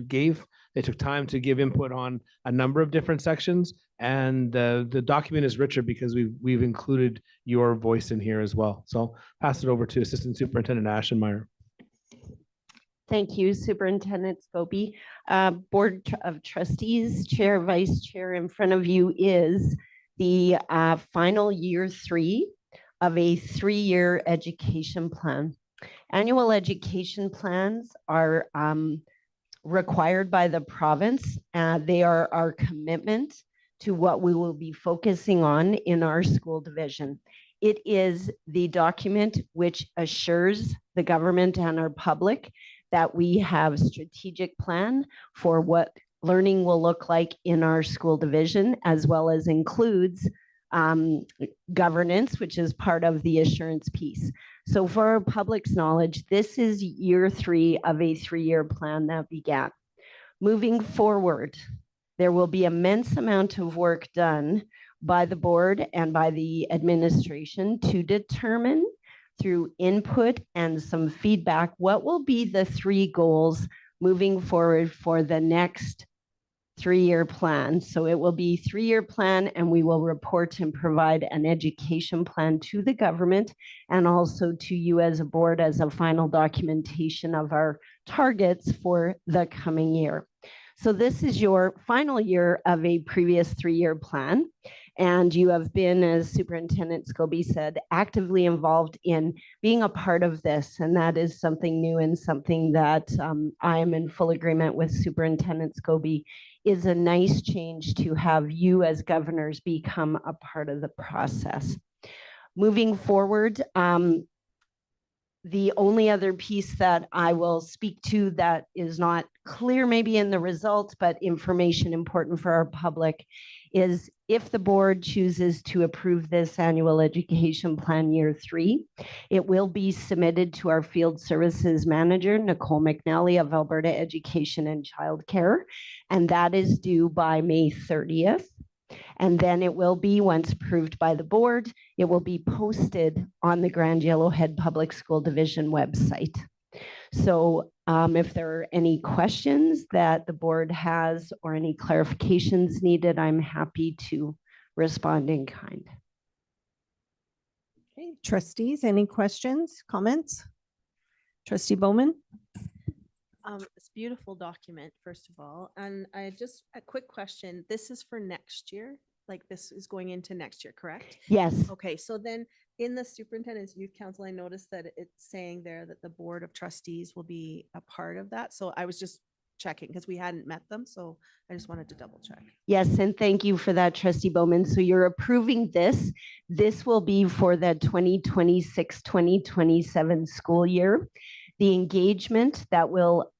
gave. They took time to give input on a number of different sections, and the document is richer because we've included your voice in here as well. So pass it over to Assistant Superintendent Ashtonmeyer. Thank you, Superintendent Scobie. Board of Trustees, Chair, Vice Chair, in front of you is the final year 3 of a 3-year education plan. Annual education plans are required by the province. They are our commitment to what we will be focusing on in our school division. It is the document which assures the government and our public that we have strategic plan for what learning will look like in our school division, as well as includes governance, which is part of the assurance piece. So for our public's knowledge, this is year 3 of a 3-year plan that began. Moving forward, there will be immense amount of work done by the board and by the administration to determine through input and some feedback what will be the 3 goals moving forward for the next 3-year plan. So it will be 3-year plan, and we will report and provide an education plan to the government and also to you as a board as a final documentation of our targets for the coming year. So this is your final year of a previous 3-year plan. And you have been, as Superintendent Scobie said, actively involved in being a part of this. And that is something new and something that I am in full agreement with Superintendent Scobie is a nice change to have you as governors become a part of the process. Moving forward, the only other piece that I will speak to that is not clear maybe in the results, but information important for our public is if the board chooses to approve this annual education plan year 3, it will be submitted to our field services manager, Nicole McNally of Alberta Education and Childcare, and that is due by May 30th. And then it will be, once approved by the board, it will be posted on the Grand Yellowhead Public School Division website. So if there are any questions that the board has or any clarifications needed, I'm happy to respond in kind. Okay, trustees, any questions, comments? Trustee Bowman? It's a beautiful document, first of all. And I just, a quick question. This is for next year? Like this is going into next year, correct? Yes. Okay, so then in the Superintendent's Youth Council, I noticed that it's saying there that the Board of Trustees will be a part of that. So I was just checking because we hadn't met them. So I just wanted to double check. Yes, and thank you for that, Trustee Bowman. So you're approving this. This will be for the 2026-2027 school year. The engagement that will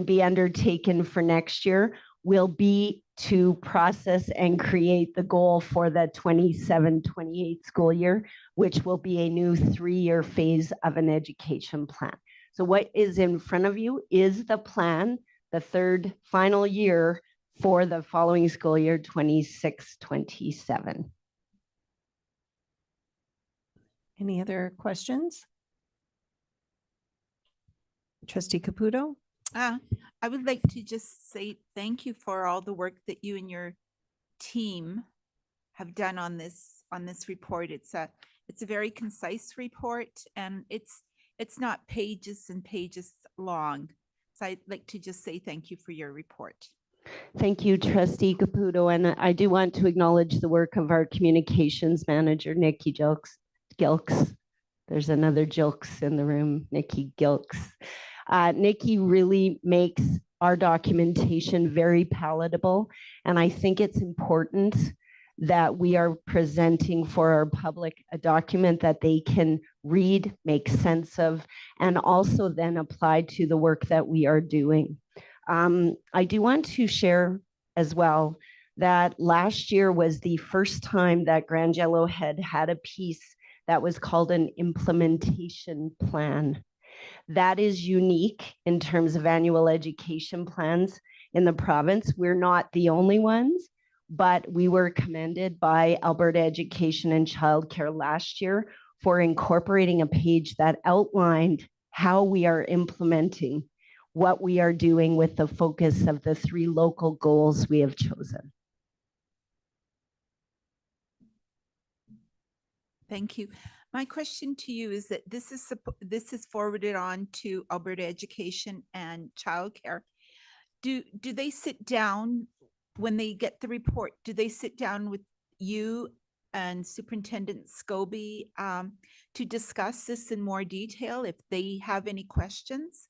be undertaken for next year will be to process and create the goal for the 27-28 school year, which will be a new 3-year phase of an education plan. So what is in front of you is the plan, the 3rd final year for the following school year, 26-27. Any other questions? Trustee Caputo? I would like to just say thank you for all the work that you and your team have done on this report. It's a very concise report, and it's not pages and pages long. So I'd like to just say thank you for your report. Thank you, Trustee Caputo. And I do want to acknowledge the work of our communications manager, Nikki Gilks. There's another Gilks in the room, Nikki Gilks. Nikki really makes our documentation very palatable. And I think it's important that we are presenting for our public a document that they can read, make sense of, and also then apply to the work that we are doing. I do want to share as well that last year was the first time that Grand Yellowhead had a piece that was called an implementation plan. That is unique in terms of annual education plans in the province. We're not the only ones, but we were commended by Alberta Education and Childcare last year for incorporating a page that outlined how we are implementing what we are doing with the focus of the 3 local goals we have chosen. Thank you. My question to you is that this is forwarded on to Alberta Education and Childcare. Do they sit down when they get the report? Do they sit down with you and Superintendent Scobie to discuss this in more detail if they have any questions?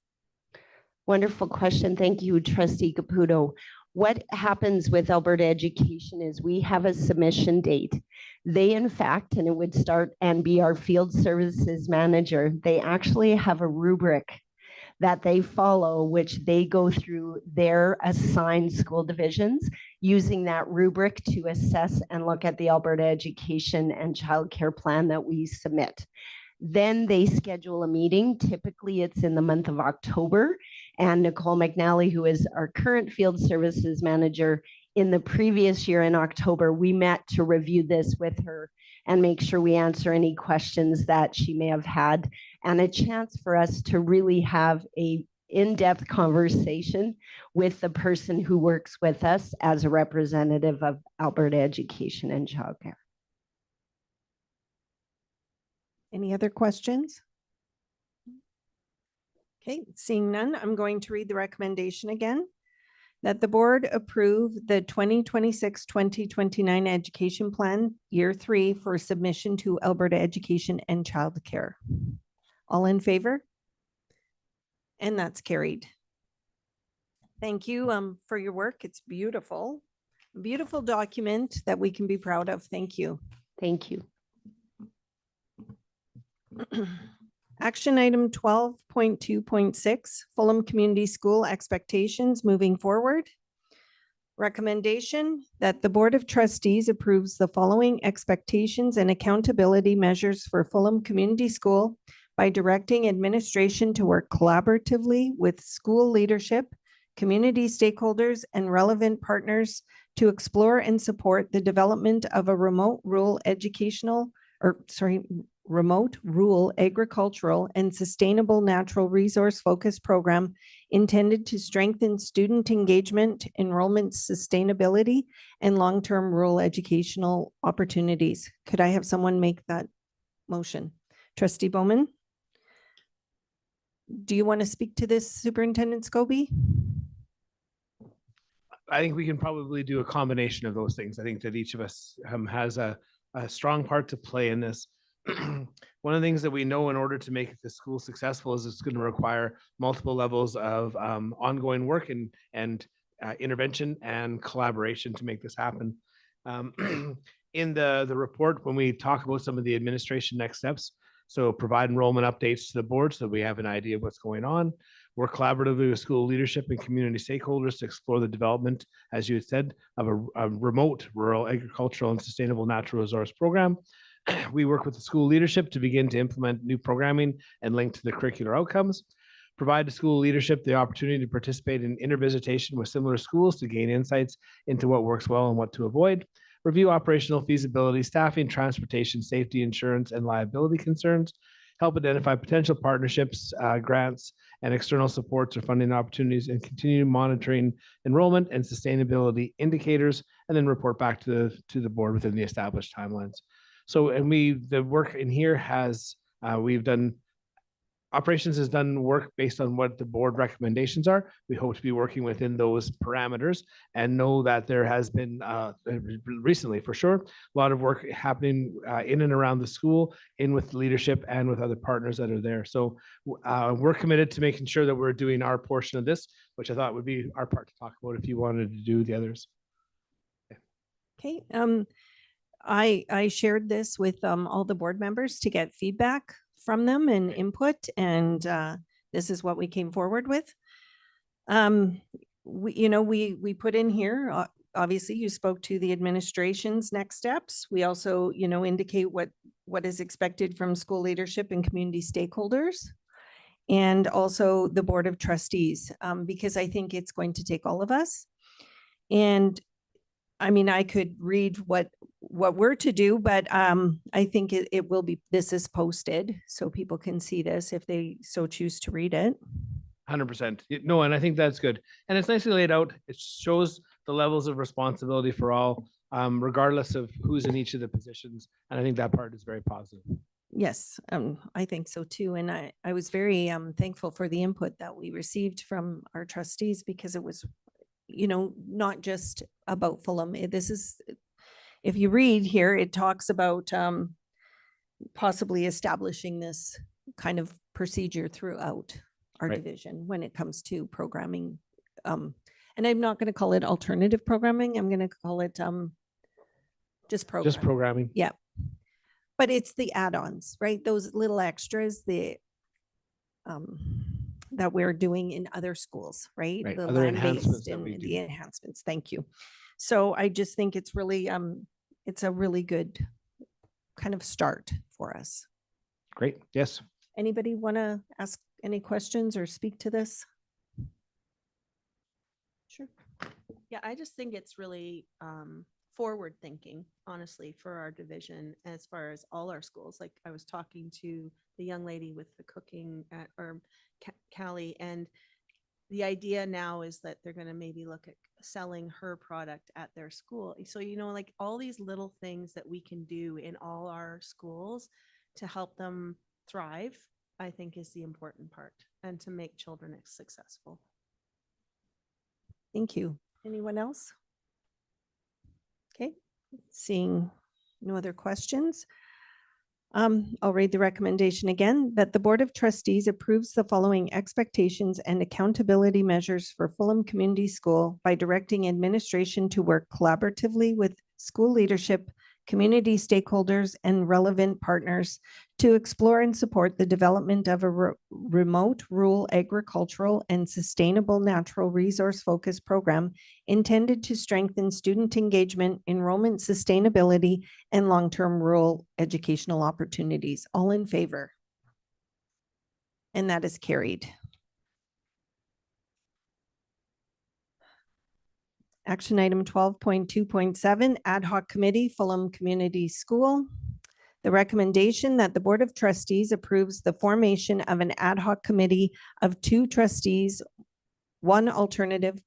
Wonderful question. Thank you, Trustee Caputo. What happens with Alberta Education is we have a submission date. They, in fact, and it would start and be our field services manager, they actually have a rubric that they follow, which they go through their assigned school divisions using that rubric to assess and look at the Alberta Education and Childcare Plan that we submit. Then they schedule a meeting. Typically, it's in the month of October. And Nicole McNally, who is our current field services manager, in the previous year in October, we met to review this with her and make sure we answer any questions that she may have had, and a chance for us to really have a in-depth conversation with the person who works with us as a representative of Alberta Education and Childcare. Any other questions? Okay, seeing none, I'm going to read the recommendation again. That the board approve the 2026-2029 education plan, year 3, for submission to Alberta Education and Childcare. All in favor? And that's carried. Thank you for your work. It's beautiful. A beautiful document that we can be proud of. Thank you. Thank you. Action item 12.2.6, Fulham Community School expectations moving forward. Recommendation that the Board of Trustees approves the following expectations and accountability measures for Fulham Community School by directing administration to work collaboratively with school leadership, community stakeholders, and relevant partners to explore and support the development of a remote rural agricultural and sustainable natural resource focused program intended to strengthen student engagement, enrollment sustainability, and long-term rural educational opportunities. Could I have someone make that motion? Trustee Bowman? Do you want to speak to this, Superintendent Scobie? I think we can probably do a combination of those things. I think that each of us has a strong part to play in this. One of the things that we know in order to make the school successful is it's going to require multiple levels of ongoing work and intervention and collaboration to make this happen. In the report, when we talk about some of the administration next steps, so provide enrollment updates to the board so that we have an idea of what's going on. Work collaboratively with school leadership and community stakeholders to explore the development, as you had said, of a remote rural agricultural and sustainable natural resource program. We work with the school leadership to begin to implement new programming and link to the curricular outcomes. Provide the school leadership the opportunity to participate in intervisitation with similar schools to gain insights into what works well and what to avoid. Review operational feasibility, staffing, transportation, safety, insurance, and liability concerns. Help identify potential partnerships, grants, and external supports or funding opportunities, and continue monitoring enrollment and sustainability indicators, and then report back to the board within the established timelines. So, and the work in here has, we've done, operations has done work based on what the board recommendations are. We hope to be working within those parameters and know that there has been recently, for sure, a lot of work happening in and around the school, in with leadership and with other partners that are there. So we're committed to making sure that we're doing our portion of this, which I thought would be our part to talk about if you wanted to do the others. Okay. I shared this with all the board members to get feedback from them and input, and this is what we came forward with. We put in here, obviously you spoke to the administration's next steps. We also, indicate what is expected from school leadership and community stakeholders, and also the Board of Trustees, because I think it's going to take all of us. And I mean, I could read what we're to do, but I think it will be, this is posted so people can see this if they so choose to read it. 100%. No, and I think that's good. And it's nicely laid out. It shows the levels of responsibility for all, regardless of who's in each of the positions. And I think that part is very positive. Yes, I think so too. And I was very thankful for the input that we received from our trustees because it was, not just about Fulham. This is, if you read here, it talks about possibly establishing this kind of procedure throughout our Right. division when it comes to programming. And I'm not going to call it alternative programming. I'm going to call it just programming. Just programming. Yeah. But it's the add-ons, right? Those little extras, that we're doing in other schools, right? Right, The other land-based enhancements that and we do. the enhancements. Thank you. So I just think it's really, it's a really good kind of start for us. Great. Yes. Anybody want to ask any questions or speak to this? Sure. Yeah, I just think it's really forward thinking, honestly, for our division as far as all our schools. Like I was talking to the young lady with the cooking at, or Callie, and the idea now is that they're going to maybe look at selling her product at their school. So, like all these little things that we can do in all our schools to help them thrive, I think is the important part, and to make children successful. Thank you. Anyone else? Okay, seeing no other questions. I'll read the recommendation again, that the Board of Trustees approves the following expectations and accountability measures for Fulham Community School by directing administration to work collaboratively with school leadership, community stakeholders, and relevant partners to explore and support the development of a remote rural agricultural and sustainable natural resource focused program intended to strengthen student engagement, enrollment sustainability, and long-term rural educational opportunities. All in favor? And that is carried. Action item 12.2.7, ad hoc committee, Fulham Community School. The recommendation that the Board of Trustees approves the formation of an ad hoc committee of 2 trustees, one alternate.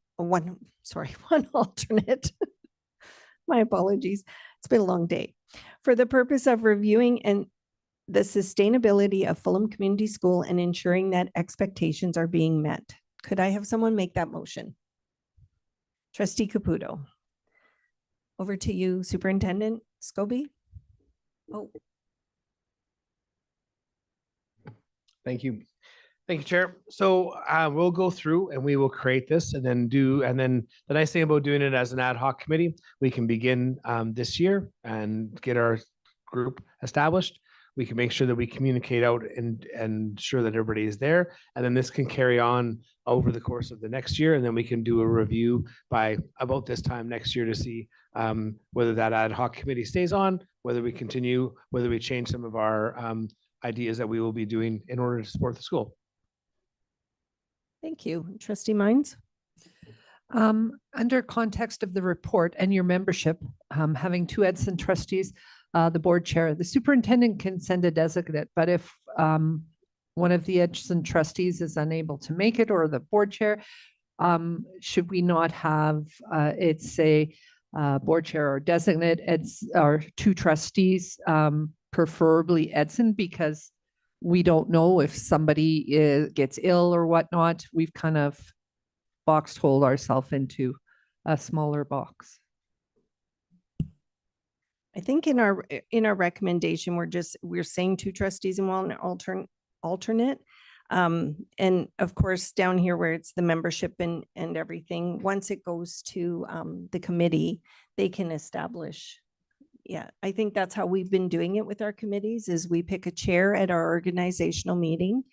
My apologies. It's been a long day. For the purpose of reviewing and the sustainability of Fulham Community School and ensuring that expectations are being met. Could I have someone make that motion? Trustee Caputo. Over to you, Superintendent Scobie. Oh. Thank you. Thank you, Chair. So we'll go through and we will create this and then the nice thing about doing it as an ad hoc committee, we can begin this year and get our group established. We can make sure that we communicate out and ensure that everybody is there. And then this can carry on over the course of the next year. And then we can do a review by about this time next year to see whether that ad hoc committee stays on, whether we continue, whether we change some of our ideas that we will be doing in order to support the school. Thank you. Trustee Mines? Under context of the report and your membership, having 2 Edson trustees, the board chair, the superintendent can send a designate, but if one of the Edson trustees is unable to make it, or the board chair, should we not have it say board chair or designate or 2 trustees, preferably Edson, because we don't know if somebody gets ill or whatnot. We've kind of boxed hold ourselves into a smaller box. I think in our recommendation, we're saying 2 trustees and 1 alternate. And of course, down here where it's the membership and everything, once it goes to the committee, they can establish. Yeah, I think that's how we've been doing it with our committees, is we pick a chair at our organizational meeting,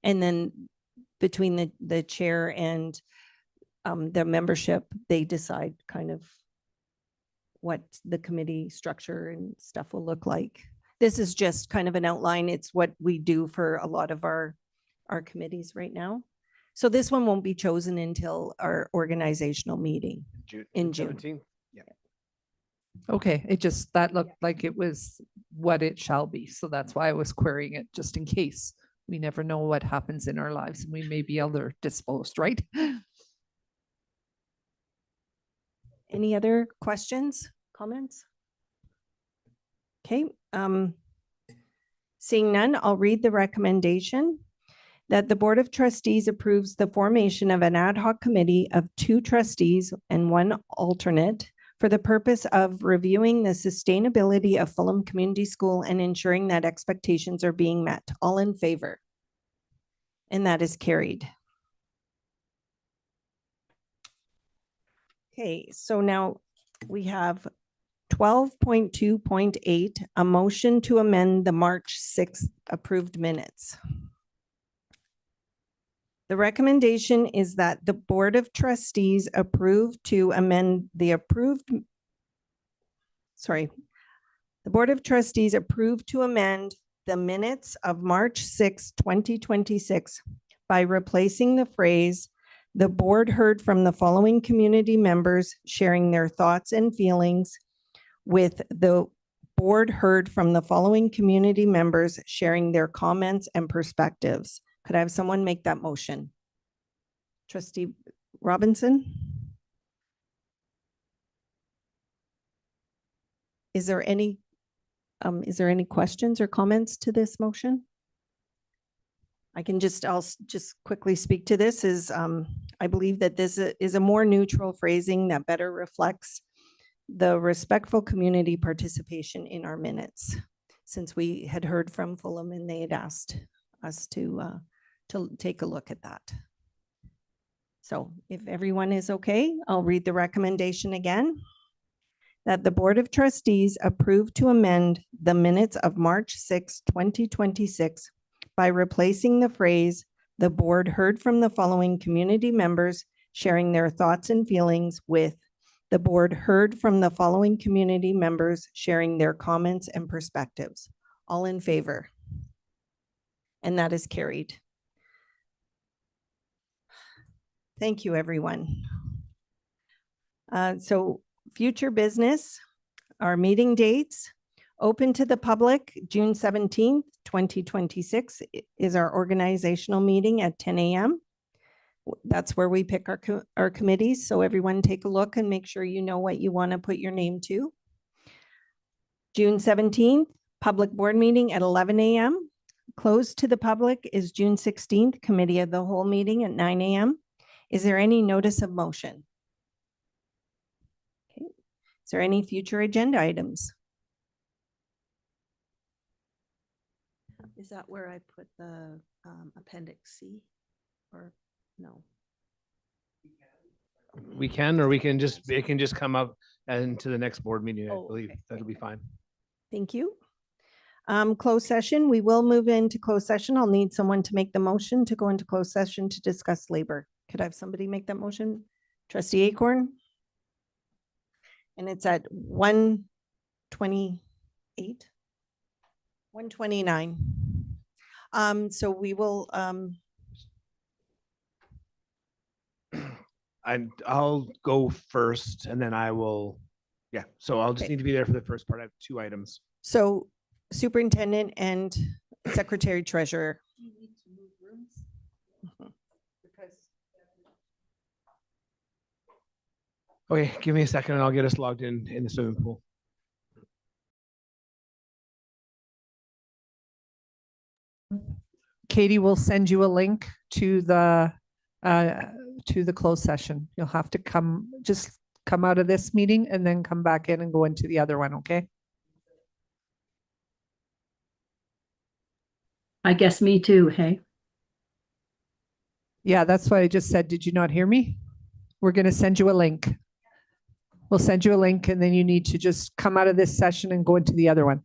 and then between the chair and the membership, they decide kind of what the committee structure and stuff will look like. This is just kind of an outline. It's what we do for a lot of our committees right now. So this one won't be chosen until our organizational meeting in June. 17th. Yeah. Okay, that looked like it was what it shall be. So that's why I was querying it, just in case. We never know what happens in our lives and we may be other disposed, right? Any other questions, comments? Okay. Seeing none, I'll read the recommendation that the Board of Trustees approves the formation of an ad hoc committee of 2 trustees and 1 alternate for the purpose of reviewing the sustainability of Fulham Community School and ensuring that expectations are being met. All in favor? And that is carried. Okay, so now we have 12.2.8, a motion to amend the March 6th approved minutes. The recommendation is that the Board of Trustees approve to amend the the Board of Trustees approve to amend the minutes of March 6, 2026 by replacing the phrase, "The board heard from the following community members sharing their thoughts and feelings," with "The board heard from the following community members sharing their comments and perspectives." Could I have someone make that motion? Trustee Robinson? Is there any questions or comments to this motion? I'll just quickly speak to this I believe that this is a more neutral phrasing that better reflects the respectful community participation in our minutes, since we had heard from Fulham and they had asked us to take a look at that. So if everyone is okay, I'll read the recommendation again. That the Board of Trustees approve to amend the minutes of March 6, 2026 by replacing the phrase, "The board heard from the following community members sharing their thoughts and feelings," with "The board heard from the following community members sharing their comments and perspectives." All in favor? And that is carried. Thank you, everyone. So future business, our meeting dates, open to the public, June 17th, 2026 is our organizational meeting at 10 a.m. That's where we pick our committees. So everyone take a look and make sure you know what you want to put your name to. June 17th, public board meeting at 11 a.m. Closed to the public is June 16th, committee of the whole meeting at 9 a.m. Is there any notice of motion? Okay. Is there any future agenda items? Is that where I put the appendix C or no? We can, or it can just come up into the next board meeting, I believe. Okay. That'll be fine. Thank you. Closed session, we will move into closed session. I'll need someone to make the motion to go into closed session to discuss labor. Could I have somebody make that motion? Trustee Acorn? And it's at 1:28, 1:29. So we will, I'll go first and then I will, so I'll just Okay. need to be there for the first part. I have 2 items. so superintendent and secretary treasurer. Okay, give me a second and I'll get us logged in the swimming pool. Katie will send you a link to the closed session. You'll have to just come out of this meeting and then come back in and go into the other one, okay? I guess me too, hey? Yeah, that's what I just said. Did you not hear me? We're going to send you a link. We'll send you a link and then you need to just come out of this session and go into the other one.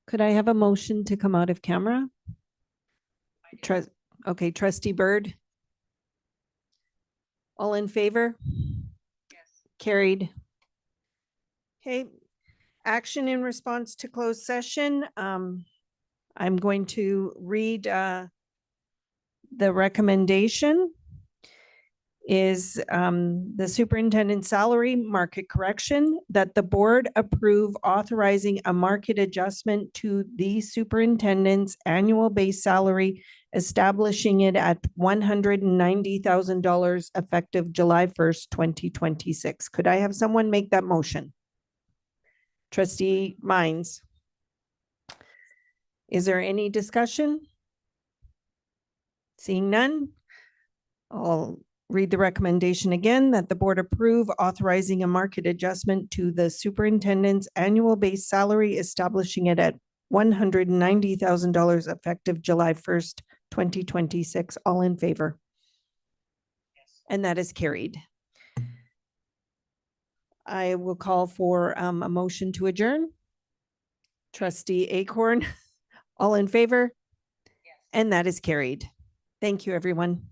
Could I have a motion to come out of camera? Okay, trustee Bird. All in favor? Yes. Carried. Okay, action in response to closed session. I'm going to read the recommendation is the superintendent's salary market correction, that the board approve authorizing a market adjustment to the superintendent's annual base salary, establishing it at $190,000 effective July 1st, 2026. Could I have someone make that motion? Trustee Mines. Is there any discussion? Seeing none, I'll read the recommendation again, that the board approve authorizing a market adjustment to the superintendent's annual base salary, establishing it at $190,000 effective July 1st, 2026. All in favor? Yes. And that is carried. I will call for a motion to adjourn. Trustee Acorn, all in favor? Yes. And that is carried. Thank you, everyone.